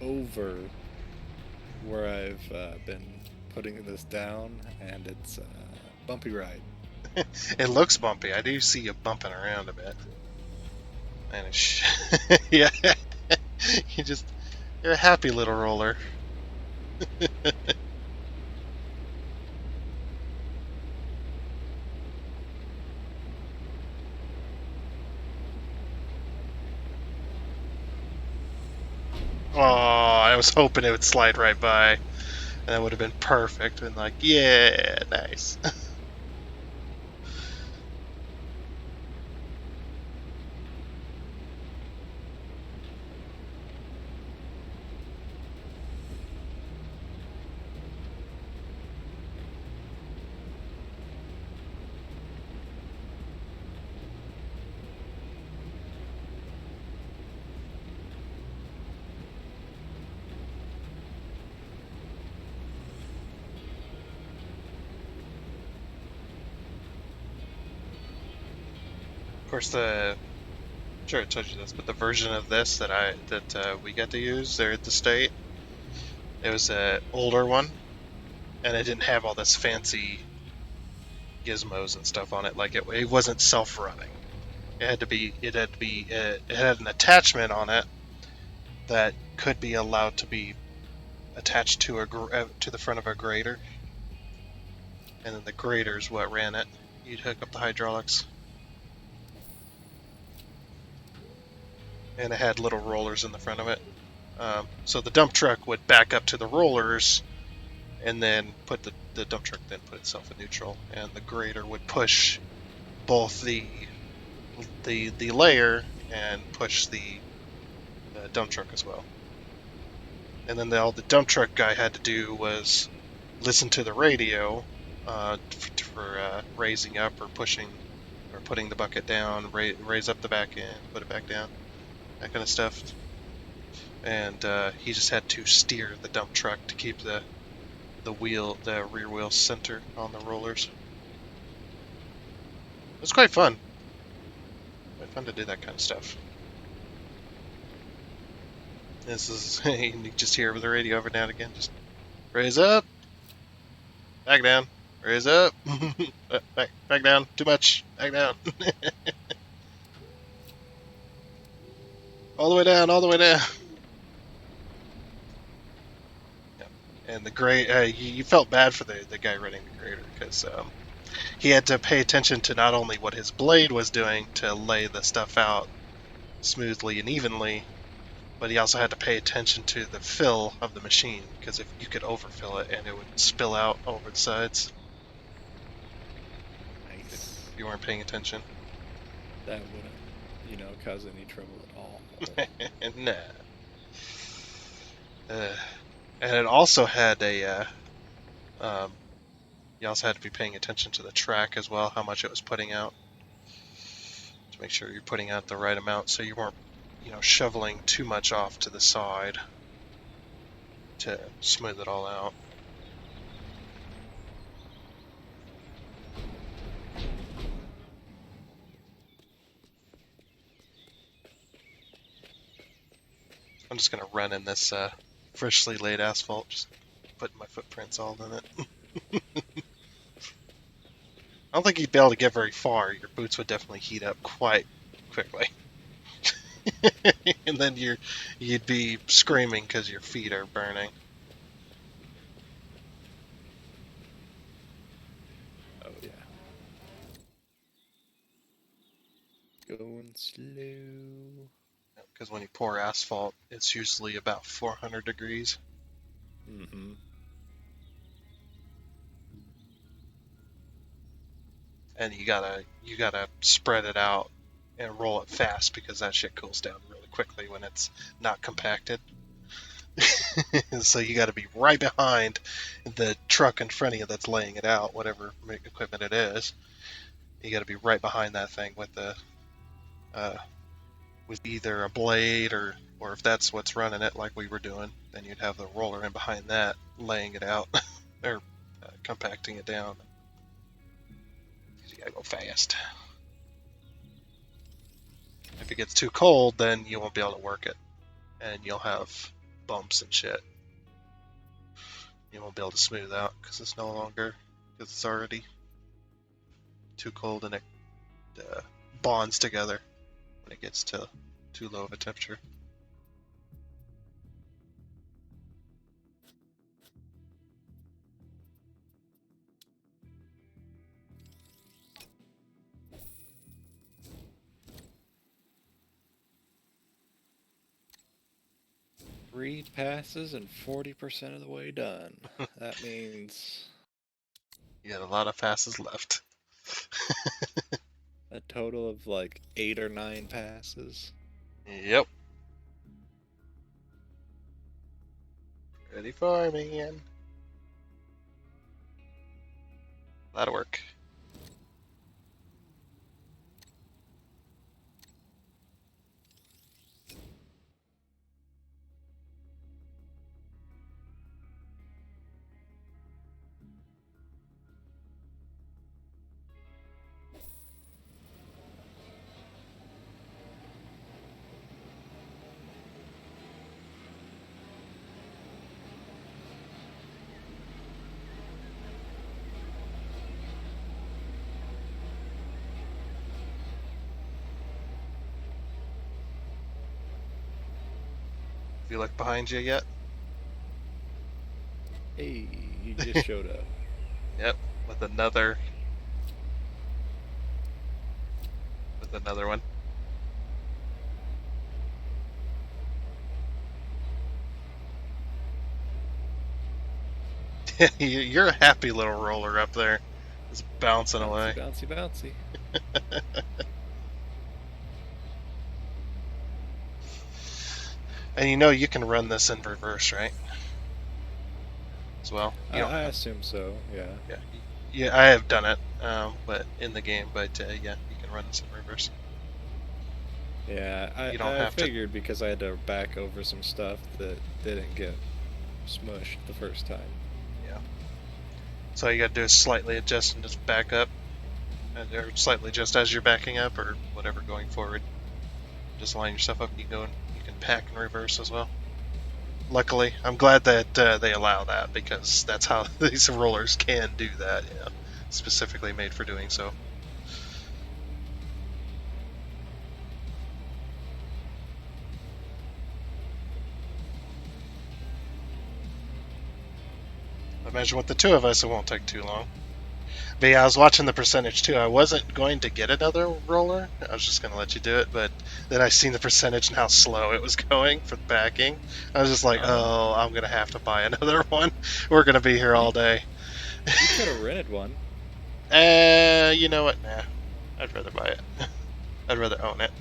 over where I've been putting this down, and it's a bumpy ride. It looks bumpy. I do see you bumping around a bit. And yeah, you're a happy little roller. Oh, I was hoping it would slide right by. And that would have been perfect. And like, yeah, nice. Of course, sure I told you this, but the version of this that we get to use there at the state, it was an older one, and it didn't have all this fancy gizmos and stuff on it. Like it wasn't self-running. It had an attachment on it that could be allowed to be attached to to the front of a grader, and then the grader's what ran it. You'd hook up the hydraulics, and it had little rollers in the front of it. So the dump truck would back up to the rollers, and then the dump truck then put itself in neutral, and the grader would push both the layer and push the dump truck as well. And then all the dump truck guy had to do was listen to the radio for raising up or pushing or putting the bucket down, raise up the back end, put it back down, that kind of stuff. And he just had to steer the dump truck to keep the rear wheel center on the rollers. It was quite fun. Quite fun to do that kind of stuff. This is you just hear over the radio every now and again, just raise up, back down, raise up, back down, too much, back down. All the way down, all the way down. And you felt bad for the guy running the grader, because he had to pay attention to not only what his blade was doing to lay the stuff out smoothly and evenly, but he also had to pay attention to the fill of the machine, because if you could overfill it and it would spill out over the sides Nice. if you weren't paying attention. That wouldn't, cause any trouble at all. Nah. And it also had you also had to be paying attention to the track as well, how much it was putting out, to make sure you're putting out the right amount, so you weren't, shoveling too much off to the side to smooth it all out. I'm just gonna run in this freshly laid asphalt, just putting my footprints all in it. I don't think you'd be able to get very far. Your boots would definitely heat up quite quickly. And then you'd be screaming because your feet are burning. Oh yeah. Going slow. Because when you pour asphalt, it's usually about 400 degrees. Mm-hmm. And you gotta spread it out and roll it fast, because that shit cools down really quickly when it's not compacted. So you got to be right behind the truck in front of you that's laying it out, whatever equipment it is. You got to be right behind that thing with either a blade or if that's what's running it, like we were doing, then you'd have the roller in behind that, laying it out or compacting it down. You gotta go fast. If it gets too cold, then you won't be able to work it, and you'll have bumps and shit. You won't be able to smooth out because it's already too cold and it bonds together when it gets to too low of a temperature. Three passes and 40% of the way done. That means You got a lot of passes left. a total of like 8 or 9 passes. Yep. Ready for man. That'll work. Have you looked behind you yet? Hey, you just showed up. Yep. With another one. You're a happy little roller up there. Just bouncing away. Bouncy, bouncy. And you know you can run this in reverse, right? As well. You don't I assume so, yeah. Yeah, I have done it, but in the game. But yeah, you can run this in reverse. Yeah, You don't I have to- figured because I had to back over some stuff that didn't get smushed the first time. So all you gotta do is slightly adjust and just back up, or slightly adjust as you're backing up, or whatever going forward. Just line yourself up. You can pack in reverse as well. Luckily, I'm glad that they allow that, because that's how these rollers can do that. You know, specifically made for doing so. I imagine with the two of us, it won't take too long. But yeah, I was watching the percentage too. I wasn't going to get another roller. I was just going to let you do it. But then I seen the percentage and how slow it was going for the packing. I was just like, oh, I'm going to have to buy another one. We're going to be here all day. You could have rented one. You know what? Nah. I'd rather buy it. I'd rather own it.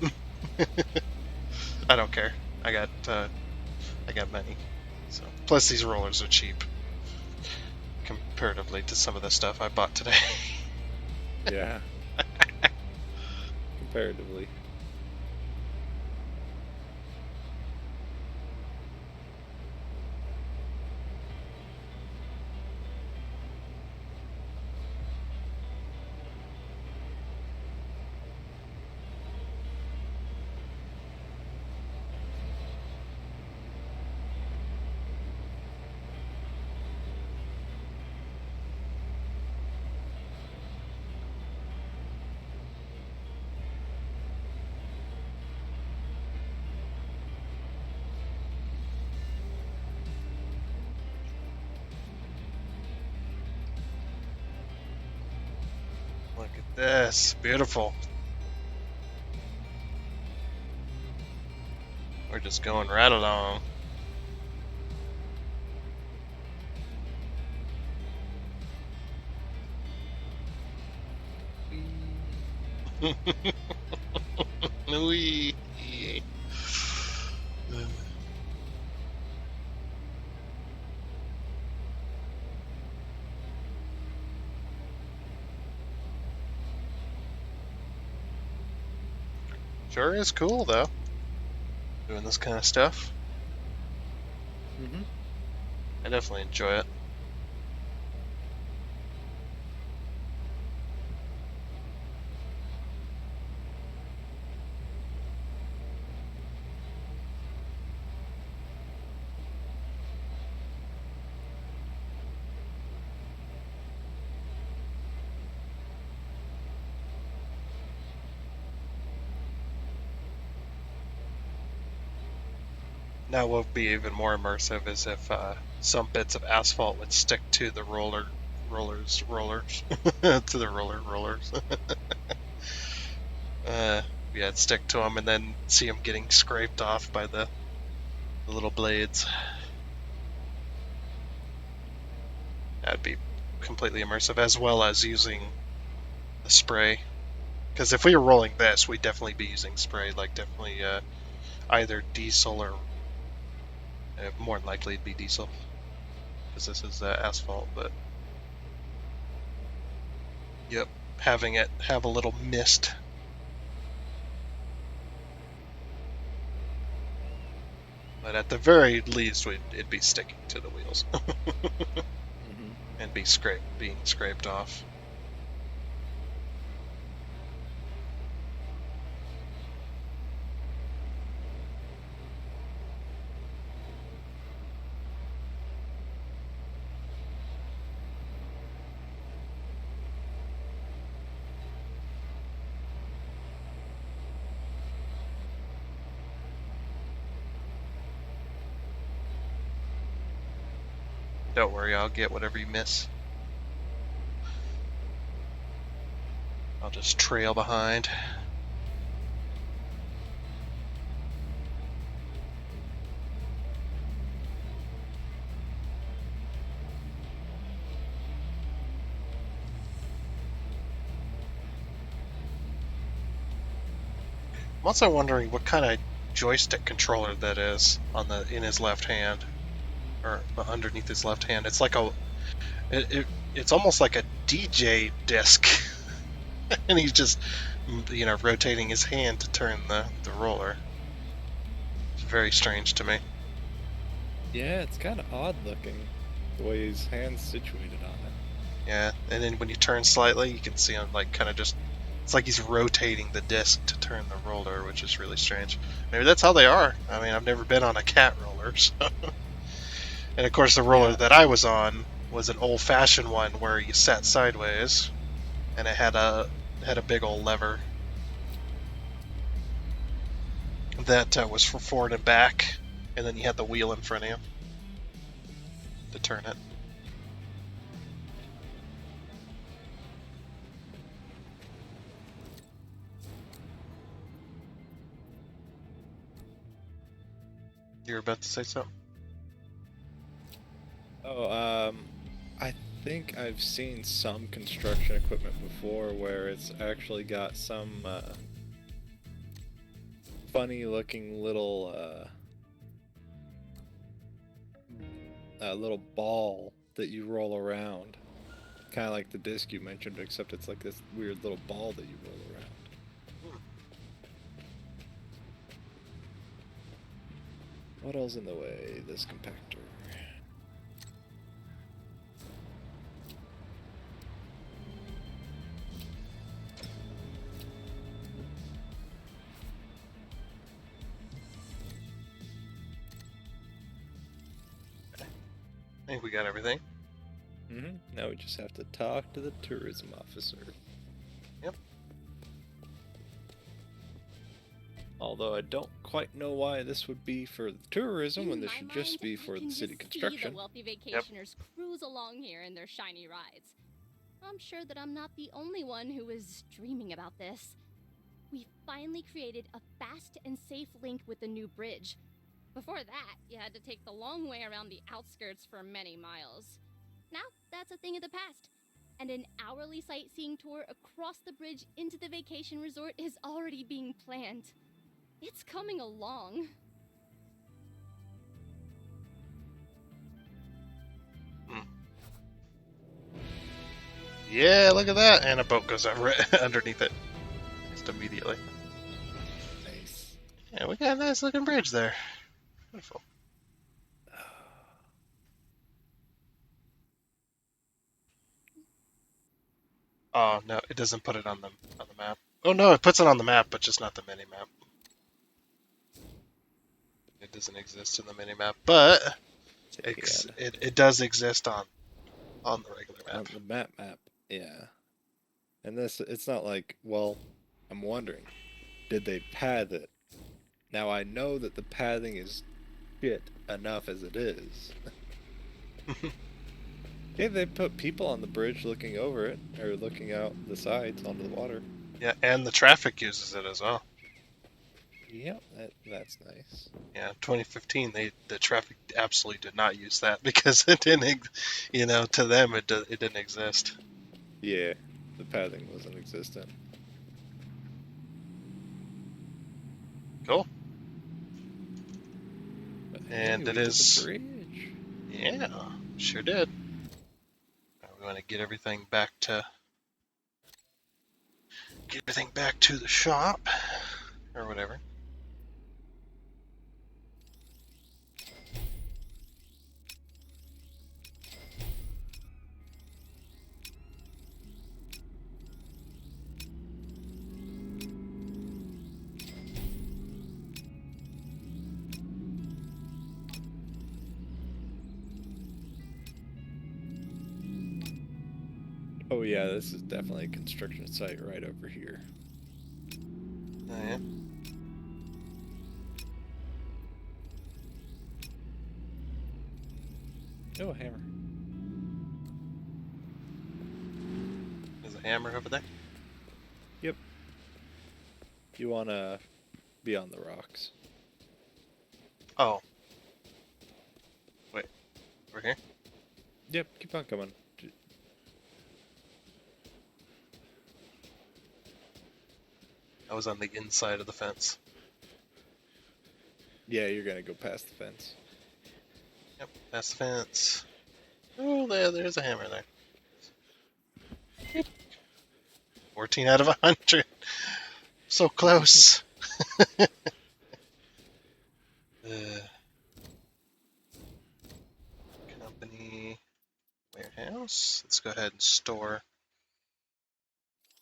I don't care. I got money. So plus these rollers are cheap comparatively to some of the stuff I bought today. Yeah. Comparatively. Look at this. Beautiful. We're just going right along. Wee. Sure is cool though. Doing this kind of stuff. Mm-hmm. I definitely enjoy it. Now, what would be even more immersive is if some bits of asphalt would stick to the rollers, to the rollers. Yeah, it'd stick to them and then see them getting scraped off by the little blades. That'd be completely immersive, as well as using the spray. Because if we were rolling this, we'd definitely be using spray, like definitely either diesel or more than likely it'd be diesel, because this is asphalt. But yep, having it have a little mist. But at the very least, it'd be sticking to the wheels and being scraped off. Don't worry, I'll get whatever you miss. I'll just trail behind. I'm also wondering what kind of joystick controller that is in his left hand, or underneath his left hand. It's like it's almost like a DJ disc, and he's just rotating his hand to turn the roller. It's very strange to me. Yeah, it's kind of odd looking, the way his hand's situated on it. Yeah, and then when you turn slightly, you can see him like kind of just. It's like he's rotating the disc to turn the roller, which is really strange. Maybe that's how they are. I mean, I've never been on a cat roller, so. And of course, the roller that I was on was an old-fashioned one where you sat sideways, and it had a big old lever that was for forward and back, and then you had the wheel in front of you to turn it. You were about to say something? Oh, I think I've seen some construction equipment before where it's actually got some funny looking little little ball that you roll around. Kind of like the disc you mentioned, except it's like this weird little ball that you roll around. What else in the way? This compactor. I think we got everything. Now we just have to talk to the tourism officer. Yep. Although I don't quite know why this would be for the tourism when this should just be for the city construction. The wealthy vacationers cruise along here in their shiny rides. I'm sure that I'm not the only one who is dreaming about this. We finally created a fast and safe link with the new bridge. Before that, you had to take the long way around the outskirts for many miles. Now, that's a thing of the past. And an hourly sightseeing tour across the bridge into the vacation resort is already being planned. It's coming along. Yeah, look at that! And a boat goes over underneath it. Just immediately. Nice. Yeah, we got a nice looking bridge there. Beautiful. Oh no, it doesn't put it on the map. Oh no, it puts it on the map, but just not the mini map. It doesn't exist in the mini map, but it does exist on the regular map. On the map, yeah. And it's not like, well, I'm wondering, did they path it? Now I know that the pathing is shit enough as it is. Okay, they put people on the bridge looking over it, or looking out the sides onto the water. Yeah, and the traffic uses it as well. Yep, that's nice. Yeah, 2015, the traffic absolutely did not use that because it didn't, to them it didn't exist. Yeah, the pathing wasn't existent. Cool. But And hey, it we did is- the bridge. Yeah, sure did. We want to get everything back to the shop or whatever. Oh yeah, this is definitely a construction site right over here. Oh, yeah. Oh, a hammer. There's a hammer over there. Yep. You wanna be on the rocks. Oh. Wait. Over here? Yep, keep on coming. I was on the inside of the fence. Yeah, you're gonna go past the fence. Yep, past the fence. Oh, there's a hammer there. 14 out of 100. So close. Company warehouse. Let's go ahead and store.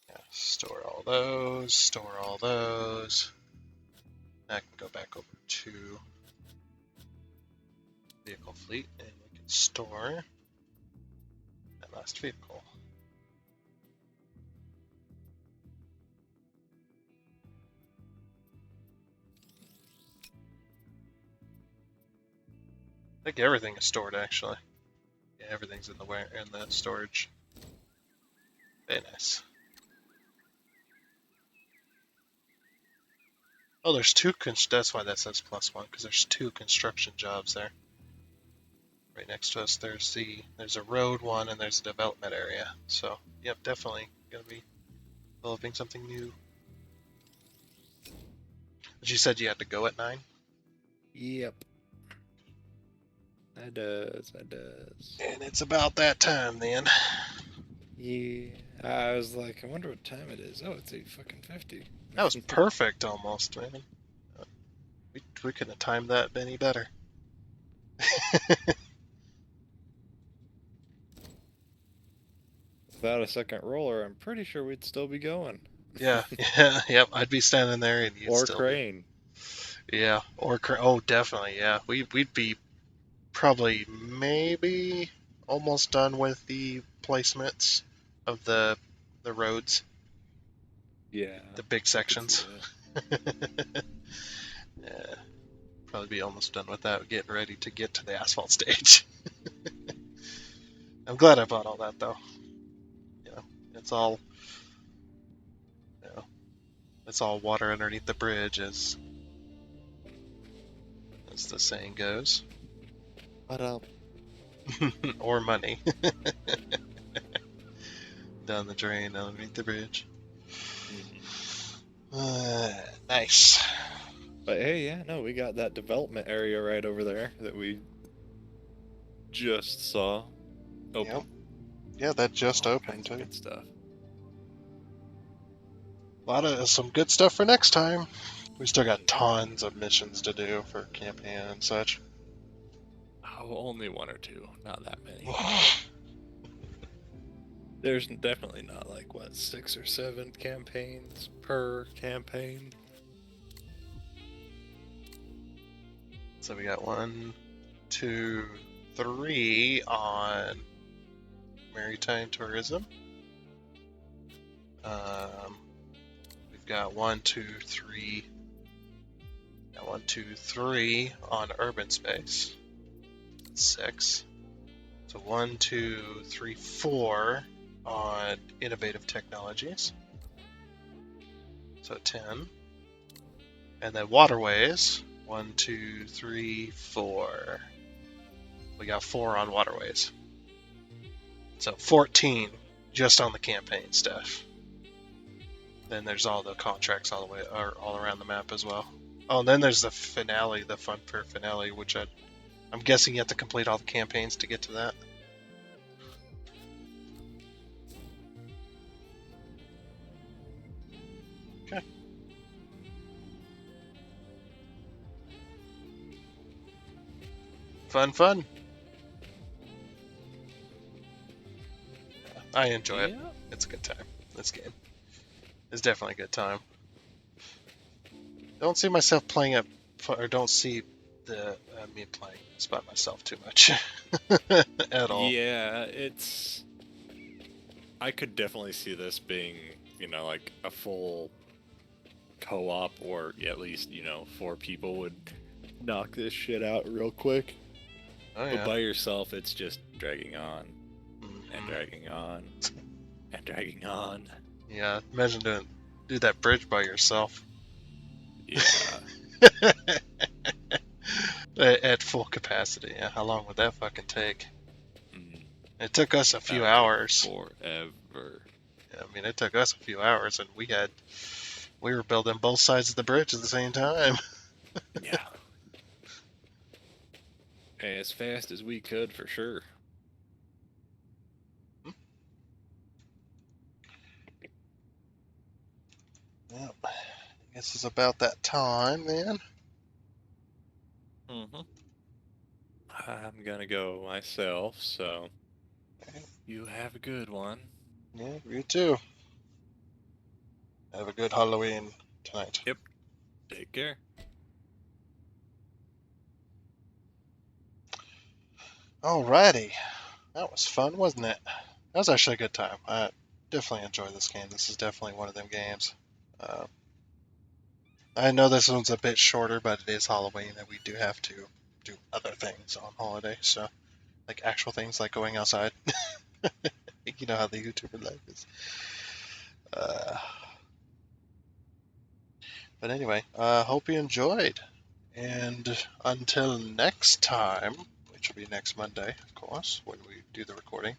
Yeah, store all those. Store all those. I can go back over to vehicle fleet and we can store that last vehicle. I think everything is stored actually. Yeah, everything's in the storage. Very nice. Oh, there's two. That's why that says +1 because there's two construction jobs there. Right next to us, there's a road one and there's a development area. So, yep, definitely gonna be developing something new. But you said you had to go at 9. Yep. That does. And it's about that time then. Yeah. I was like, I wonder what time it is. Oh, it's 8:50. That was perfect almost, man. We couldn't have timed that any better. Without a second roller, I'm pretty sure we'd still be going. Yeah, yep. I'd be standing there and you'd Or still crane. Yeah, or crane. Oh, definitely, yeah. We'd be probably maybe almost done with the placements of the roads, Yeah. the big I could see sections. that. Yeah, probably be almost done with that, getting ready to get to the asphalt stage. I'm glad I bought all that though. It's all, it's all water underneath the bridge, as the saying goes, What up? or money down the drain underneath the bridge. Nice. But hey, yeah, no, we got that development area right over there that we just saw open. Yep. Yeah, that just All opened kinds of too. good stuff. Some good stuff for next time. We still got tons of missions to do for campaign and such. Oh, only one or two, not that many. There's definitely not like 6 or 7 campaigns per campaign. So we got 1, 2, 3 on maritime tourism. We've got 1, 2, 3 got 1, 2, 3 on urban space. 6. So 1, 2, 3, 4 on innovative technologies. So 10. And then waterways. 1, 2, 3, 4. We got 4 on waterways. So 14 just on the campaign stuff. Then there's all the contracts all the way or all around the map as well. Oh, and then there's the finale, the Funfair finale, which I'm guessing you have to complete all the campaigns to get to that. Okay. Fun. I enjoy it. It's a good time. This game is definitely a good time. Don't see myself playing it, or don't see me playing this by myself too much at all. Yeah, I could definitely see this being, like a full co-op, or at least, 4 people would knock this shit out real quick. Oh But yeah. by yourself, it's just dragging on and Mhm. dragging on and dragging on. Yeah, imagine do that bridge by yourself. Yeah. At full capacity. Yeah, how long would that fucking take? Mm, It took us a few that would take hours. forever. Yeah, I mean, it took us a few hours, and we were building both sides of the bridge at the same time. Yeah. As fast as we could, for sure. Yep. I guess it's about that time then. Mm-hmm. I'm gonna go myself, so Okay. you have a good one. Yeah, you too. Have a good Halloween tonight. Yep. Take care. Alrighty. That was fun, wasn't it? That was actually a good time. I definitely enjoyed this game. This is definitely one of them games. I know this one's a bit shorter, but it is Halloween, and we do have to do other things on holiday. So, like actual things like going outside. You know how the YouTuber life is. But anyway, hope you enjoyed. And until next time, which will be next Monday, of course, when we do the recording,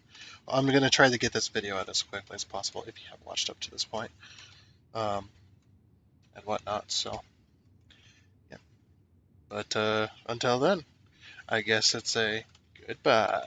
I'm going to try to get this video out as quickly as possible if you have watched up to this point, and whatnot. So, yeah. But until then, I guess it's a goodbye.